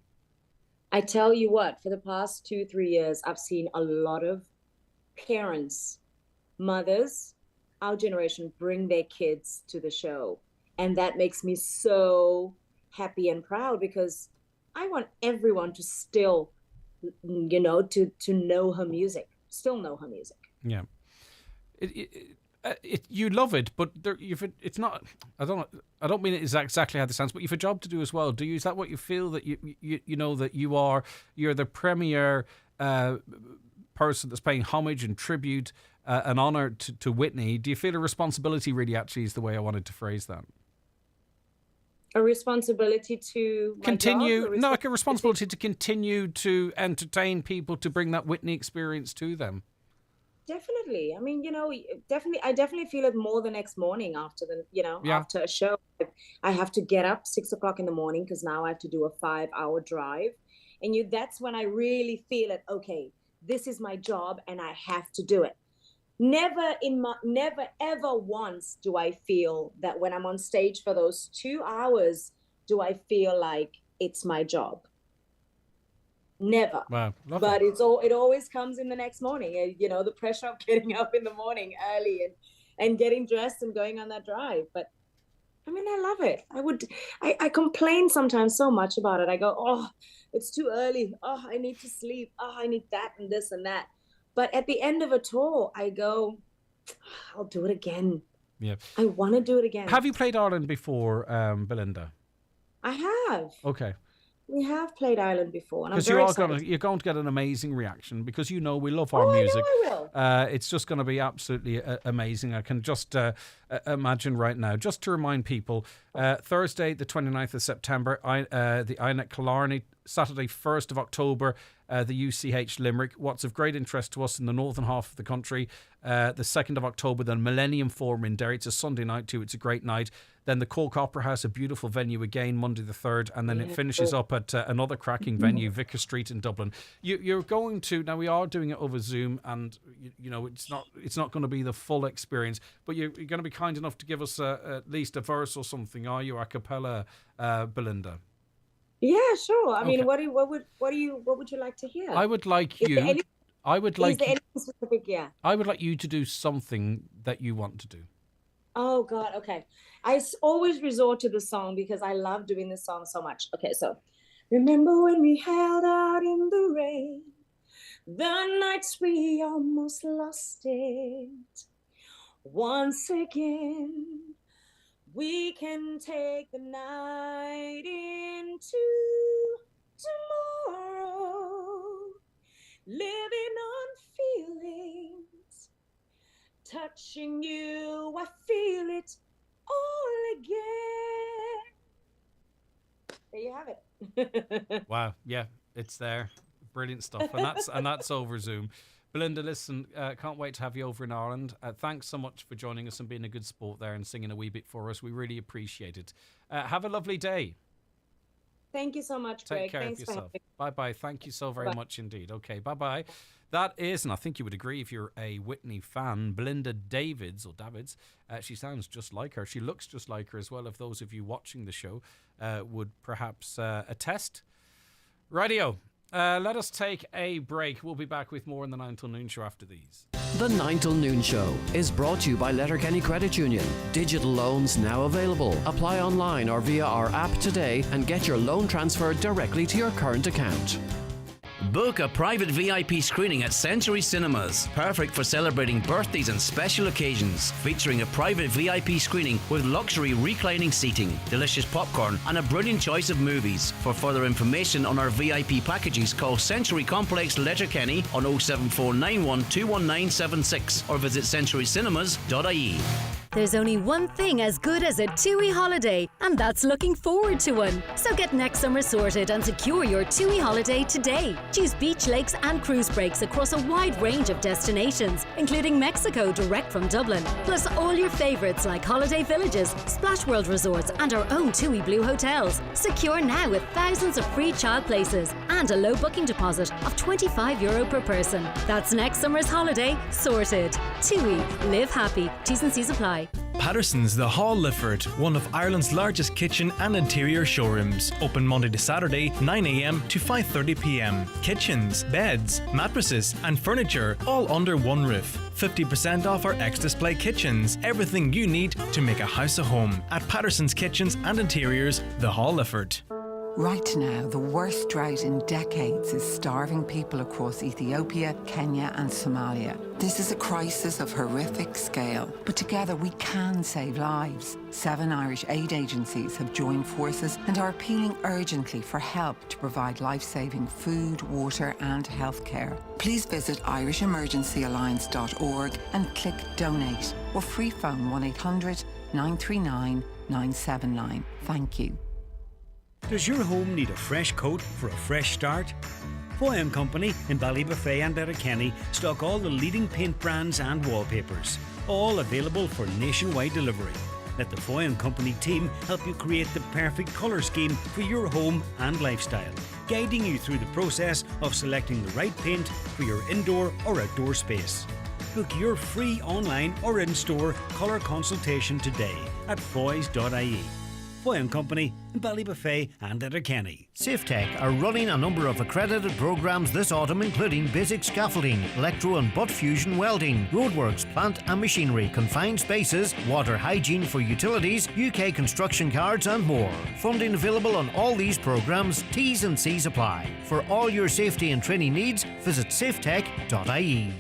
I tell you what, for the past 2-3 years, I've seen a lot of parents, mothers, our generation, bring their kids to the show. And that makes me so happy and proud, because I want everyone to still, to know her music, still know her music. Yeah. You love it, but it's not. I don't mean it is exactly how this sounds, but you've a job to do as well. Do you? Is that what you feel, that you know that you're the premier person that's paying homage and tribute, an honour to Whitney? Do you feel a responsibility, really, actually, is the way I wanted to phrase that? A responsibility to continue, like a responsibility to continue to entertain people, to bring that Whitney experience to them. Definitely. I mean, I definitely feel it more the next morning after after a show. I have to get up 6 o'clock in the morning, because now I have to do a 5-hour drive. And that's when I really feel it. Okay, this is my job and I have to do it. never ever once do I feel that when I'm on stage for those 2 hours, do I feel like it's my job. Never. Wow. Lovely. But it always comes in the next morning. You know, the pressure of getting up in the morning early and getting dressed and going on that drive. But I mean, I love it. I complain sometimes so much about it. I go, oh, it's too early. Oh, I need to sleep. Oh, I need that and this and that. But at the end of a tour, I go, I'll do it again. Yeah. I want to do it again. Have you played Ireland before, Belinda? I have. Okay. We have played Ireland before, and I'm Because very excited. you're going to get an amazing reaction because we love our music. I know I will. It's just going to be absolutely amazing. I can just imagine right now. Just to remind people, Thursday, the 29th of September, the INET Killarney. Saturday, 1st of October, the UCH Limerick. What's of great interest to us in the northern half of the country. The 2nd of October, the Millennium Forum in Derry. It's a Sunday night too. It's a great night. Then the Cork Opera House, a beautiful venue again, Monday the 3rd. And then it finishes up at another cracking venue, Vicar Street in Dublin. You're going to, now we are doing it over Zoom, and you know it's not going to be the full experience, but you're going to be kind enough to give us at least a verse or something, are you, a cappella, Belinda? Yeah, sure. I mean, Okay. what would you like to hear? I would like Is there you. any- I would like. Is there anything specific? Yeah. I would like you to do something that you want to do. Oh God. Okay. I always resort to the song because I love doing this song so much. Okay, so remember when we held out in the rain, the nights we almost lost it. Once again, we can take the night into tomorrow, living on feelings, touching you, I feel it all again. There you have it. Wow, yeah, it's there. Brilliant stuff, and that's over Zoom. Belinda, listen, can't wait to have you over in Ireland. Thanks so much for joining us and being a good sport there and singing a wee bit for us. We really appreciate it. Have a lovely day. Thank you so much, Greg. Take care Thanks of for yourself. having me. Bye-bye. Thank you so very Bye-bye. much indeed. Okay, bye-bye. That is, and I think you would agree if you're a Whitney fan, Belinda Davids. She sounds just like her. She looks just like her as well, if those of you watching the show would perhaps attest. Rightio. Let us take a break. We'll be back with more in the 9 till noon show after these. The 9 till noon show is brought to you by Letterkenny Credit Union. Digital loans now available. Apply online or via our app today and get your loan transferred directly to your current account. Book a private VIP screening at Century Cinemas. Perfect for celebrating birthdays and special occasions. Featuring a private VIP screening with luxury reclining seating, delicious popcorn and a brilliant choice of movies. For further information on our VIP packages, call Century Complex Letterkenny on 07491 21976 or visit centurycinemas.ie. There's only one thing as good as a TUI holiday, and that's looking forward to one. So get next summer sorted and secure your TUI holiday today. Choose beach, lakes and cruise breaks across a wide range of destinations, including Mexico direct from Dublin, plus all your favourites like holiday villages, Splash World resorts and our own TUI Blue hotels. Secure now with thousands of free child places and a low booking deposit of €25 per person. That's next summer's holiday sorted. TUI. Live happy. T's and C's apply. Patterson's The Hall Lifford, one of Ireland's largest kitchen and interior showrooms. Open Monday to Saturday, 9 a.m. to 5:30 p.m. Kitchens, beds, mattresses and furniture all under one roof. 50% off our ex-display kitchens. Everything you need to make a house a home. At Patterson's Kitchens and Interiors, The Hall Lifford. Right now, the worst drought in decades is starving people across Ethiopia, Kenya and Somalia. This is a crisis of horrific scale, but together we can save lives. 7 Irish aid agencies have joined forces and are appealing urgently for help to provide life-saving food, water and healthcare. Please visit irishemergencyalliance.org and click Donate or free phone 1-800-939-979. Thank you. Does your home need a fresh coat for a fresh start? Foy & Company in Ballybuffet and Letterkenny stock all the leading paint brands and wallpapers, all available for nationwide delivery. Let the Foy & Company team help you create the perfect colour scheme for your home and lifestyle, guiding you through the process of selecting the right paint for your indoor or outdoor space. Book your free online or in-store colour consultation today at foys.ie. Foy & Company in Ballybuffet and Letterkenny. SafeTech are running a number of accredited programs this autumn, including basic scaffolding, electro and butt fusion welding, roadworks, plant and machinery, confined spaces, water hygiene for utilities, UK construction cards and more. Funding available on all these programs. T's and C's apply. For all your safety and training needs, visit safetech.ie.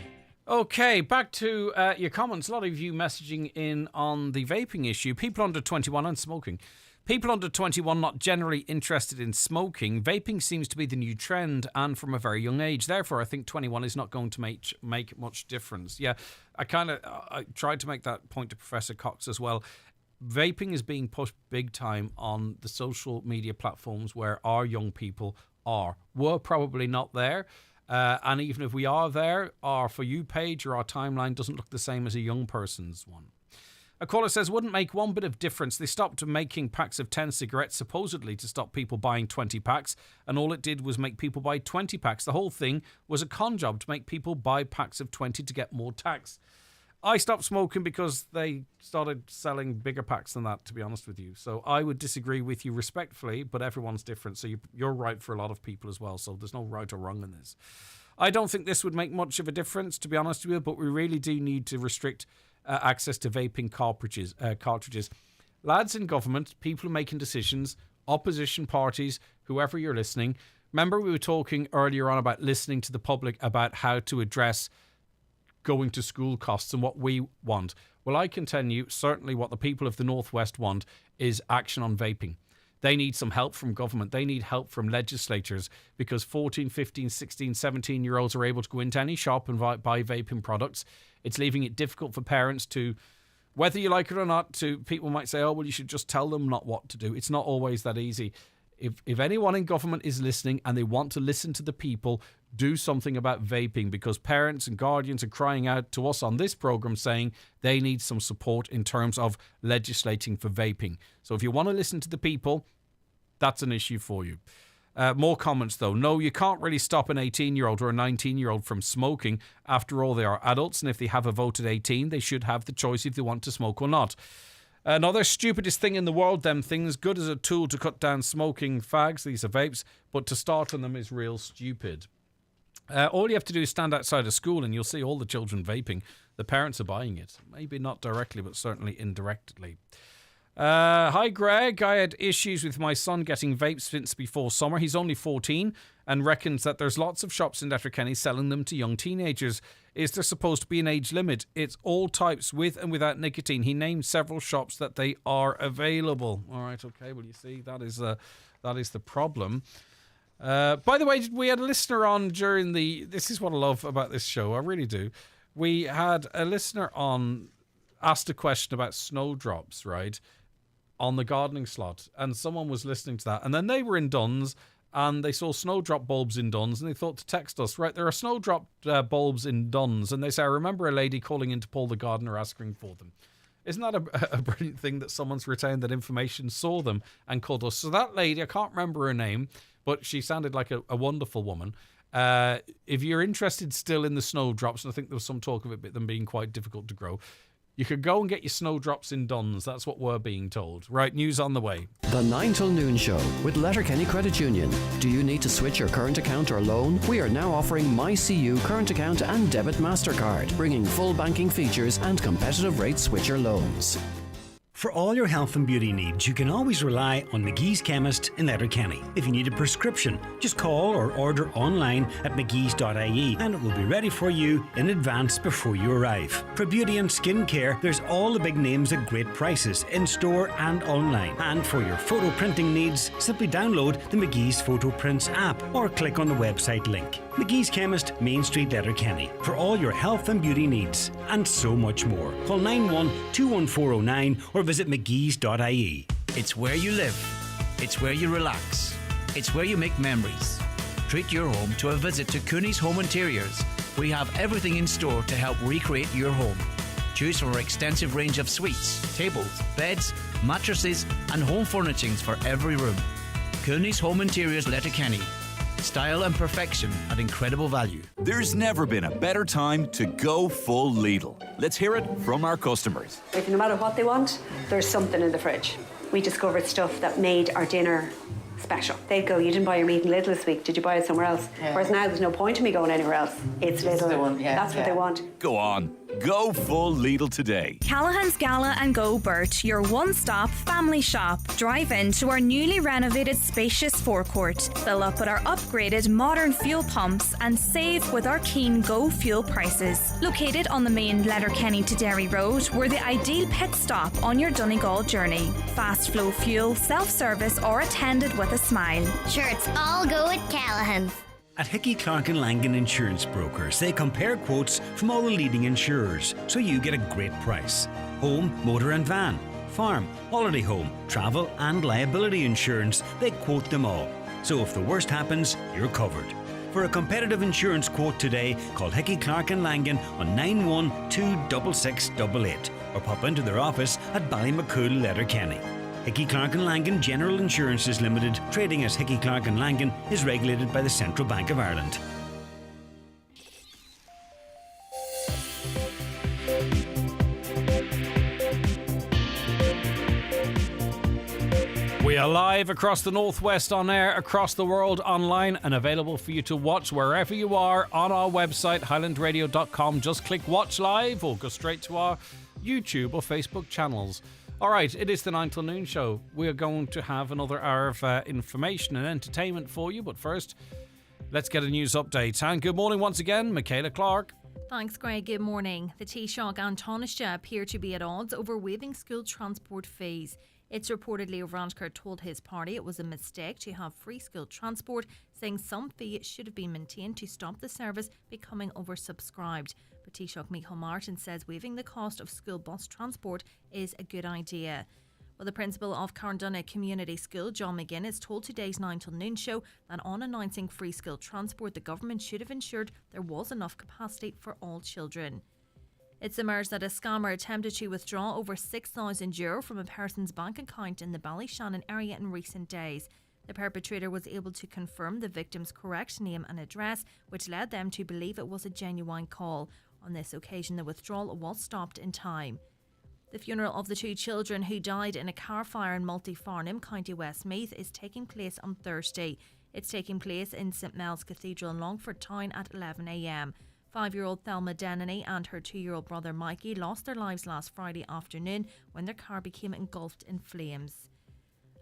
Okay, back to your comments. A lot of you messaging in on the vaping issue. People under 21 and smoking. People under 21 not generally interested in smoking. Vaping seems to be the new trend and from a very young age. Therefore, I think 21 is not going to make much difference. Yeah, I tried to make that point to Professor Cox as well. Vaping is being pushed big time on the social media platforms where our young people are. We're probably not there. And even if we are there, our For You page or our timeline doesn't look the same as a young person's one. A caller says, wouldn't make one bit of difference. They stopped making packs of 10 cigarettes supposedly to stop people buying 20 packs, and all it did was make people buy 20 packs. The whole thing was a con job to make people buy packs of 20 to get more tax. I stopped smoking because they started selling bigger packs than that, to be honest with you. So I would disagree with you respectfully, but everyone's different. So you're right for a lot of people as well. So there's no right or wrong in this. I don't think this would make much of a difference, to be honest with you, but we really do need to restrict access to vaping cartridges. Lads in government, people making decisions, opposition parties, whoever you're listening. Remember we were talking earlier on about listening to the public about how to address going to school costs and what we want. Well, I can tell you certainly what the people of the Northwest want is action on vaping. They need some help from government. They need help from legislators because 14, 15, 16, 17-year-olds are able to go into any shop and buy vaping products. It's leaving it difficult for parents to, whether you like it or not, people might say, oh, well, you should just tell them not what to do. It's not always that easy. If anyone in government is listening and they want to listen to the people, do something about vaping because parents and guardians are crying out to us on this program saying they need some support in terms of legislating for vaping. So if you want to listen to the people, that's an issue for you. More comments though. No, you can't really stop an 18-year-old or a 19-year-old from smoking. After all, they are adults, and if they have a vote at 18, they should have the choice if they want to smoke or not. Another stupidest thing in the world, them things, good as a tool to cut down smoking fags, these are vapes, but to start on them is real stupid. All you have to do is stand outside a school and you'll see all the children vaping. The parents are buying it. Maybe not directly, but certainly indirectly. Hi, Greg. I had issues with my son getting vapes since before summer. He's only 14 and reckons that there's lots of shops in Letterkenny selling them to young teenagers. Is there supposed to be an age limit? It's all types with and without nicotine. He named several shops that they are available. All right, okay. Well, you see, that is the problem. By the way, we had a listener on during this is what I love about this show. I really do. We had a listener on, asked a question about snowdrops, right, on the gardening slot. And someone was listening to that. And then they were in Duns and they saw snowdrop bulbs in Duns and they thought to text us, right, there are snowdrop bulbs in Duns. And they say, I remember a lady calling into Paul the gardener asking for them. Isn't that a brilliant thing that someone's retained that information, saw them and called us? So that lady, I can't remember her name, but she sounded like a wonderful woman. If you're interested still in the snowdrops, and I think there was some talk of them being quite difficult to grow, you could go and get your snowdrops in Duns. That's what we're being told. Right, news on the way. The 9 till noon show with Letterkenny Credit Union. Do you need to switch your current account or loan? We are now offering MyCU current account and debit MasterCard, bringing full banking features and competitive rate switcher loans. For all your health and beauty needs, you can always rely on McGee's Chemist in Letterkenny. If you need a prescription, just call or order online at mcgees.ie and it will be ready for you in advance before you arrive. For beauty and skin care, there's all the big names at great prices in store and online. And for your photo printing needs, simply download the McGee's Photo Prints app or click on the website link. McGee's Chemist, Main Street, Letterkenny. For all your health and beauty needs and so much more. Call 91-21409 or visit mcgees.ie. It's where you live. It's where you relax. It's where you make memories. Treat your home to a visit to Cooney's Home Interiors. We have everything in store to help recreate your home. Choose from our extensive range of suites, tables, beds, mattresses and home furnishings for every room. Cooney's Home Interiors, Letterkenny. Style and perfection at incredible value. There's never been a better time to go full Lidl. Let's hear it from our customers. If no matter what they want, there's something in the fridge. We discovered stuff that made our dinner special. They'd go, you didn't buy your meat in Lidl this week, did you buy it somewhere else? Yeah. Whereas now there's no point in me going anywhere else. It's Lidl. That's what they want. Go on, go full Lidl today. Callahan's Gala and Go Burt, your one-stop family shop. Drive into our newly renovated spacious forecourt. Fill up with our upgraded modern fuel pumps and save with our keen Go Fuel prices. Located on the main Letterkenny to Derry Road, we're the ideal pit stop on your Donegal journey. Fast flow fuel, self-service or attended with a smile. Sure, it's all go at Callahan's. At Hickey, Clark and Langan Insurance Brokers, they compare quotes from all the leading insurers, so you get a great price. Home, motor and van, farm, holiday home, travel and liability insurance, they quote them all. So if the worst happens, you're covered. For a competitive insurance quote today, call Hickey, Clark and Langan on 9126688 or pop into their office at Ballymacool, Letterkenny. Hickey, Clark and Langan General Insurances Limited, trading as Hickey, Clark and Langan, is regulated by the Central Bank of Ireland. We are live across the Northwest on air, across the world online, and available for you to watch wherever you are on our website, highlandradio.com. Just click watch live or go straight to our YouTube or Facebook channels. All right, it is the 9 till noon show. We are going to have another hour of information and entertainment for you. But first, let's get a news update. And good morning once again, Michaela Clark. Thanks, Greg. Good morning. The Taoiseach and Taoiseach appear to be at odds over waiving school transport fees. It's reported Leo Varadkar told his party it was a mistake to have free school transport, saying some fee should have been maintained to stop the service becoming oversubscribed. But Taoiseach Micheál Martin says waiving the cost of school bus transport is a good idea. Well, the principal of Carndonagh Community School, John McGuinness, told today's 9 till noon show that on announcing free school transport, the government should have ensured there was enough capacity for all children. It's emerged that a scammer attempted to withdraw over €6,000 from a person's bank account in the Ballyshannon area in recent days. The perpetrator was able to confirm the victim's correct name and address, which led them to believe it was a genuine call. On this occasion, the withdrawal was stopped in time. The funeral of the two children who died in a car fire in Multifarnham, County Westmeath, is taking place on Thursday. It's taking place in St Mel's Cathedral in Longford Town at 11 a.m. 5-year-old Thelma Dennehy and her 2-year-old brother Mikey lost their lives last Friday afternoon when their car became engulfed in flames.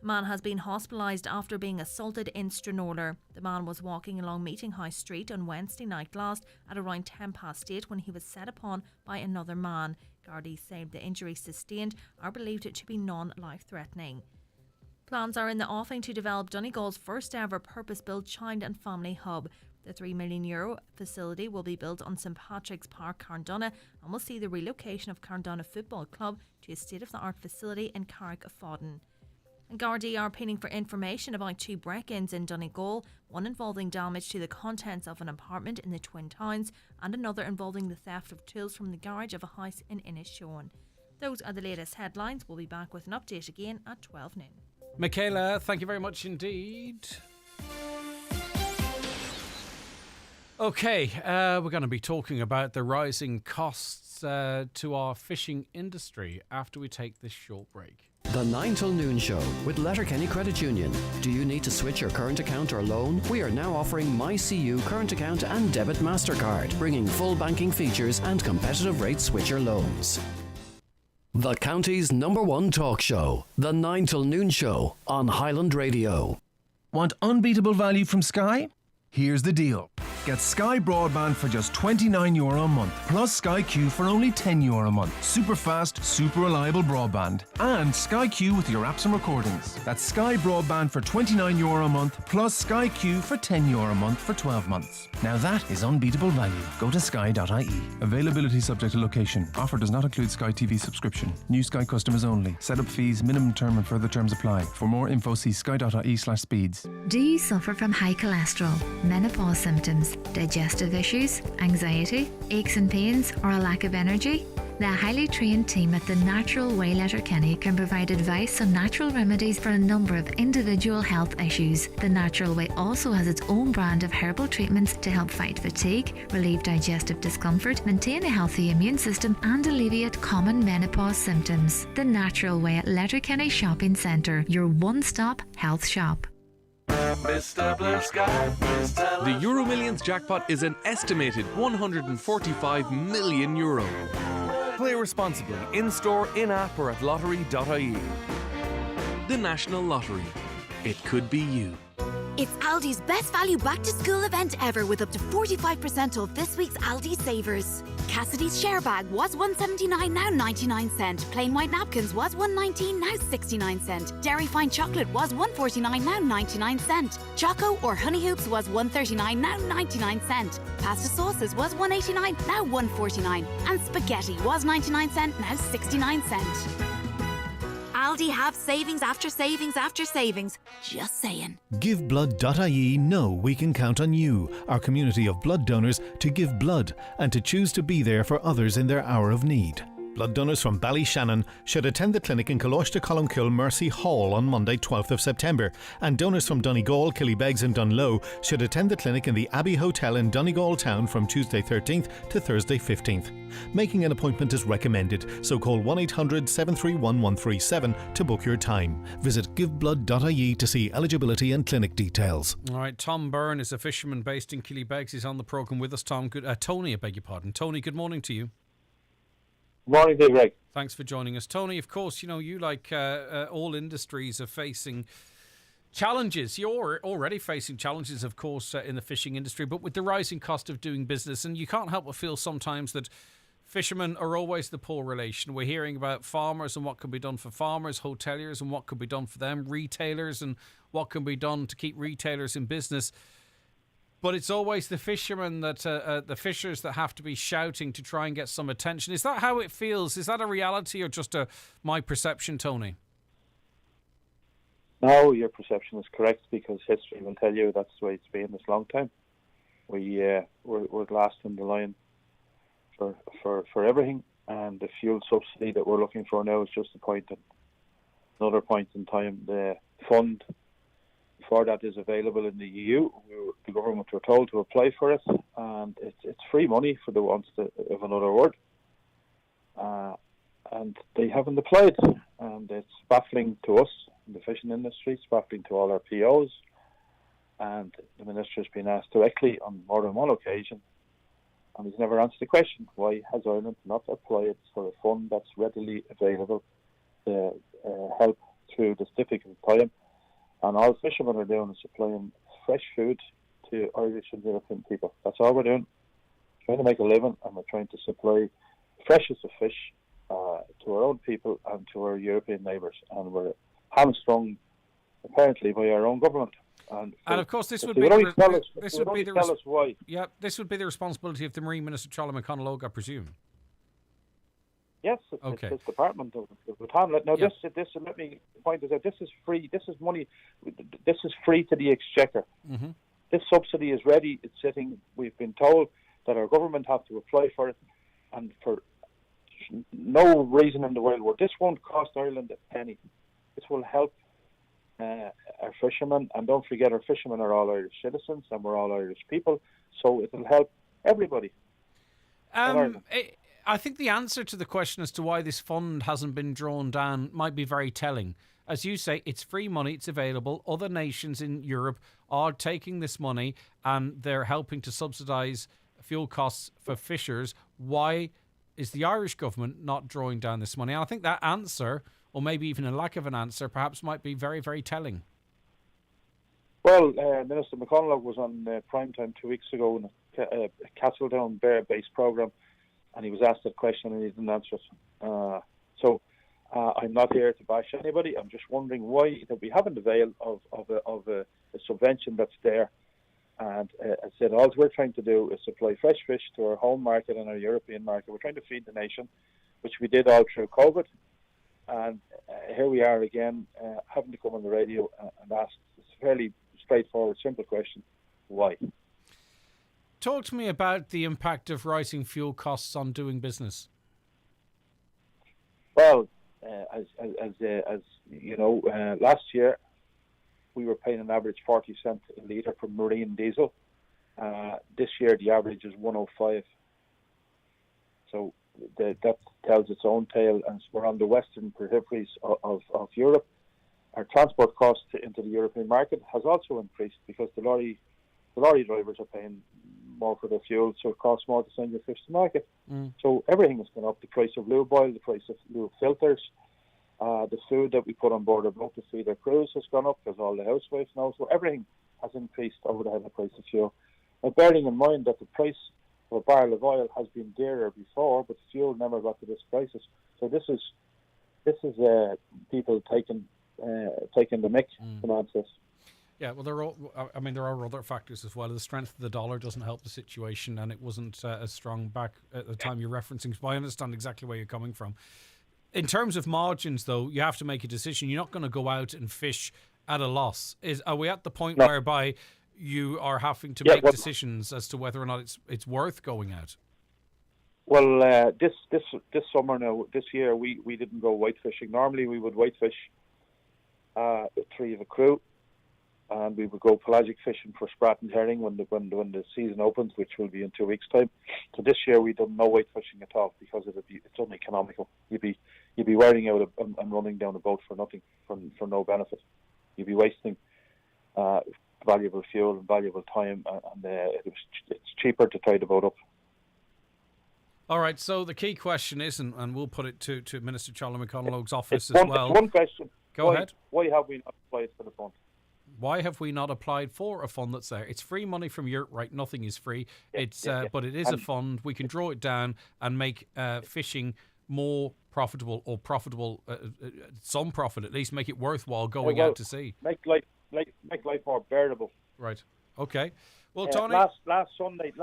A man has been hospitalised after being assaulted in Stranorlar. The man was walking along Meeting House Street on Wednesday night last at around 8:10 when he was set upon by another man. Gardaí say the injuries sustained are believed to be non-life-threatening. Plans are in the offing to develop Donegal's first ever purpose-built child and family hub. The €3 million facility will be built on St Patrick's Park, Carndonagh, and will see the relocation of Carndonagh Football Club to a state-of-the-art facility in Carrick-Fodden. And Gardaí are appealing for information about 2 break-ins in Donegal, one involving damage to the contents of an apartment in the Twin Towns and another involving the theft of tools from the garage of a house in Inishowen. Those are the latest headlines. We'll be back with an update again at 12 noon. Michaela, thank you very much indeed. Okay, we're going to be talking about the rising costs to our fishing industry after we take this short break. The 9 till noon show with Letterkenny Credit Union. Do you need to switch your current account or loan? We are now offering MyCU current account and debit MasterCard, bringing full banking features and competitive rate switcher loans. The county's #1 talk show, the 9 till noon show on Highland Radio. Want unbeatable value from Sky? Here's the deal. Get Sky Broadband for just €29 a month, plus Sky Q for only €10 a month. Super fast, super reliable broadband. And Sky Q with your apps and recordings. That's Sky Broadband for €29 a month, plus Sky Q for €10 a month for 12 months. Now that is unbeatable value. Go to sky.ie. Availability subject to location. Offer does not include Sky TV subscription. New Sky customers only. Setup fees, minimum term and further terms apply. For more info, see sky.ie/speeds. Do you suffer from high cholesterol, menopause symptoms, digestive issues, anxiety, aches and pains, or a lack of energy? The highly trained team at The Natural Way Letterkenny can provide advice on natural remedies for a number of individual health issues. The Natural Way also has its own brand of herbal treatments to help fight fatigue, relieve digestive discomfort, maintain a healthy immune system and alleviate common menopause symptoms. The Natural Way at Letterkenny Shopping Centre, your one-stop health shop. The Euro Millions jackpot is an estimated €145 million. Play responsibly, in-store, in-app or at lottery.ie. The National Lottery. It could be you. It's Aldi's best value back-to-school event ever with up to 45% off this week's Aldi Savers. Cassidy's share bag was $1.79, now 99 cent. Plain white napkins was $1.19, now 69 cent. Dairy Fine chocolate was $1.49, now 99 cent. Choco or Honey Hoops was $1.39, now 99 cent. Pasta sauces was $1.89, now $1.49. And spaghetti was 99 cent, now 69 cent. Aldi have savings after savings after savings. Just saying. GiveBlood.ie know we can count on you, our community of blood donors, to give blood and to choose to be there for others in their hour of need. Blood donors from Ballyshannon should attend the clinic in Coláiste Columkill Mercy Hall on Monday 12th of September, and donors from Donegal, Killybegs and Dunlow should attend the clinic in the Abbey Hotel in Donegal town from Tuesday 13th to Thursday 15th. Making an appointment is recommended, so call 1-800-731-137 to book your time. Visit giveblood.ie to see eligibility and clinic details. All right, Tom Byrne is a fisherman based in Killybegs. He's on the programme with us. Tony, I beg your pardon. Tony, good morning to you. Morning, Dave Greg. Thanks for joining us. Tony, of course, you know, you like all industries are facing challenges. You're already facing challenges, of course, in the fishing industry, but with the rising cost of doing business, and you can't help but feel sometimes that fishermen are always the poor relation. We're hearing about farmers and what can be done for farmers, hoteliers and what can be done for them, retailers and what can be done to keep retailers in business. But it's always the fishermen the fishers that have to be shouting to try and get some attention. Is that how it feels? Is that a reality or just my perception, Tony? No, your perception is correct, because history will tell you that's the way it's been this long time. We're last in the line for everything, and the fuel subsidy that we're looking for now is just another point in time. The fund for that is available in the EU. The government were told to apply for it, and it's free money for the ones of another word. And they haven't applied, and it's baffling to us in the fishing industry. It's baffling to all our POs, and the minister has been asked directly on more than one occasion, and he's never answered the question: why has Ireland not applied for a fund that's readily available to help through this difficult time? And all fishermen are doing is supplying fresh food to Irish and European people. That's all we're doing. Trying to make a living, and we're trying to supply freshest of fish to our own people and to our European neighbours. And we're hamstrung, apparently, by our own government. And of course, this would be the responsibility of the Marine Minister, Charlie McConalogue, I presume. Yes, it's his department with Hamlet. Now, this let me point this out. This is free. This is money. This is free to the exchequer. Mm-hmm. This subsidy is ready. It's sitting. We've been told that our government have to apply for it, and for no reason in the world where this won't cost Ireland a penny. This will help our fishermen, and don't forget, our fishermen are all Irish citizens, and we're all Irish people. So it will help everybody. I think the answer to the question as to why this fund hasn't been drawn down might be very telling. As you say, it's free money, it's available. Other nations in Europe are taking this money and they're helping to subsidise fuel costs for fishers. Why is the Irish government not drawing down this money? And I think that answer, or maybe even a lack of an answer, perhaps might be very, very telling. Well, Minister McConalogue was on prime time 2 weeks ago in a Castledown Bear-based programme, and he was asked that question and he didn't answer it. So I'm not here to bash anybody. I'm just wondering why that we haven't availed of a subvention that's there. And I said, all we're trying to do is supply fresh fish to our home market and our European market. We're trying to feed the nation, which we did all through COVID. And here we are again, having to come on the radio and ask this fairly straightforward, simple question: why? Talk to me about the impact of rising fuel costs on doing business. Well, as you know, last year we were paying an average 40 cents a litre for marine diesel. This year the average is 105. So that tells its own tale, and we're on the western peripheries of Europe. Our transport cost into the European market has also increased because the lorry drivers are paying more for their fuel, so it costs more to send your fish to market. So everything has gone up. The price of lube oil, the price of lube filters, the food that we put on board our boat to feed our crews has gone up because all the housewives now. So everything has increased over the price of fuel. Now, bearing in mind that the price of a barrel of oil has been dearer before, but fuel never got to this prices. So this is people taking the mick from this. Yeah, well, there are other factors as well. The strength of the dollar doesn't help the situation, and it wasn't as strong back at the time you're referencing. So I understand exactly where you're coming from. In terms of margins, though, you have to make a decision. You're not going to go out and fish at a loss. Are we at the point whereby you are having to make decisions as to whether or not it's worth going out? Well, this summer now, this year, we didn't go white fishing. Normally, we would white fish with 3 of the crew, and we would go pelagic fishing for sprat and herring when the season opens, which will be in 2 weeks' time. So this year we done no white fishing at all because it's uneconomical. You'd be wearing out and running down a boat for nothing, for no benefit. You'd be wasting valuable fuel and valuable time, and it's cheaper to tie the boat up. All right, so the key question is, and we'll put it to Minister Charlie McConaughey's office as well. One question. Go ahead. Why have we not applied for the fund? Why have we not applied for a fund that's there? It's free money from Europe, right? Nothing is free. But it is a fund. We can draw it down and make fishing more profitable, or some profit at least. Make it worthwhile going out to sea. Make life more bearable. Right. Okay. Well, Tony. Last Sunday,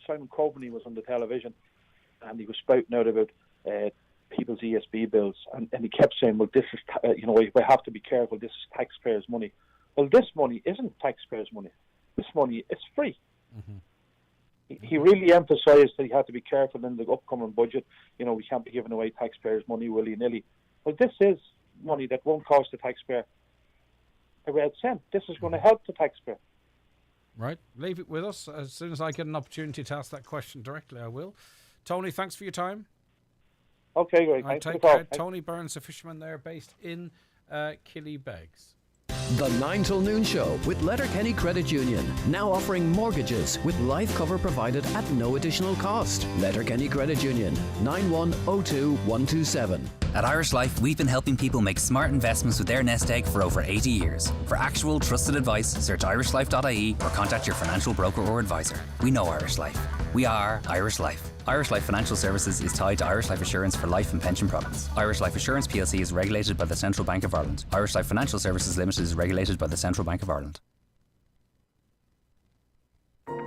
Simon Coveney was on the television, and he was spouting out about people's ESB bills, and he kept saying, well, this is, we have to be careful, this is taxpayers' money. Well, this money isn't taxpayers' money. This money is free. He really emphasised that he had to be careful in the upcoming budget. We can't be giving away taxpayers' money willy-nilly. Well, this is money that won't cost the taxpayer a red cent. This is going to help the taxpayer. Right. Leave it with us. As soon as I get an opportunity to ask that question directly, I will. Tony, thanks for your time. Okay, great. Right, take care. Tony Burns, a fisherman there based in Killybegs. The 9 till noon show with Letterkenny Credit Union, now offering mortgages with life cover provided at no additional cost. Letterkenny Credit Union, 9102127. At Irish Life, we've been helping people make smart investments with their nest egg for over 80 years. For actual trusted advice, search irishlife.ie or contact your financial broker or advisor. We know Irish Life. We are Irish Life. Irish Life Financial Services is tied to Irish Life Assurance for life and pension products. Irish Life Assurance plc is regulated by the Central Bank of Ireland. Irish Life Financial Services Limited is regulated by the Central Bank of Ireland.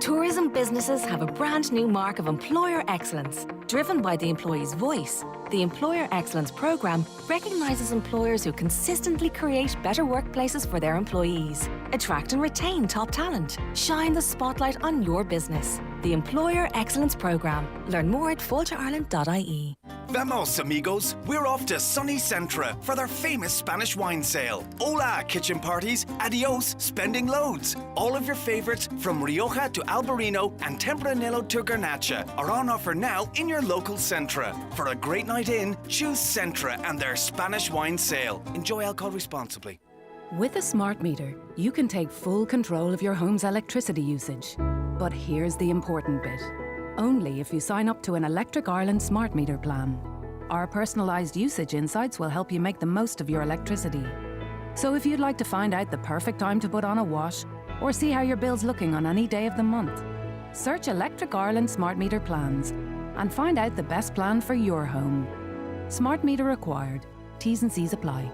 Tourism businesses have a brand new mark of employer excellence. Driven by the employee's voice, the Employer Excellence Programme recognises employers who consistently create better workplaces for their employees. Attract and retain top talent. Shine the spotlight on your business. The Employer Excellence Programme. Learn more at falterireland.ie. Vamos, amigos. We're off to sunny Centra for their famous Spanish wine sale. Hola, kitchen parties. Adios, spending loads. All of your favourites from Rioja to Albarino and Tempranillo to Garnacha are on offer now in your local Centra. For a great night in, choose Centra and their Spanish wine sale. Enjoy alcohol responsibly. With a smart meter, you can take full control of your home's electricity usage. But here's the important bit. Only if you sign up to an Electric Ireland smart meter plan. Our personalised usage insights will help you make the most of your electricity. So if you'd like to find out the perfect time to put on a wash, or see how your bill's looking on any day of the month, search Electric Ireland smart meter plans and find out the best plan for your home. Smart meter required. T's and C's apply.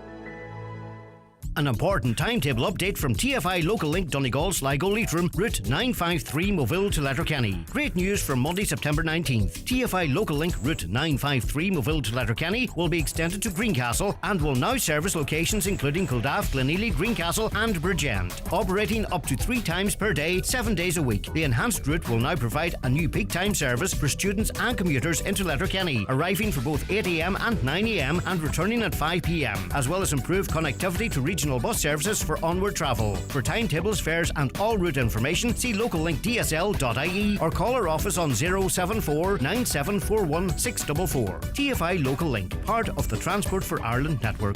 An important timetable update from TFI Local Link Donegal Sligo Leitrim, route 953 Moville to Letterkenny. Great news from Monday, September 19th. TFI Local Link route 953 Moville to Letterkenny will be extended to Greencastle and will now service locations including Kildaff, Glenealy, Greencastle and Bridgend. Operating up to 3 times per day, 7 days a week. The enhanced route will now provide a new peak time service for students and commuters into Letterkenny, arriving for both 8 a.m. and 9 a.m. and returning at 5 p.m, as well as improved connectivity to regional bus services for onward travel. For timetables, fares and all route information, see locallinkdsl.ie or call our office on 074 9741 644. TFI Local Link, part of the Transport for Ireland network.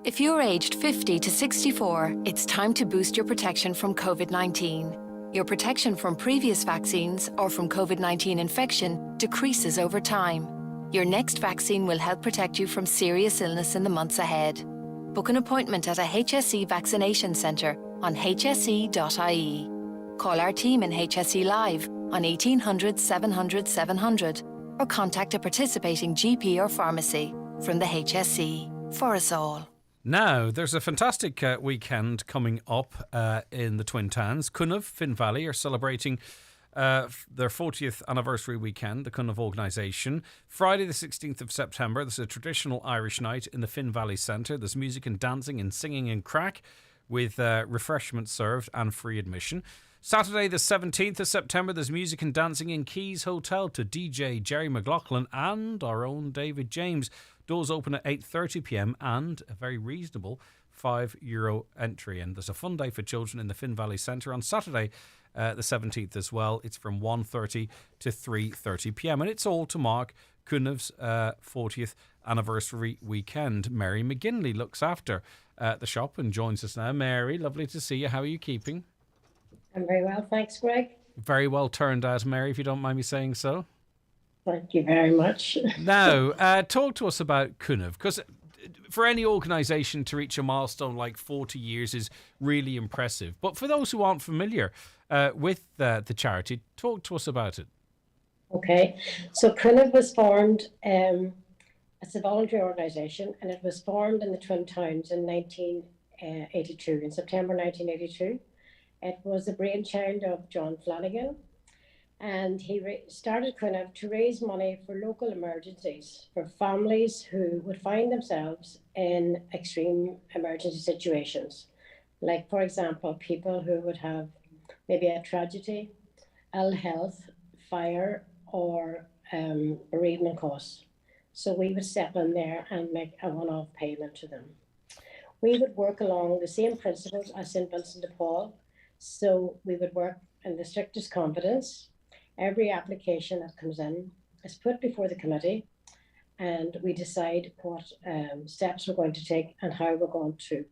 If you're aged 50 to 64, it's time to boost your protection from COVID-19. Your protection from previous vaccines or from COVID-19 infection decreases over time. Your next vaccine will help protect you from serious illness in the months ahead. Book an appointment at a HSE vaccination centre on hse.ie. Call our team in HSE Live on 1800 700 700 or contact a participating GP or pharmacy from the HSE. For us all. Now, there's a fantastic weekend coming up in the Twin Towns. Cunniff, Finn Valley are celebrating their 40th anniversary weekend, the Cunniff organisation. Friday the 16th of September, there's a traditional Irish night in the Finn Valley Centre. There's music and dancing and singing and crack with refreshments served and free admission. Saturday the 17th of September, there's music and dancing in Keys Hotel to DJ Jerry McLaughlin and our own David James. Doors open at 8:30pm and a very reasonable €5 entry. And there's a fun day for children in the Finn Valley Centre on Saturday the 17th as well. It's from 1:30 to 3:30pm and it's all to mark Cunniff's 40th anniversary weekend. Mary McGinley looks after the shop and joins us now. Mary, lovely to see you. How are you keeping? I'm very well, thanks, Greg. Very well turned out, Mary, if you don't mind me saying so. Thank you very much. Now, talk to us about Cunniff, because for any organisation to reach a milestone like 40 years is really impressive. But for those who aren't familiar with the charity, talk to us about it. Okay, so Cunniff was formed as a voluntary organisation, and it was formed in the Twin Towns in 1982, in September 1982. It was the brainchild of John Flanagan, and he started Cunniff to raise money for local emergencies for families who would find themselves in extreme emergency situations. Like, for example, people who would have maybe a tragedy, ill health, fire, or bereavement costs. So we would step in there and make a one-off payment to them. We would work along the same principles as St. Vincent de Paul. So we would work in the strictest confidence. Every application that comes in is put before the committee, and we decide what steps we're going to take and how we're going to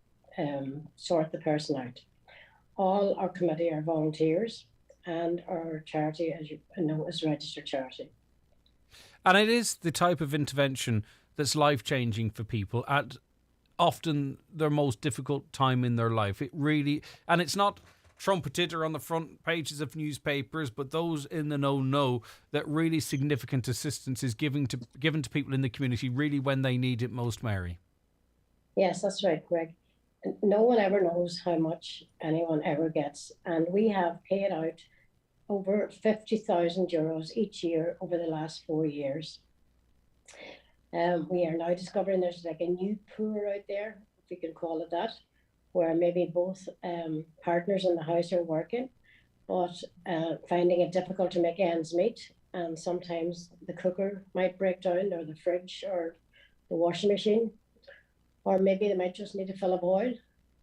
sort the person out. All our committee are volunteers, and our charity, as you know, is a registered charity. And it is the type of intervention that's life-changing for people at often their most difficult time in their life. It really, and it's not trumpeted or on the front pages of newspapers, but those in the know that really significant assistance is given to people in the community really when they need it most, Mary. Yes, that's right, Greg. No one ever knows how much anyone ever gets, and we have paid out over €50,000 each year over the last 4 years. We are now discovering there's like a new poor out there, if we can call it that, where maybe both partners in the house are working, but finding it difficult to make ends meet. And sometimes the cooker might break down, or the fridge, or the washing machine, or maybe they might just need a fill of oil.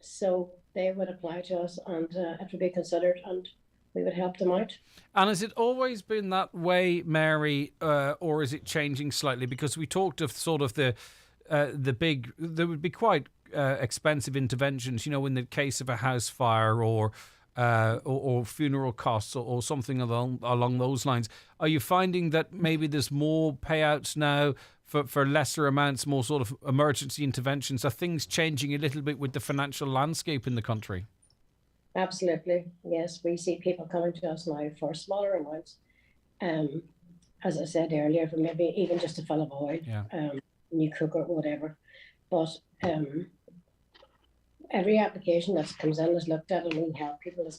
So they would apply to us, and it would be considered, and we would help them out. And has it always been that way, Mary, or is it changing slightly? Because we talked of sort of the big, there would be quite expensive interventions, you know, in the case of a house fire or funeral costs or something along those lines. Are you finding that maybe there's more payouts now for lesser amounts, more sort of emergency interventions? Are things changing a little bit with the financial landscape in the country? Absolutely, yes. We see people coming to us now for smaller amounts. As I said earlier, for maybe even just a fill of oil, new cooker, whatever. But every application that comes in is looked at, and we help people.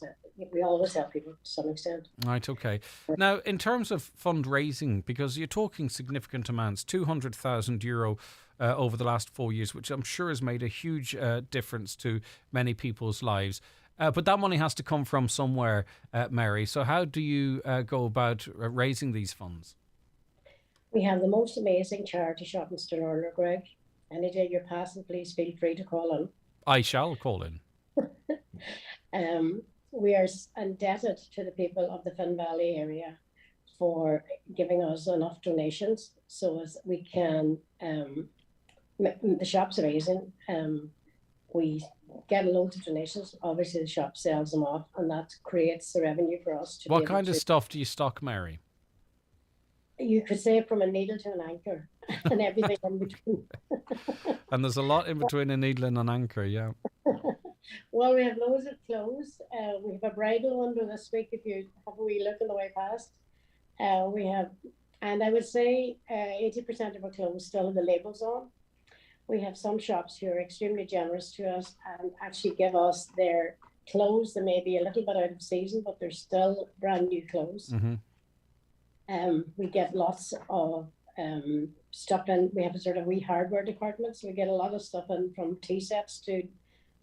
We always help people to some extent. Right, okay. Now, in terms of fundraising, because you're talking significant amounts, €200,000 over the last 4 years, which I'm sure has made a huge difference to many people's lives. But that money has to come from somewhere, Mary. So how do you go about raising these funds? We have the most amazing charity shop in Stirling, Greg. Any day you're passing, please feel free to call in. I shall call in. We are indebted to the people of the Finn Valley area for giving us enough donations so as we can, the shop's amazing. We get loads of donations. Obviously, the shop sells them off, and that creates the revenue for us. What kind of stuff do you stock, Mary? You could say from a needle to an anchor and everything in between. And there's a lot in between a needle and an anchor, yeah. Well, we have loads of clothes. We have a bridal one this week if you have a wee look on the way past. We have, and I would say 80% of our clothes still have the labels on. We have some shops who are extremely generous to us and actually give us their clothes. They may be a little bit out of season, but they're still brand new clothes. Mm-hmm. We get lots of stuff in. We have a sort of wee hardware department, so we get a lot of stuff in, from tea sets to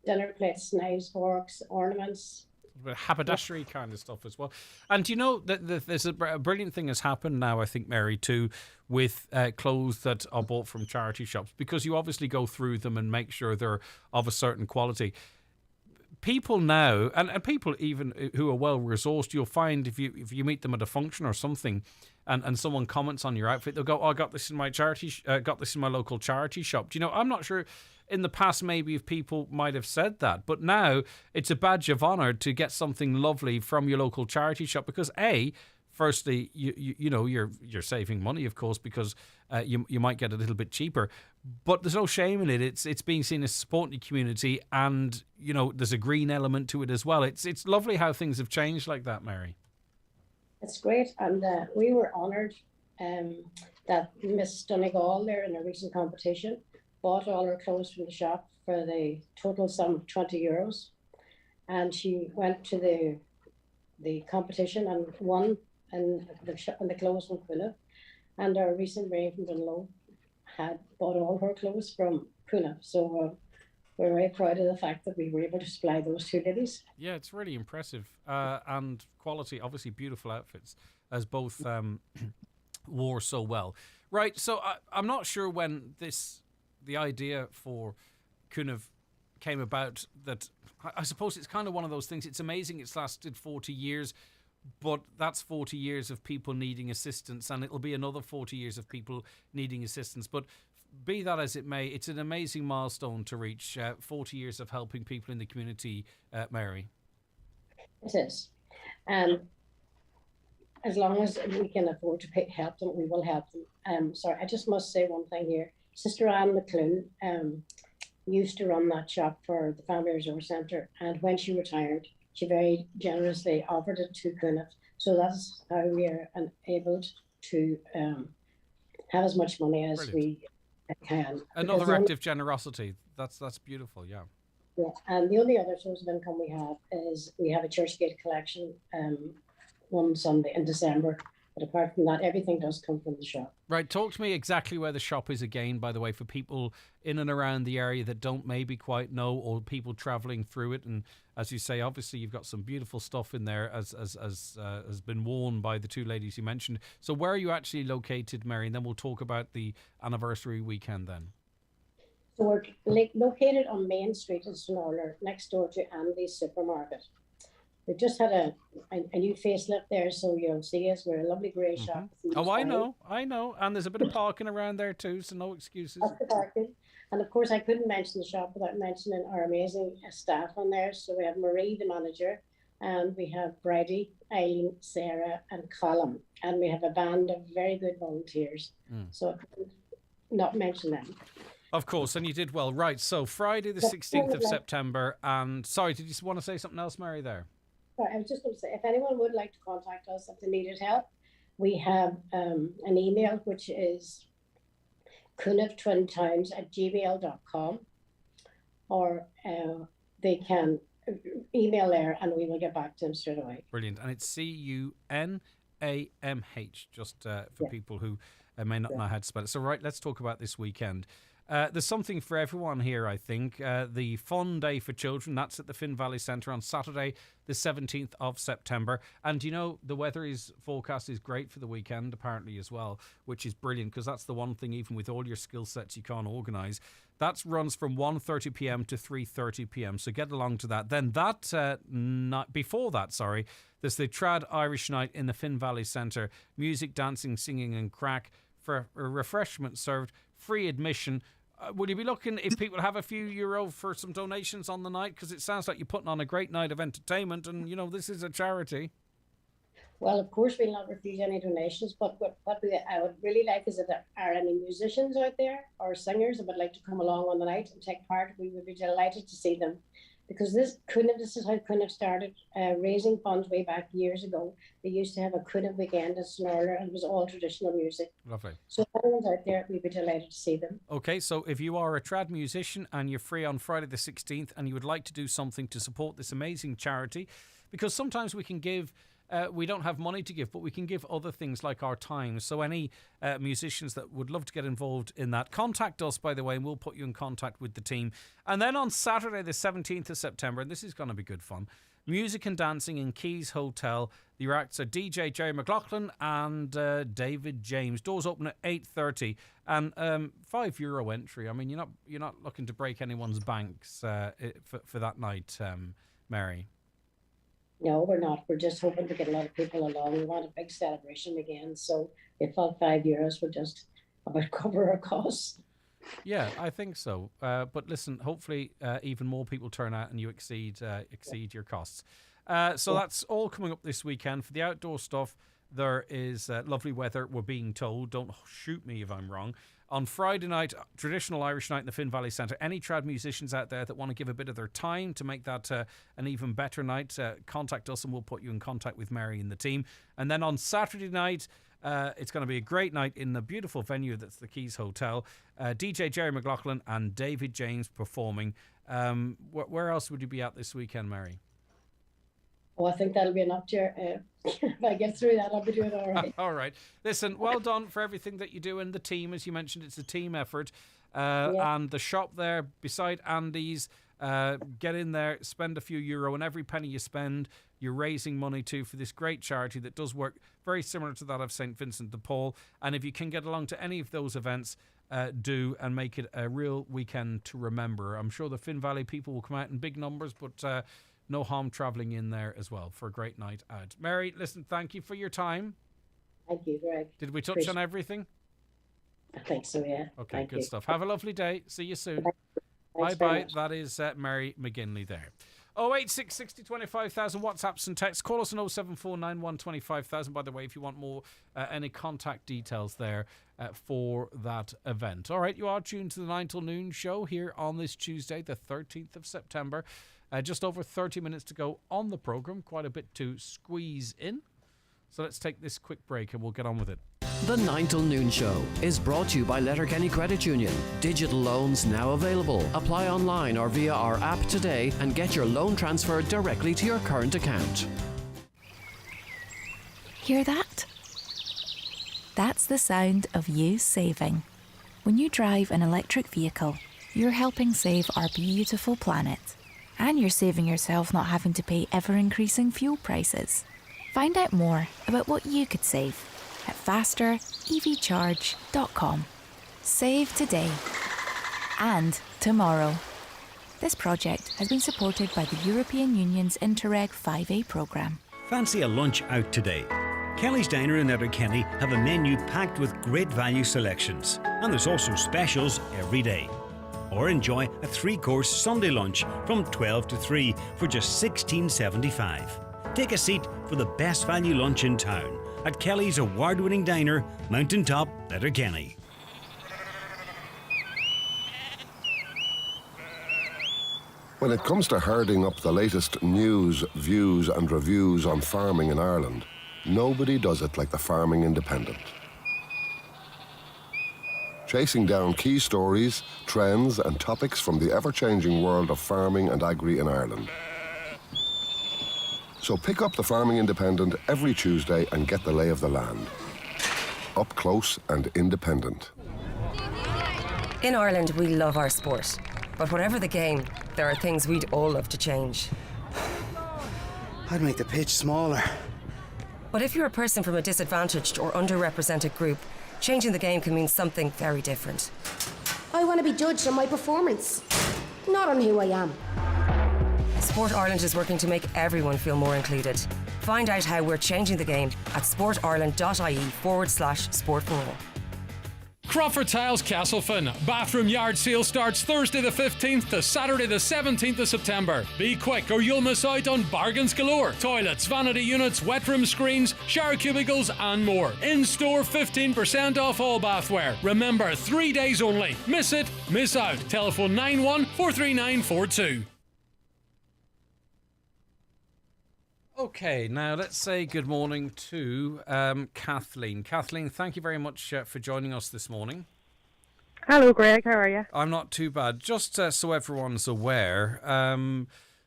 dinner plates, knives, forks, ornaments. Haberdashery kind of stuff as well. And you know that there's a brilliant thing has happened now, I think, Mary, too, with clothes that are bought from charity shops, because you obviously go through them and make sure they're of a certain quality. People now, and people even who are well resourced, you'll find if you meet them at a function or something, and someone comments on your outfit, they'll go, "Oh, I got this in my got this in my local charity shop." Do you know? I'm not sure. In the past, maybe if people might have said that, but now it's a badge of honor to get something lovely from your local charity shop, because firstly, you know you're saving money, of course, because you might get a little bit cheaper, but there's no shame in it. It's being seen as supporting the community, and you know there's a green element to it as well. It's lovely how things have changed like that, Mary. It's great, and we were honoured that Miss Donegal there in a recent competition bought all her clothes from the shop for the total sum of €20, and she went to the competition and won, and the clothes from Quilla. And our recent Marie from Donegal had bought all her clothes from Quilla, so we're very proud of the fact that we were able to supply those two ladies. Yeah, it's really impressive, and quality, obviously beautiful outfits, as both wore so well. Right, so I'm not sure when the idea for Cúnamh came about. That I suppose it's kind of one of those things. It's amazing it's lasted 40 years, but that's 40 years of people needing assistance, and it'll be another 40 years of people needing assistance. But be that as it may, it's an amazing milestone to reach, 40 years of helping people in the community, Mary. It is. As long as we can afford to help them, we will help them. Sorry, I just must say one thing here. Sister Anne McClune used to run that shop for the Family Resource Centre, and when she retired, she very generously offered it to Cúnamh. So that's how we are enabled to have as much money as we can. Another act of generosity. That's beautiful, yeah. Yeah, and the only other source of income we have is we have a Churchgate collection one Sunday in December. But apart from that, everything does come from the shop. Right. Talk to me exactly where the shop is again, by the way, for people in and around the area that don't maybe quite know, or people travelling through it. And as you say, obviously you've got some beautiful stuff in there as has been worn by the two ladies you mentioned. So where are you actually located, Mary? And then we'll talk about the anniversary weekend then. So we're located on Main Street in Stirling, next door to Andy's Supermarket. We've just had a new facelift there, so you'll see us. We're a lovely grey shop. Oh, I know. And there's a bit of parking around there too, so no excuses. That's the parking. And of course, I couldn't mention the shop without mentioning our amazing staff on there. So we have Marie, the manager, and we have Bridie, Eileen, Sarah, and Colin. And we have a band of very good volunteers. So I couldn't not mention them. Of course, and you did well. Right, so Friday the 16th of September. And sorry, did you want to say something else, Mary, there? I was just going to say, if anyone would like to contact us if they needed help, we have an email, which is cunavhtwintimes@gmail.com, or they can email there and we will get back to them straight away. Brilliant. And it's CUNAMH, just for people who may not know how to spell it. So, right, let's talk about this weekend. There's something for everyone here, I think. The Fun Day for Children, that's at the Finn Valley Centre on Saturday, the 17th of September. And, you know, the weather forecast is great for the weekend, apparently, as well, which is brilliant, because that's the one thing, even with all your skill sets you can't organise. That runs from 1:30 p.m. to 3:30 p.m, so get along to that. Then before that, there's the Trad Irish Night in the Finn Valley Centre. Music, dancing, singing and crack for refreshment served, free admission. Would you be looking, if people have a few euro, for some donations on the night? Because it sounds like you're putting on a great night of entertainment, and, you know, this is a charity. Well, of course, we'll not refuse any donations, but what I would really like is if there are any musicians out there or singers that would like to come along on the night and take part. We would be delighted to see them, because this is how Cunniff started raising funds way back years ago. They used to have a Cunniff weekend in Snorler, and it was all traditional music. Lovely. So if anyone's out there, we'd be delighted to see them. Okay, so if you are a trad musician and you're free on Friday the 16th and you would like to do something to support this amazing charity, because sometimes we can give... we don't have money to give, but we can give other things like our time. So any musicians that would love to get involved in that, contact us, by the way, and we'll put you in contact with the team. And then on Saturday, the 17th of September, and this is going to be good fun, music and dancing in Keys Hotel. The acts are DJ Jerry McLaughlin and David James. Doors open at 8:30 and €5 entry. I mean, you're not looking to break anyone's banks for that night, Mary. No, we're not. We're just hoping to get a lot of people along. We want a big celebration again. So we thought €5 would just about cover our costs. Yeah, I think so. But listen, hopefully even more people turn out and you exceed your costs. So that's all coming up this weekend. For the outdoor stuff, there is lovely weather, we're being told. Don't shoot me if I'm wrong. On Friday night, traditional Irish night in the Finn Valley Centre. Any trad musicians out there that want to give a bit of their time to make that an even better night, contact us and we'll put you in contact with Mary and the team. And then on Saturday night, it's going to be a great night in the beautiful venue that's the Keys Hotel. DJ Jerry McLaughlin and David James performing. Where else would you be at this weekend, Mary? Oh, I think that'll be enough, Jer. If I get through that, I'll be doing all right. All right. Listen, well done for everything that you do, and the team, as you mentioned, it's a team effort. And the shop there beside Andy's, get in there, spend a few euro, and every penny you spend, you're raising money too for this great charity that does work very similar to that of St. Vincent de Paul. And if you can get along to any of those events, do, and make it a real weekend to remember. I'm sure the Finn Valley people will come out in big numbers, but no harm travelling in there as well for a great night out. Mary, listen, thank you for your time. Thank you, Greg. Did we touch on everything? I think so, yeah. Okay, Thank good you. stuff. Have a lovely day. See you soon. Thanks very Bye-bye. much. That is Mary McGinley there. 086 60 25,000 WhatsApps and texts. Call us on 07491 25,000. By the way, if you want more, any contact details there for that event. All right, you are tuned to the 9 till noon show here on this Tuesday, the 13th of September. Just over 30 minutes to go on the programme. Quite a bit to squeeze in. So let's take this quick break and we'll get on with it. The 9 till noon show is brought to you by Letterkenny Credit Union. Digital loans now available. Apply online or via our app today and get your loan transferred directly to your current account. Hear that? That's the sound of you saving. When you drive an electric vehicle, you're helping save our beautiful planet. And you're saving yourself not having to pay ever-increasing fuel prices. Find out more about what you could save at fasterevcharge.com. Save today and tomorrow. This project has been supported by the European Union's Interreg 5A programme. Fancy a lunch out today? Kelly's Diner in Letterkenny have a menu packed with great value selections, and there's also specials every day. Or enjoy a 3-course Sunday lunch from 12 to 3 for just $16.75. Take a seat for the best value lunch in town at Kelly's award-winning diner, Mountaintop, Letterkenny. When it comes to herding up the latest news, views and reviews on farming in Ireland, nobody does it like the Farming Independent. chasing down key stories, trends and topics from the ever-changing world of farming and agri in Ireland. So pick up the Farming Independent every Tuesday and get the lay of the land. Up close and independent. In Ireland, we love our sport. But whatever the game, there are things we'd all love to change. I'd make the pitch smaller. But if you're a person from a disadvantaged or underrepresented group, changing the game can mean something very different. I want to be judged on my performance, not on who I am. Sport Ireland is working to make everyone feel more included. Find out how we're changing the game at sportireland.ie/sport for all. Crawford Tiles Castlefin. Bathroom yard sale starts Thursday the 15th to Saturday the 17th of September. Be quick or you'll miss out on bargains galore. Toilets, vanity units, wet room screens, shower cubicles and more. In-store 15% off all bathware. Remember, 3 days only. Miss it, miss out. Telephone 91 43942. Okay, now let's say good morning to Kathleen. Kathleen, thank you very much for joining us this morning. Hello, Greg. How are you? I'm not too bad. Just so everyone's aware,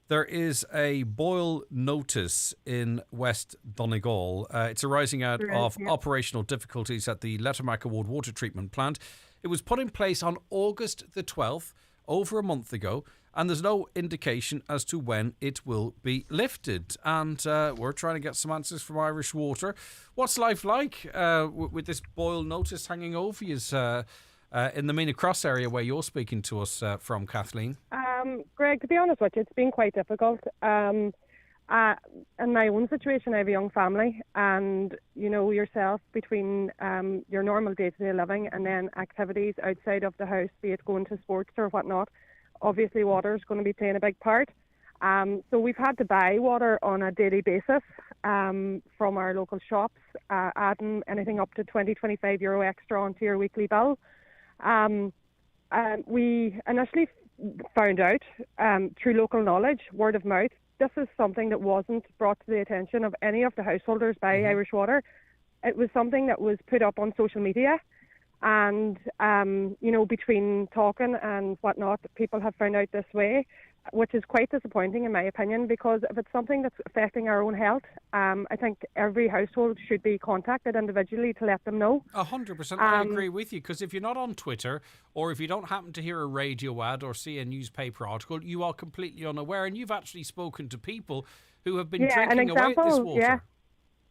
there is a boil notice in West Donegal. It's arising out of operational difficulties at the Lettermack Award water treatment plant. It was put in place on August the 12th, over a month ago, and there's no indication as to when it will be lifted. And we're trying to get some answers from Irish Water. What's life like with this boil notice hanging over you in the Meena Cross area where you're speaking to us from, Kathleen? Greg, to be honest with you, it's been quite difficult. In my own situation, I have a young family, and you know yourself, between your normal day-to-day living and then activities outside of the house, be it going to sports or whatnot, obviously water is going to be playing a big part. So we've had to buy water on a daily basis from our local shops, adding anything up to €20-25 extra onto your weekly bill. We initially found out through local knowledge, word of mouth. This is something that wasn't brought to the attention of any of the householders by Irish Water. It was something that was put up on social media, and you know, between talking and whatnot, people have found out this way, which is quite disappointing in my opinion, because if it's something that's affecting our own health, I think every household should be contacted individually to let them know. 100%. I agree with you, because if you're not on Twitter, or if you don't happen to hear a radio ad or see a newspaper article, you are completely unaware, and you've actually spoken to people who have been drinking away at this water.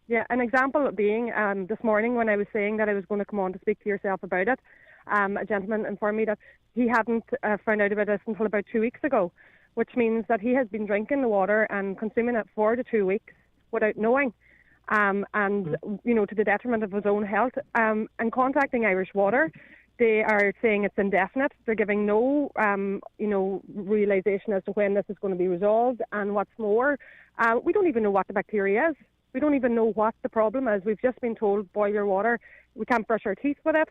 Yeah, an example being this morning when I was saying that I was going to come on to speak to yourself about it, a gentleman informed me that he hadn't found out about this until about 2 weeks ago, which means that he has been drinking the water and consuming it for the 2 weeks without knowing, and you know, to the detriment of his own health. And contacting Irish Water, they are saying it's indefinite. They're giving no, you know, realisation as to when this is going to be resolved. And what's more, we don't even know what the bacteria is. We don't even know what the problem is. We've just been told, boil your water. We can't brush our teeth with it.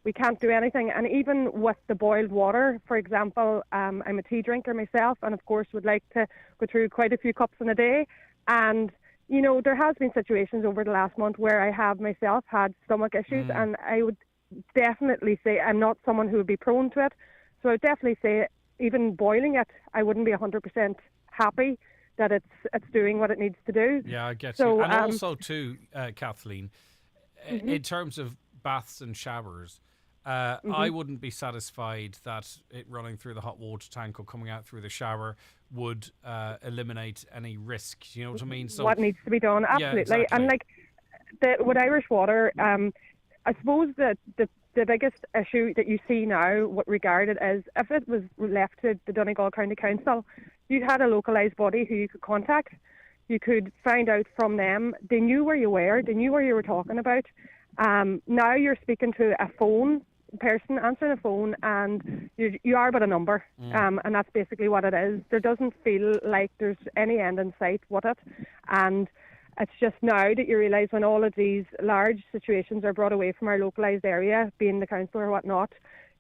We can't do anything. And even with the boiled water, for example, I'm a tea drinker myself, and of course would like to go through quite a few cups in a day. And, you know, there has been situations over the last month where I have myself had stomach issues, and I would definitely say I'm not someone who would be prone to it. So I would definitely say even boiling it, I wouldn't be 100% happy that it's doing what it needs to do. Yeah, I get so, you. And also too, Kathleen, in terms of baths and showers, I wouldn't be satisfied that it running through the hot water tank or coming out through the shower would eliminate any risk. You know what I mean? So what needs to be done, absolutely. Yeah, exactly. And like with Irish Water, I suppose that the biggest issue that you see now, what regarded is, if it was left to the Donegal County Council, you had a localised body who you could contact. You could find out from them. They knew where you were. They knew where you were talking about. Now you're speaking to a phone person, answering a phone, and you are but a number. And that's basically what it is. There doesn't feel like there's any end in sight with it. And it's just now that you realise, when all of these large situations are brought away from our localised area, being the council or whatnot,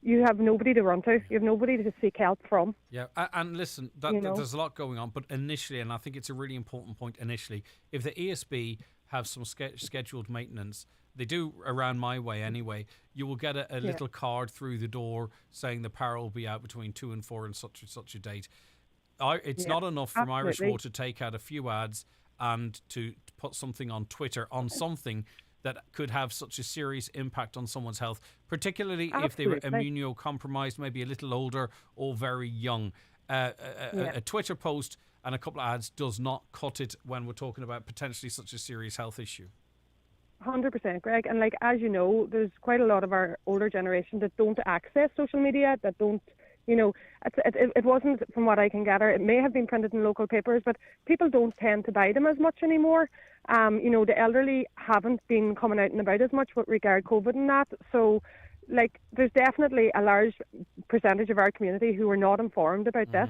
you have nobody to run to. You have nobody to seek help from. Yeah, and listen, there's a lot going on, but initially, and I think it's a really important point initially, if the ESB have some scheduled maintenance they do around my way anyway, you will get a little card through the door saying the power will be out between 2 and 4 and such a date. It's not enough from Irish Water to take out a few ads and to put something on Twitter on something that could have such a serious impact on someone's health, particularly if they were immunocompromised, maybe a little older or very young. A Twitter post and a couple of ads does not cut it when we're talking about potentially such a serious health issue. 100%, Greg. And like, as you know, there's quite a lot of our older generation that don't access social media, that don't, you know, it wasn't, from what I can gather, it may have been printed in local papers, but people don't tend to buy them as much anymore. You know, the elderly haven't been coming out and about as much with regard COVID and that. So, like, there's definitely a large percentage of our community who are not informed about this.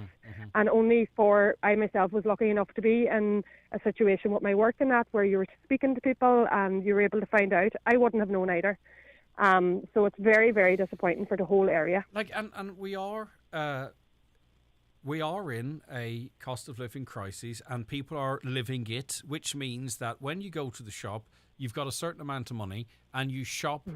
And only I myself was lucky enough to be in a situation with my work and that, where you were speaking to people and you were able to find out. I wouldn't have known either. So it's very, very disappointing for the whole area. Like, and we are in a cost of living crisis, and people are living it, which means that when you go to the shop, you've got a certain amount of money and you shop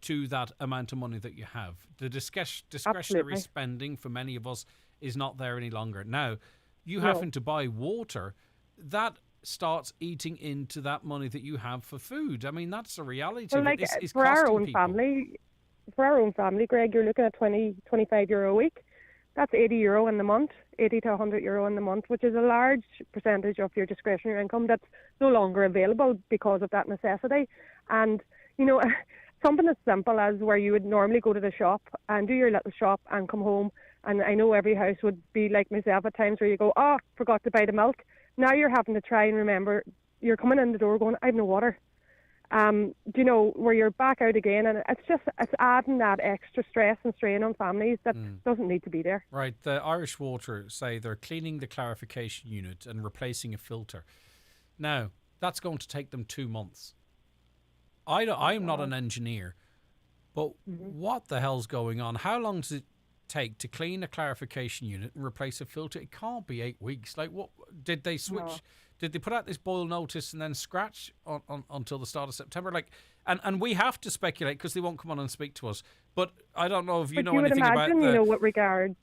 to that amount of money that you have. The discretionary spending for many of us is not there any longer. Now, you having to buy water, that starts eating into that money that you have for food. I mean, that's a reality. Well, like, for our own family, Greg, you're looking at 25 euro a week. That's 80 euro in the month, 80 to 100 euro in the month, which is a large percentage of your discretionary income that's no longer available because of that necessity. And, you know, something as simple as where you would normally go to the shop and do your little shop and come home, and I know every house would be like myself at times where you go, oh, forgot to buy the milk. Now you're having to try and remember, you're coming in the door going, I have no water. You know, where you're back out again, and it's adding that extra stress and strain on families that doesn't need to be there. Right. The Irish Water say they're cleaning the clarification unit and replacing a filter. Now, that's going to take them 2 months. I'm not an engineer, but what the hell's going on? How long does it take to clean a clarification unit and replace a filter? It can't be 8 weeks. Like, what did they switch? No. Did they put out this boil notice and then scratch on until the start of September? Like, and we have to speculate because they won't come on and speak to us. But I don't know if you know anything about you know, with regard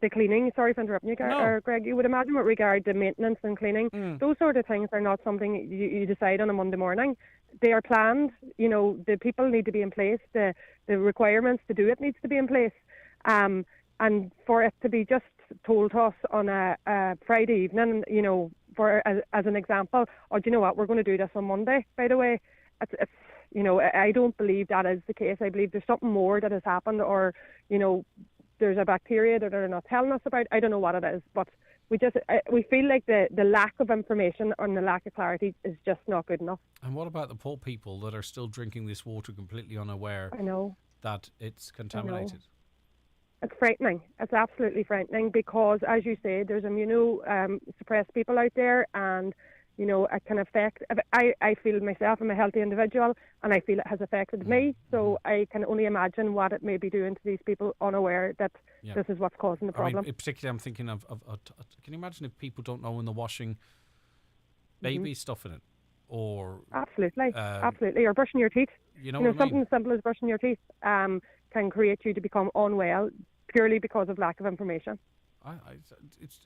the cleaning. Sorry for interrupting you, Greg. You would imagine with regard to maintenance and cleaning, those sort of things are not something you decide on a Monday morning. They are planned. You know, the people need to be in place. The requirements to do it needs to be in place. And for it to be just told to us on a Friday evening, you know, as an example, do you know what, we're going to do this on Monday, by the way. It's you know, I don't believe that is the case. I believe there's something more that has happened, or, you know, there's a bacteria that they're not telling us about. I don't know what it is, but we feel like the lack of information and the lack of clarity is just not good enough. And what about the poor people that are still drinking this water completely unaware that it's contaminated? It's frightening. It's absolutely frightening because, as you say, there's immunosuppressed people out there, and, you know, it can affect. I feel myself, I'm a healthy individual, and I feel it has affected me. So I can only imagine what it may be doing to these people unaware that this is what's causing the problem. I mean, particularly, I'm thinking of can you imagine if people don't know when they're washing baby stuff in it, or absolutely, or brushing your teeth. You know something as simple as brushing your teeth can create you to become unwell purely because of lack of information.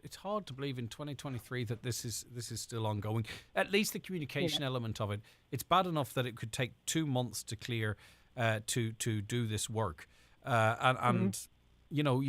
It's hard to believe in 2023 that this is still ongoing. At least the communication element of it. It's bad enough that it could take 2 months to clear to do this work, and you know,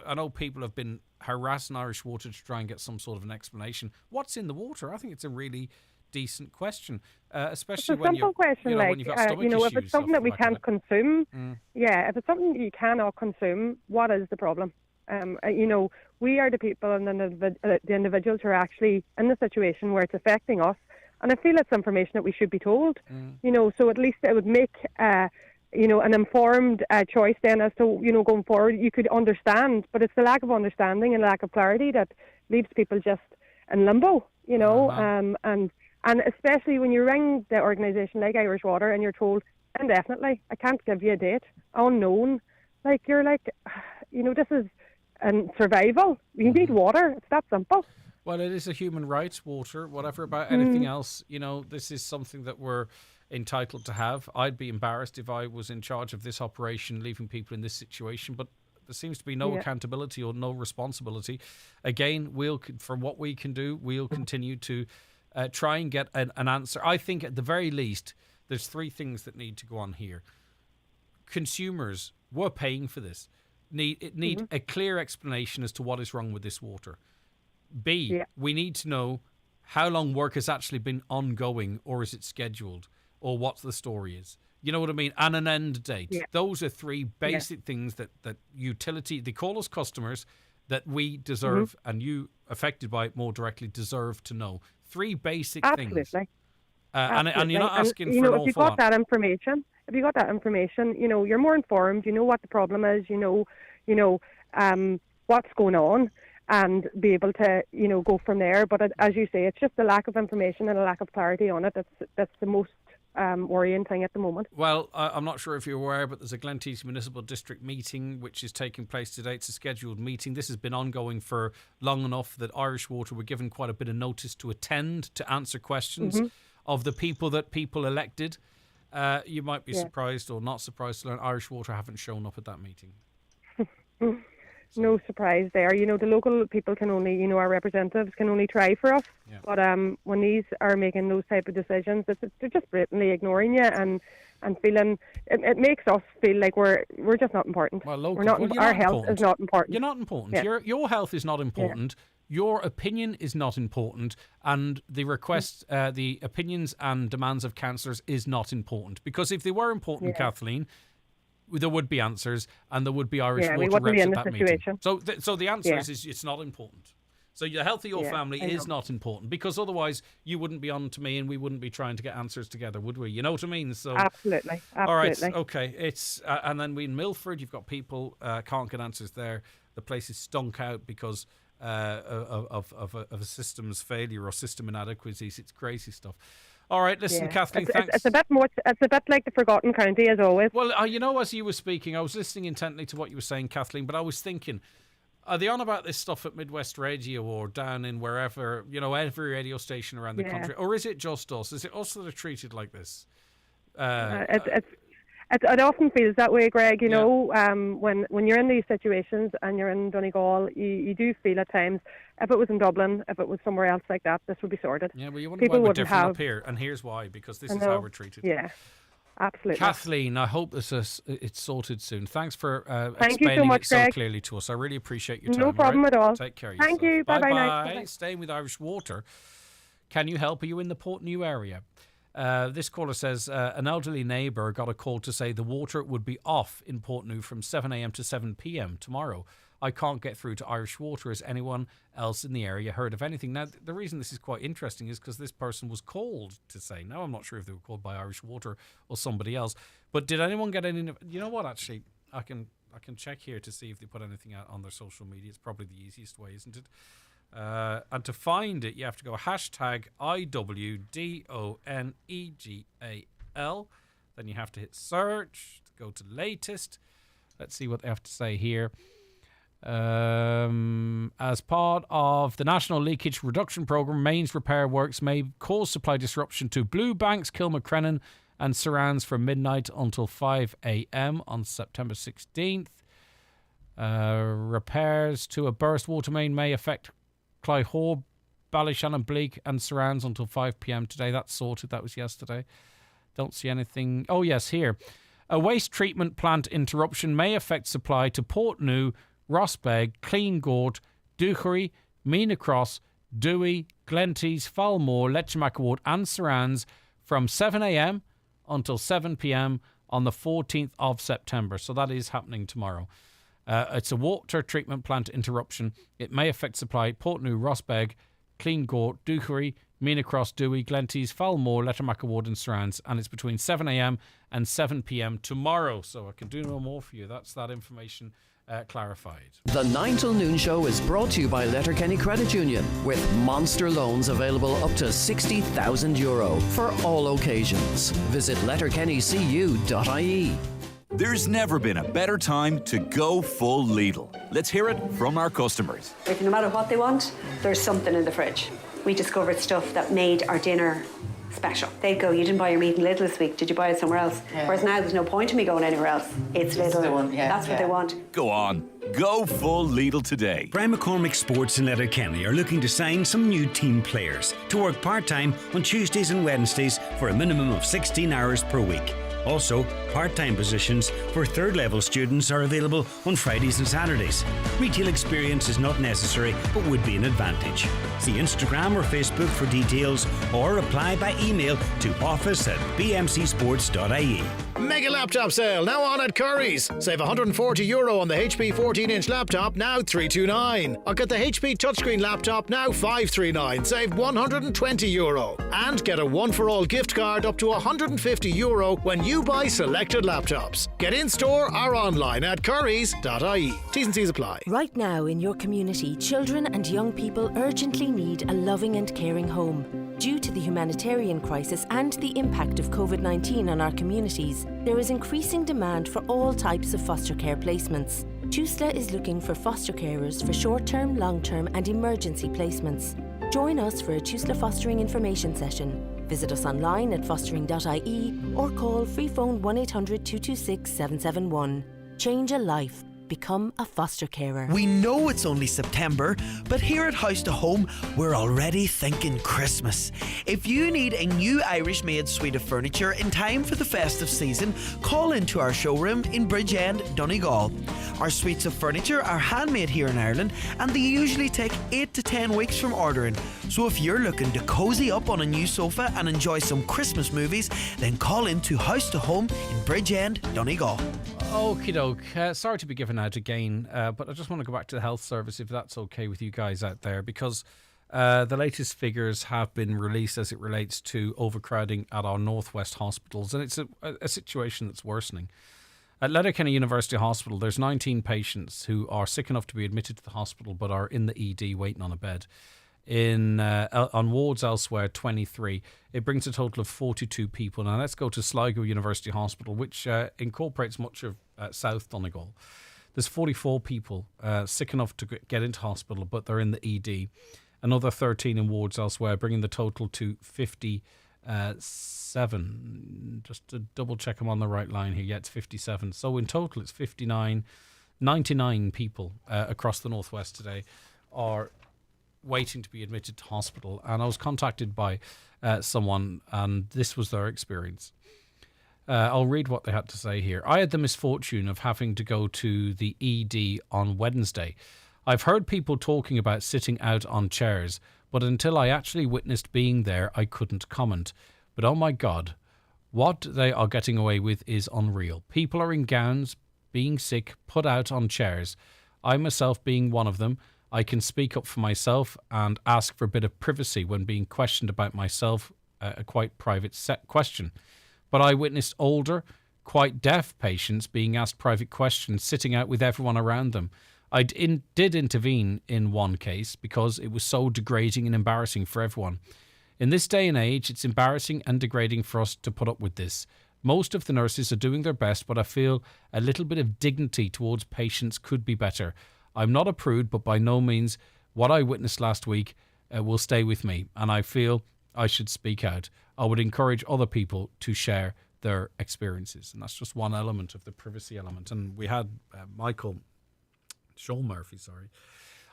I know people have been harassing Irish Water to try and get some sort of an explanation. What's in the water? I think it's a really decent question, especially when you've got stomach issues. If it's something that we can't consume, if it's something you cannot consume, what is the problem? You know, we are the people and the individuals who are actually in the situation where it's affecting us, and I feel it's information that we should be told. You know, so at least it would make you know, an informed choice then as to, you know, going forward. You could understand, but it's the lack of understanding and lack of clarity that leaves people just in limbo. You know, and especially when you ring the organisation like Irish Water and you're told indefinitely, I can't give you a date, unknown. Like, you're like, you know, this is survival. You need water. It's that simple. Well, it is a human right, water, whatever about anything else. You know, this is something that entitled to have. I'd be embarrassed if I was in charge of this operation, leaving people in this situation, but there seems to be no accountability or no responsibility. Again, from what we can do, we'll continue to try and get an answer. I think at the very least, there's 3 things that need to go on here. Consumers, we're paying for this, need a clear explanation as to what is wrong with this water. B, we need to know how long work has actually been ongoing, or is it scheduled, or what the story is. You know what I mean? And an end date. Yeah. Those are 3 basic things that utility, they call us customers, that we deserve, and you, affected by it more directly, deserve to know. 3 basic things. Absolutely. And you're not asking for an awful lot. If you got that information, you're more informed, you know what the problem is, you know what's going on, and be able to, go from there. But as you say, it's just the lack of information and a lack of clarity on it that's the most worrying thing at the moment. Well, I'm not sure if you're aware, but there's a Glentees Municipal District meeting which is taking place today. It's a scheduled meeting. This has been ongoing for long enough that Irish Water were given quite a bit of notice to attend, to answer questions of the people that people elected. You might be surprised or not surprised to learn Irish Water haven't shown up at that meeting. No surprise there. The local people can only, our representatives can only try for us. Yeah. But when these are making those type of decisions, they're just blatantly ignoring you and feeling, it makes us feel like we're just not important. Well, local, our health is not important. You're not important. Yeah. Your health is not important. Yeah. Your opinion is not important, and the request, the opinions and demands of councillors is not important. Because if they were important, Kathleen, there would be answers, and there would be Irish Water reps at that meeting. So the answer is it's not important. So the health of your family is not important, because otherwise you wouldn't be on to me and we wouldn't be trying to get answers together, would we? You know what I mean? So Absolutely. All right, okay. It's and then in Milford, you've got people can't get answers there. The place is stunk out because of a system's failure or system inadequacies. It's crazy stuff. All right, listen, Kathleen, thanks. It's a bit like the forgotten county, as always. Well, as you were speaking, I was listening intently to what you were saying, Kathleen, but I was thinking, are they on about this stuff at Midwest Radio or down in wherever, every radio station around the country? Or is it just us? Is it us that are treated like this? It often feels that way, Greg. When you're in these situations and you're in Donegal, you do feel at times, if it was in Dublin, if it was somewhere else like that, this would be sorted. Yeah, well, you wonder why we're different up here, and here's why, because this is how we're treated. Yeah, absolutely. Kathleen, I hope it's sorted soon. Thanks for Thank you so much, it so Greg. clearly to us. I really appreciate your time. No problem at all. Take care of Thank yourself. you. Bye-bye. Bye-bye. Staying with Irish Water. Can you help? Are you in the Portnew area? This caller says an elderly neighbour got a call to say the water would be off in Portnew from 7 a.m. to 7 p.m. tomorrow. I can't get through to Irish Water. Has anyone else in the area heard of anything? Now, the reason this is quite interesting is because this person was called to say. Now, I'm not sure if they were called by Irish Water or somebody else. But did anyone get any... You know what, actually? I can check here to see if they put anything out on their social media. It's probably the easiest way, isn't it? And to find it, you have to go hashtag IWDONEGAL. Then you have to hit search, go to latest. Let's see what they have to say here. As part of the National Leakage Reduction Programme, mains repair works may cause supply disruption to Blue Banks, Kilmacrennan and surrounds from midnight until 5 a.m. on September 16th. Repairs to a burst water main may affect Clyhor, Ballyshannon, Bleak and surrounds until 5 p.m. today. That's sorted. That was yesterday. Don't see anything. Oh, yes, here. A waste treatment plant interruption may affect supply to Portnew, Rossbeg, Cleangort, Doochery, Meenacross, Dewey, Glentees, Falmore, Lechmacaward and surrounds from 7 a.m. until 7 p.m. on the 14th of September. So that is happening tomorrow. It's a water treatment plant interruption. It may affect supply Portnew, Rossbeg, Cleangort, Doochery, Meenacross, Dewey, Glentees, Falmore, Lettermacaward and surrounds, and it's between 7 a.m. and 7 p.m. tomorrow. So I can do no more for you. That's that information clarified. The 9 till noon show is brought to you by Letterkenny Credit Union, with monster loans available up to €60,000 for all occasions. Visit letterkennycu.ie. There's never been a better time to go full Lidl. Let's hear it from our customers. No matter what they want, there's something in the fridge. We discovered stuff that made our dinner special. They'd go, you didn't buy your meat in Lidl this week, did you buy it somewhere else? Yeah. Whereas now there's no point in me going anywhere else. It's Lidl. That's what they want. Go on. Go full Lidl today. Brian McCormick Sports in Letterkenny are looking to sign some new team players to work part-time on Tuesdays and Wednesdays for a minimum of 16 hours per week. Also, part-time positions for third-level students are available on Fridays and Saturdays. Retail experience is not necessary, but would be an advantage. See Instagram or Facebook for details, or apply by email to office@bmcsports.ie. Mega laptop sale now on at Curry's. Save €140 on the HP 14-inch laptop, now $329. Or get the HP touchscreen laptop, now $539. Save €120. And get a one-for-all gift card up to €150 when you buy selected laptops. Get in-store or online at currys.ie. T's and C's apply. Right now in your community, children and young people urgently need a loving and caring home. Due to the humanitarian crisis and the impact of COVID-19 on our communities, there is increasing demand for all types of foster care placements. TUSLA is looking for foster carers for short-term, long-term and emergency placements. Join us for a TUSLA fostering information session. Visit us online at fostering.ie or call free phone 1800 226 771. Change a life. Become a foster carer. We know it's only September, but here at House to Home, we're already thinking Christmas. If you need a new Irish-made suite of furniture in time for the festive season, call into our showroom in Bridgend, Donegal. Our suites of furniture are handmade here in Ireland, and they usually take 8 to 10 weeks from ordering. So if you're looking to cozy up on a new sofa and enjoy some Christmas movies, then call into House to Home in Bridgend, Donegal. Okie doke. Sorry to be given out again, but I just want to go back to the health service, if that's okay with you guys out there, because the latest figures have been released as it relates to overcrowding at our northwest hospitals, and it's a situation that's worsening. At Letterkenny University Hospital, there's 19 patients who are sick enough to be admitted to the hospital but are in the ED waiting on a bed. On wards elsewhere, 23. It brings a total of 42 people. Now let's go to Sligo University Hospital, which incorporates much of South Donegal. There's 44 people sick enough to get into hospital, but they're in the ED. Another 13 in wards elsewhere, bringing the total to 57. Just to double check I'm on the right line here. Yeah, it's 57. So in total, it's 59. 99 people across the northwest today are waiting to be admitted to hospital, and I was contacted by someone, and this was their experience. I'll read what they had to say here. I had the misfortune of having to go to the ED on Wednesday. I've heard people talking about sitting out on chairs, but until I actually witnessed being there, I couldn't comment. But oh my God, what they are getting away with is unreal. People are in gowns, being sick, put out on chairs. I myself being one of them, I can speak up for myself and ask for a bit of privacy when being questioned about myself, a quite private question. But I witnessed older, quite deaf patients being asked private questions, sitting out with everyone around them. I did intervene in one case because it was so degrading and embarrassing for everyone. In this day and age, it's embarrassing and degrading for us to put up with this. Most of the nurses are doing their best, but I feel a little bit of dignity towards patients could be better. I'm not a prude, but by no means what I witnessed last week will stay with me, and I feel I should speak out. I would encourage other people to share their experiences, and that's just one element of the privacy element. And we had Sean Murphy,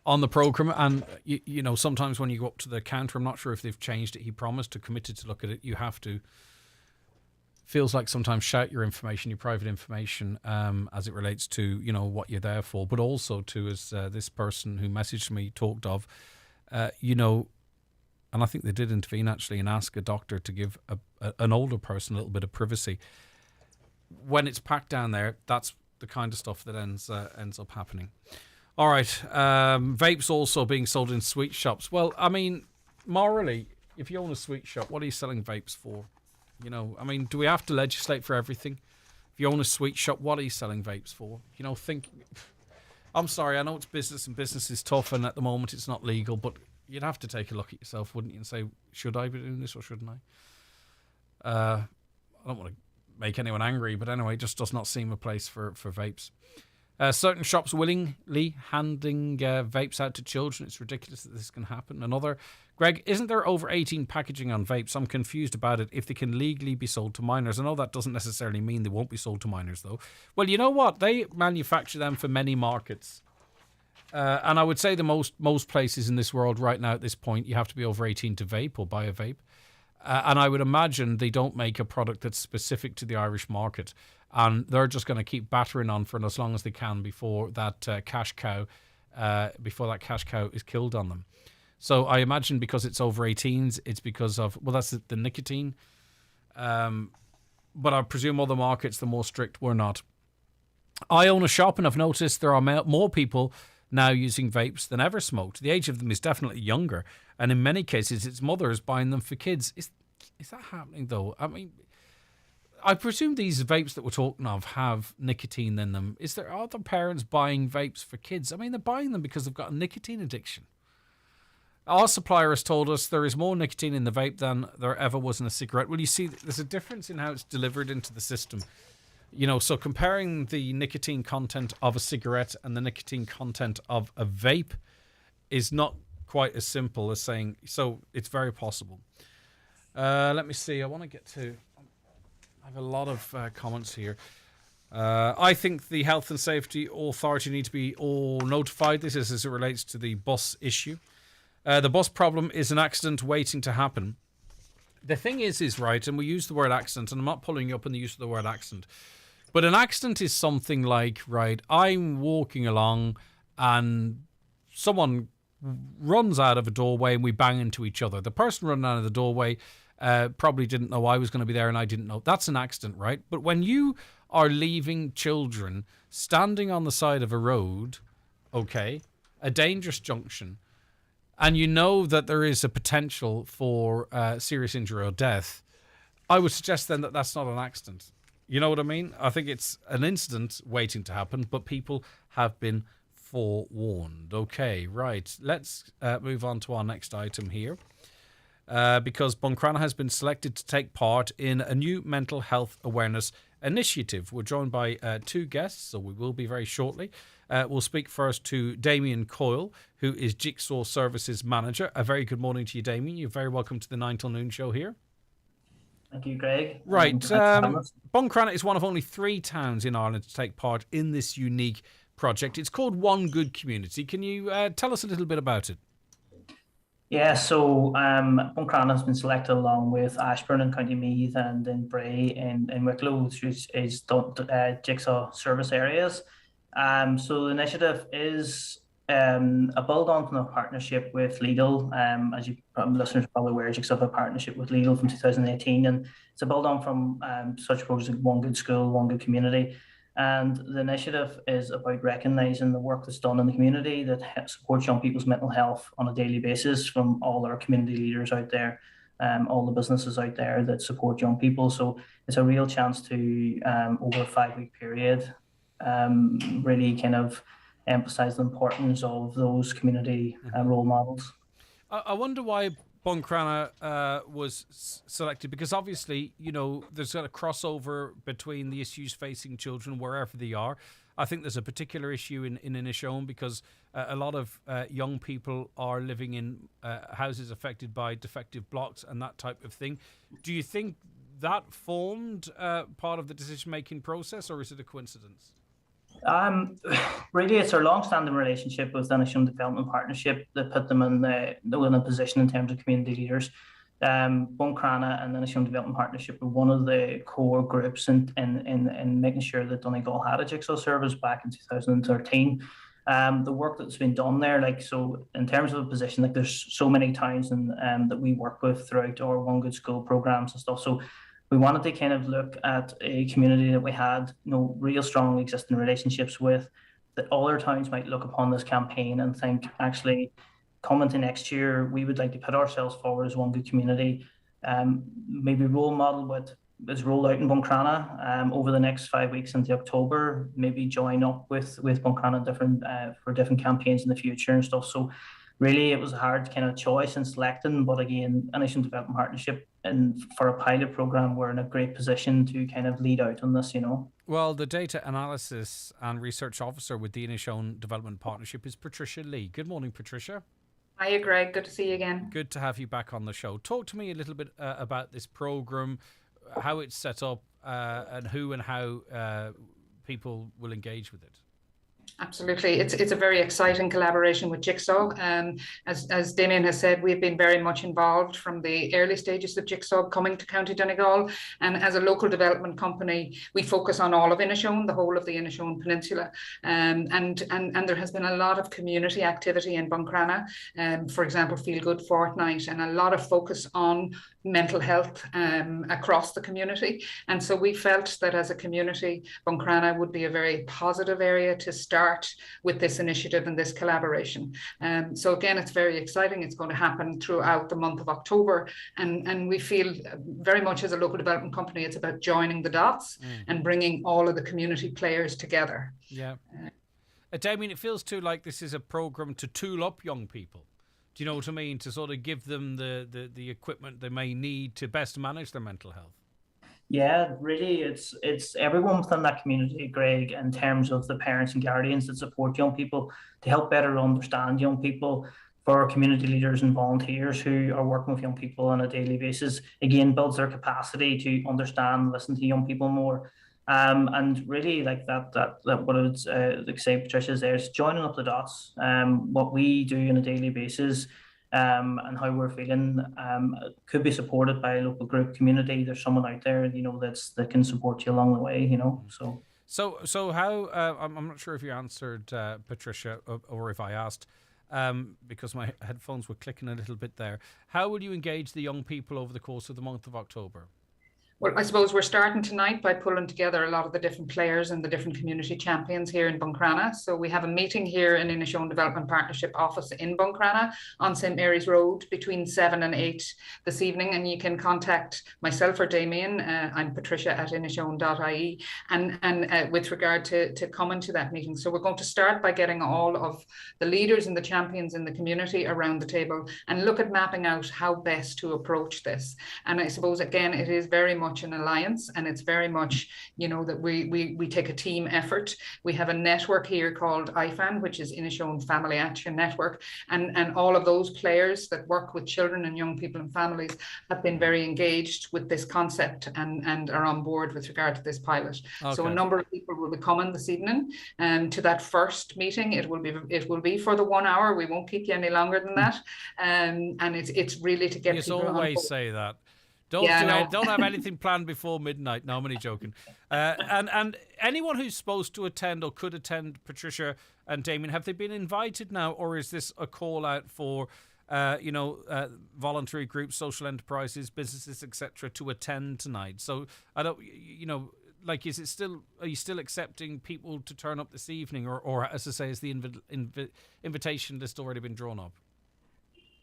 on the programme, and you know, sometimes when you go up to the counter, I'm not sure if they've changed it, he promised to committed to look at it, you have to. Feels like sometimes shout your information, your private information, as it relates to, you know, what you're there for, but also to, as this person who messaged me talked of, you know, and I think they did intervene actually and ask a doctor to give an older person a little bit of privacy. When it's packed down there, that's the kind of stuff that ends up happening. All right, vapes also being sold in sweet shops. Well, I mean, morally, if you own a sweet shop, what are you selling vapes for? You know, I mean, do we have to legislate for everything? If you own a sweet shop, what are you selling vapes for? You know, I'm sorry, I know it's business and business is tough and at the moment it's not legal, but you'd have to take a look at yourself, wouldn't you, and say, should I be doing this or shouldn't I? I don't want to make anyone angry, but anyway, it just does not seem a place for vapes. Certain shops willingly handing vapes out to children. It's ridiculous that this can happen. Another, Greg, isn't there over 18 packaging on vapes? I'm confused about it. If they can legally be sold to minors. I know that doesn't necessarily mean they won't be sold to minors, though. Well, you know what? They manufacture them for many markets. And I would say most places in this world right now at this point, you have to be over 18 to vape or buy a vape. And I would imagine they don't make a product that's specific to the Irish market. And they're just going to keep battering on for as long as they can before that cash cow is killed on them. So I imagine because it's over 18s, it's because of, well, that's the nicotine. But I presume other markets, the more strict, were not. I own a shop and I've noticed there are more people now using vapes than ever smoked. The age of them is definitely younger. And in many cases, it's mothers buying them for kids. Is that happening, though? I mean, I presume these vapes that we're talking of have nicotine in them. Are there parents buying vapes for kids? I mean, they're buying them because they've got a nicotine addiction. Our supplier has told us there is more nicotine in the vape than there ever was in a cigarette. Well, you see, there's a difference in how it's delivered into the system. You know, so comparing the nicotine content of a cigarette and the nicotine content of a vape is not quite as simple as saying, so it's very possible. Let me see. I want to get to... I have a lot of comments here. I think the Health and Safety Authority need to be all notified. This is as it relates to the bus issue. The bus problem is an accident waiting to happen. The thing is right, and we use the word accident, and I'm not pulling you up on the use of the word accident, but an accident is something like, right, I'm walking along and someone runs out of a doorway and we bang into each other. The person running out of the doorway probably didn't know I was going to be there and I didn't know. That's an accident, right? But when you are leaving children standing on the side of a road, okay, a dangerous junction, and you know that there is a potential for serious injury or death, I would suggest then that that's not an accident. You know what I mean? I think it's an incident waiting to happen, but people have been forewarned. Okay, right. Let's move on to our next item here. Because Buncrana has been selected to take part in a new mental health awareness initiative. We're joined by two guests, so we will be very shortly. We'll speak first to Damien Coyle, who is Jigsaw Services Manager. A very good morning to you, Damien. You're very welcome to the 9 till noon show here. Thank you, Greg. Right. Buncrana is one of only 3 towns in Ireland to take part in this unique project. It's called One Good Community. Can you tell us a little bit about it? Yeah, so Buncrana has been selected along with Ashburn in County Meath and in Bray in Wicklow, which is Jigsaw service areas. So the initiative is a build-on from a partnership with Legal. As you listeners are probably aware, Jigsaw have a partnership with Legal from 2018, and it's a build-on from such projects like One Good School, One Good Community. And the initiative is about recognising the work that's done in the community that supports young people's mental health on a daily basis from all our community leaders out there, all the businesses out there that support young people. So it's a real chance to, over a 5-week period, really kind of emphasise the importance of those community role models. I wonder why Buncrana was selected, because obviously, you know, there's got a crossover between the issues facing children wherever they are. I think there's a particular issue in Inishowen because a lot of young people are living in houses affected by defective blocks and that type of thing. Do you think that formed part of the decision-making process, or is it a coincidence? Really, it's our long-standing relationship with the Inishowen Development Partnership that put them in a position in terms of community leaders. Buncrana and the Inishowen Development Partnership were one of the core groups in making sure that Donegal had a Jigsaw service back in 2013. The work that's been done there, like, so in terms of a position, like, there's so many towns that we work with throughout our One Good School programs and stuff. So we wanted to kind of look at a community that we had, you know, real strong existing relationships with, that other towns might look upon this campaign and think, actually, coming to next year, we would like to put ourselves forward as One Good Community, maybe role model what is rolled out in Buncrana over the next 5 weeks into October, maybe join up with Buncrana for different campaigns in the future and stuff. So really, it was a hard kind of choice in selecting, but again, Inishowen Development Partnership and for a pilot program, we're in a great position to kind of lead out on this, Well, the data analysis and research officer with the Inishowen Development Partnership is Patricia Lee. Good morning, Patricia. Hiya, Greg. Good to see you again. Good to have you back on the show. Talk to me a little bit about this program, how it's set up, and who and how people will engage with it. Absolutely. It's a very exciting collaboration with Jigsaw. As Damien has said, we've been very much involved from the early stages of Jigsaw coming to County Donegal. And as a local development company, we focus on all of Inishowen, the whole of the Inishowen Peninsula. And there has been a lot of community activity in Buncrana, for example, Feel Good Fortnight, and a lot of focus on mental health across the community. And so we felt that as a community, Buncrana would be a very positive area to start with this initiative and this collaboration. So again, it's very exciting. It's going to happen throughout the month of October. And we feel very much as a local development company, it's about joining the dots and bringing all of the community players together. Yeah. Damien, it feels too like this is a program to tool up young people. Do you know what I mean? To sort of give them the equipment they may need to best manage their mental health. Yeah, really, it's everyone within that community, Greg, in terms of the parents and guardians that support young people to help better understand young people, for community leaders and volunteers who are working with young people on a daily basis. Again, builds their capacity to understand, listen to young people more. And really, like that what I would say, Patricia, is there is joining up the dots. What we do on a daily basis, and how we're feeling, could be supported by a local group community. There's someone out there, that can support you along the way. So how? I'm not sure if you answered, Patricia, or if I asked, because my headphones were clicking a little bit there. How will you engage the young people over the course of the month of October? Well, I suppose we're starting tonight by pulling together a lot of the different players and the different community champions here in Buncrana. So we have a meeting here in Inishowen Development Partnership office in Buncrana on St. Mary's Road between 7 and 8 this evening. And you can contact myself or Damien. I'm Patricia at inishowen.ie and with regard to coming to that meeting. So we're going to start by getting all of the leaders and the champions in the community around the table and look at mapping out how best to approach this. And I suppose, again, it is very much an alliance, and it's very much, that we take a team effort. We have a network here called IFAN, which is Inishowen Family Action Network, and all of those players that work with children and young people and families have been very engaged with this concept and are on board with regard to this pilot. Okay. So a number of people will be coming this evening to that first meeting. It will be for the 1 hour. We won't keep you any longer than that. And it's really to get people on board. You always say that. Don't have anything planned before midnight. No, I'm only joking. And anyone who's supposed to attend or could attend, Patricia and Damien, have they been invited now, or is this a call out for voluntary groups, social enterprises, businesses, etc., to attend tonight? So I don't, is it still? Are you still accepting people to turn up this evening, or as I say, has the invitation list already been drawn up?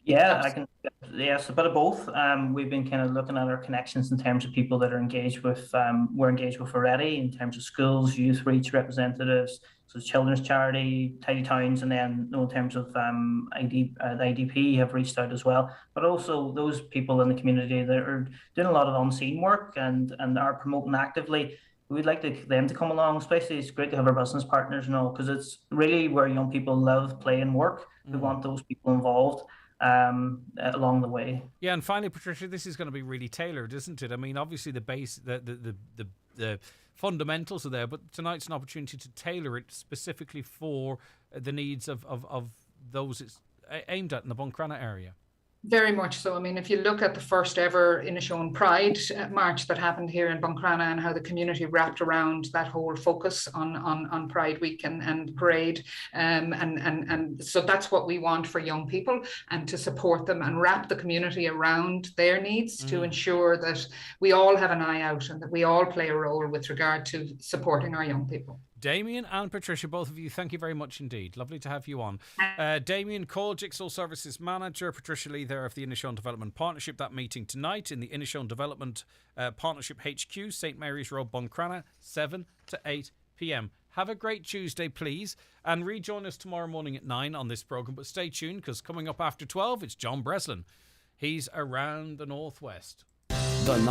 Yeah, I can. Yes, a bit of both. We've been kind of looking at our connections in terms of people that are engaged with. We're engaged with already in terms of schools, youth reach representatives, so children's charity, tidy towns, and then in terms of the IDP have reached out as well. But also those people in the community that are doing a lot of unseen work and are promoting actively. We'd like them to come along, especially it's great to have our business partners and all, because it's really where young people live, play, and work. We want those people involved along the way. Yeah, and finally, Patricia, this is going to be really tailored, isn't it? I mean, obviously the base, the fundamentals are there, but tonight's an opportunity to tailor it specifically for the needs of those it's aimed at in the Buncrana area. Very much so. I mean, if you look at the first ever Inishowen Pride March that happened here in Buncrana and how the community wrapped around that whole focus on Pride Week and parade, and so that's what we want for young people, and to support them and wrap the community around their needs to ensure that we all have an eye out and that we all play a role with regard to supporting our young people. Damien and Patricia, both of you, thank you very much indeed. Lovely to have you on. Damien Cole, Jigsaw Services Manager, Patricia Lee there of the Inishowen Development Partnership. That meeting tonight in the Inishowen Development Partnership HQ, St. Mary's Road, Buncrana, 7 to 8 p.m. Have a great Tuesday, please, and rejoin us tomorrow morning at 9 on this programme. But stay tuned, because coming up after 12, it's John Breslin. He's around the Northwest. The 9th